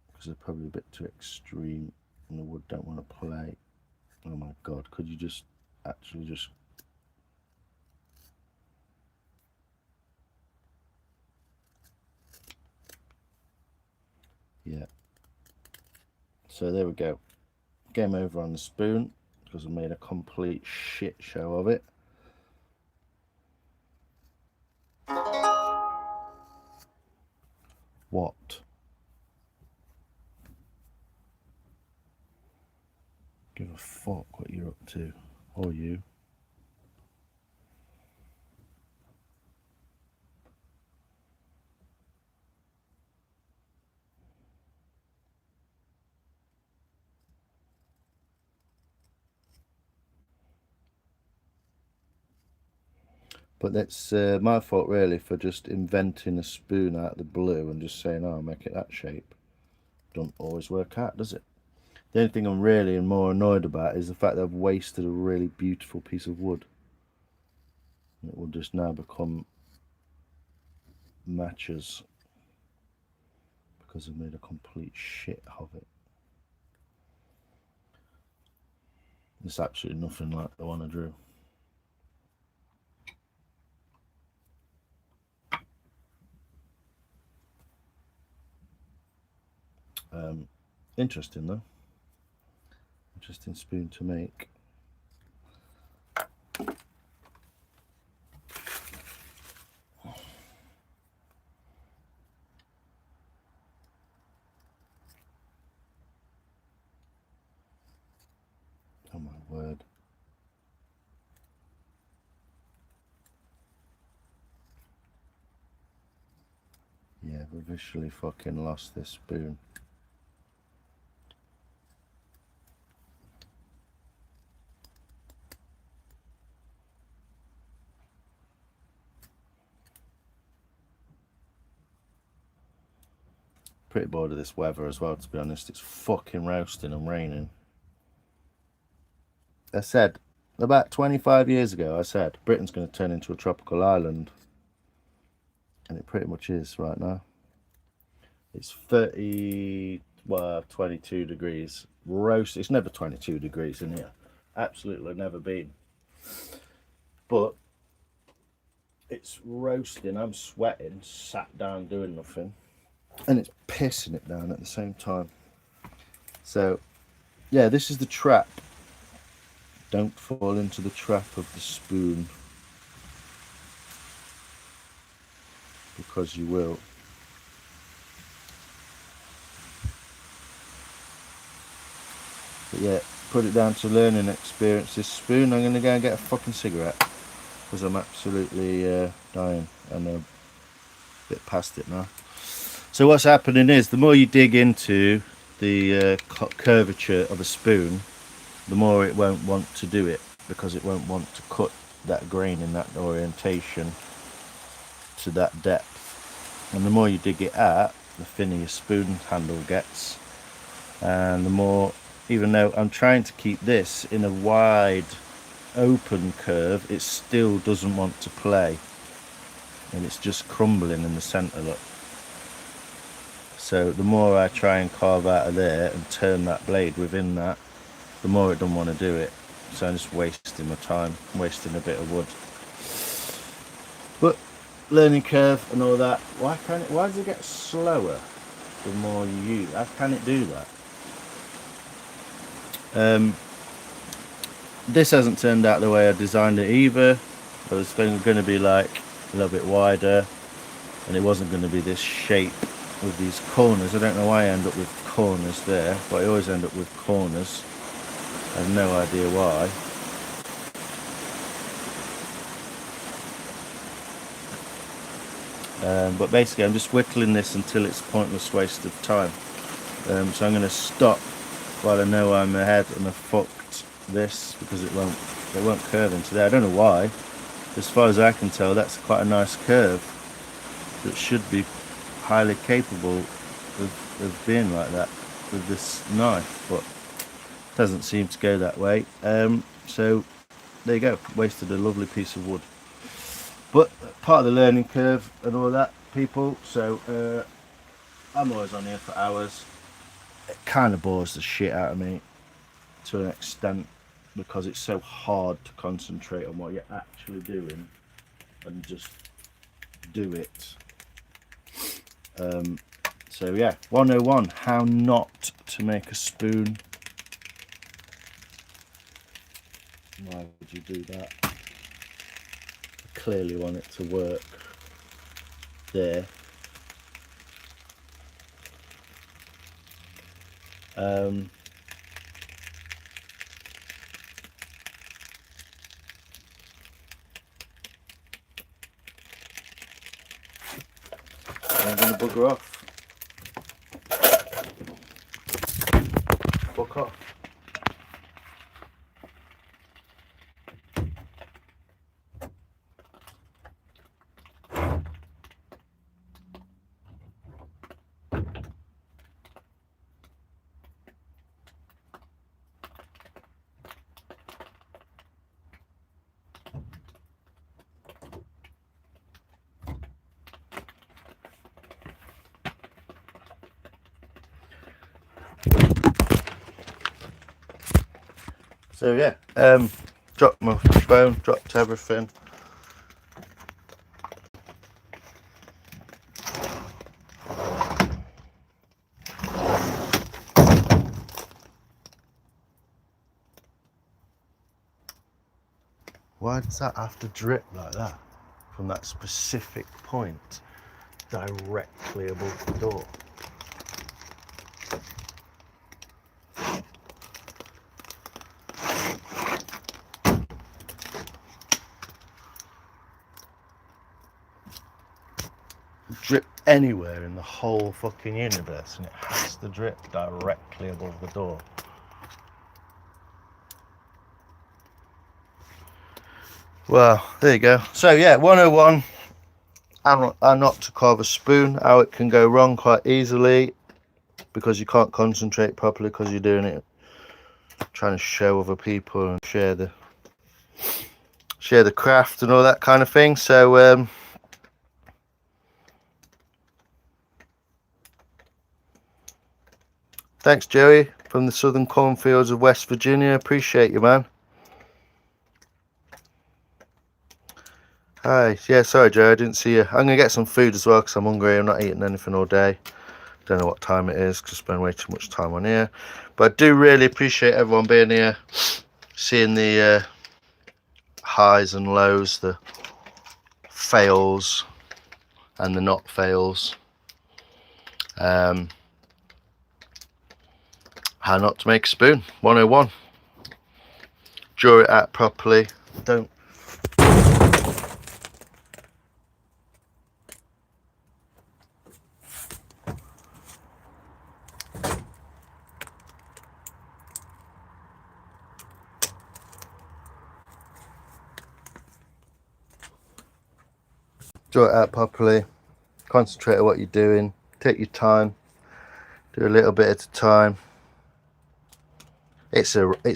because they're probably a bit too extreme and the wood don't want to play. Oh my god, could you just actually just... Yeah. So there we go. Game over on the spoon because I made a complete shit show of it. What? Give a fuck what you're up to, or you. But that's my fault really for just inventing a spoon out of the blue and just saying, oh, I'll make it that shape. Don't always work out, does it? The only thing I'm really more annoyed about is the fact that I've wasted a really beautiful piece of wood. It will just now become matches because I've made a complete shit of it. It's absolutely nothing like the one I drew. Interesting though. Interesting spoon to make. Oh my word. Yeah, I've officially fucking lost this spoon. Pretty bored of this weather as well, to be honest. It's fucking roasting and raining. I said, about 25 years ago, I said, Britain's going to turn into a tropical island. And it pretty much is right now. It's 22 degrees. Roast. It's never 22 degrees in here. Absolutely never been. But it's roasting. I'm sweating, sat down doing nothing. And it's pissing it down at the same time. So, yeah, this is the trap. Don't fall into the trap of the spoon. Because you will. But yeah, put it down to learning experience. This spoon, I'm going to go and get a fucking cigarette. Because I'm absolutely dying. And I'm a bit past it now. So what's happening is, the more you dig into the curvature of a spoon, the more it won't want to do it, because it won't want to cut that grain in that orientation to that depth. And the more you dig it out, the thinner your spoon handle gets. And the more, even though I'm trying to keep this in a wide open curve, it still doesn't want to play. And it's just crumbling in the centre, look. So the more I try and carve out of there and turn that blade within that, the more it doesn't want to do it. So I'm just wasting my time, wasting a bit of wood. But learning curve and all that, why does it get slower the more you use? How can it do that? This hasn't turned out the way I designed it either. It was going to be like a little bit wider, and it wasn't going to be this shape with these corners. I don't know why I end up with corners there, but I always end up with corners. I have no idea why. But basically I'm just whittling this until it's a pointless waste of time. So I'm going to stop while I know I'm ahead and I've fucked this, because it won't curve into there. I don't know why. As far as I can tell, that's quite a nice curve that should be highly capable of being like that with this knife, but it doesn't seem to go that way. So there you go, wasted a lovely piece of wood. But part of the learning curve and all that, people. So I'm always on here for hours. It kind of bores the shit out of me to an extent, because it's so hard to concentrate on what you're actually doing and just do it. So yeah, 101, how not to make a spoon. Why would you do that? I clearly want it to work there. I'm going to bugger off. Fuck off. So yeah, dropped my phone, dropped everything. Why does that have to drip like that from that specific point directly above the door? Drip anywhere in the whole fucking universe and it has to drip directly above the door. Well, there you go. So yeah, 101, how not to carve a spoon, how it can go wrong quite easily because you can't concentrate properly because you're doing it, trying to show other people and share the craft and all that kind of thing. So thanks Joey from the southern cornfields of West Virginia, appreciate you, man. Hi, yeah, sorry Joe, I didn't see you. I'm gonna get some food as well because I'm hungry. I'm not eating anything all day. Don't know what time it is because I spend way too much time on here. But I do really appreciate everyone being here, seeing the highs and lows, the fails and the not fails. How not to make a spoon, 101. Draw it out properly. Don't draw it out properly, concentrate on what you're doing, take your time, do a little bit at a time. It's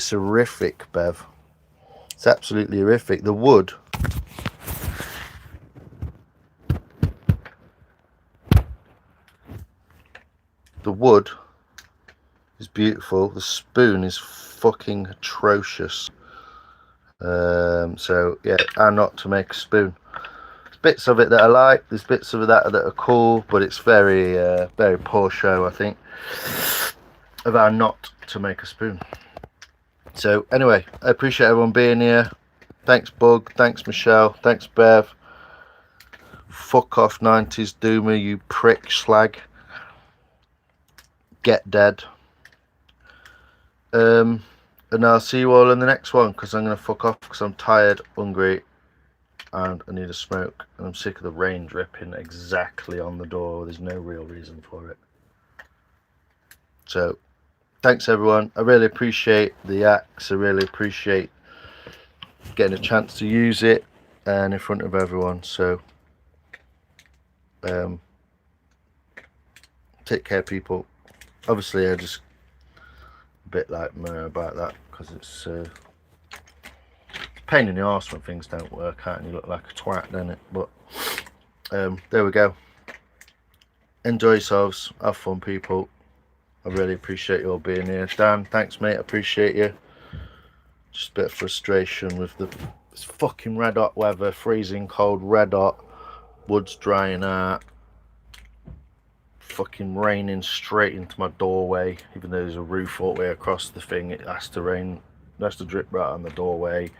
horrific, Bev. It's absolutely horrific. The wood is beautiful. The spoon is fucking atrocious. So yeah, how not to make a spoon. There's bits of it that I like, there's bits of that are cool, but it's very very poor show, I think, of how not to make a spoon. So anyway, I appreciate everyone being here. Thanks Bug, thanks Michelle, thanks Bev. Fuck off 90s Doomer, you prick slag. Get dead. And I'll see you all in the next one because I'm going to fuck off because I'm tired, hungry, and I need a smoke. And I'm sick of the rain dripping exactly on the door. There's no real reason for it. So, thanks everyone. I really appreciate the axe. I really appreciate getting a chance to use it and in front of everyone. So, take care, people. Obviously, I just a bit like meh about that because it's a pain in the arse when things don't work out and you look like a twat, don't it? But there we go. Enjoy yourselves, have fun, people. I really appreciate you all being here. Dan, thanks mate, I appreciate you. Just a bit of frustration with this fucking red hot weather, freezing cold, red hot, wood's drying out, fucking raining straight into my doorway. Even though there's a roof all the way across the thing, it has to rain, it has to drip right on the doorway.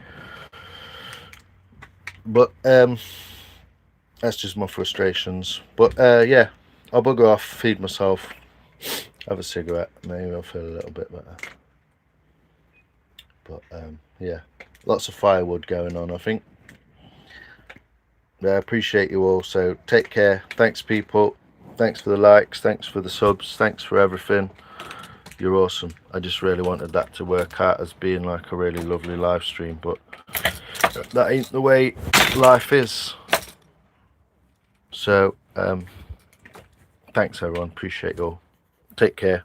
But that's just my frustrations. But yeah, I'll bugger off, feed myself, have a cigarette, maybe I'll feel a little bit better. But yeah, lots of firewood going on, I think. I appreciate you all, so take care. Thanks people, thanks for the likes, thanks for the subs, thanks for everything. You're awesome. I just really wanted that to work out as being like a really lovely live stream, but that ain't the way life is. So thanks everyone, appreciate you all. Take care,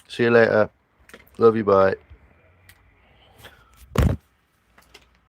see you later, love you, bye.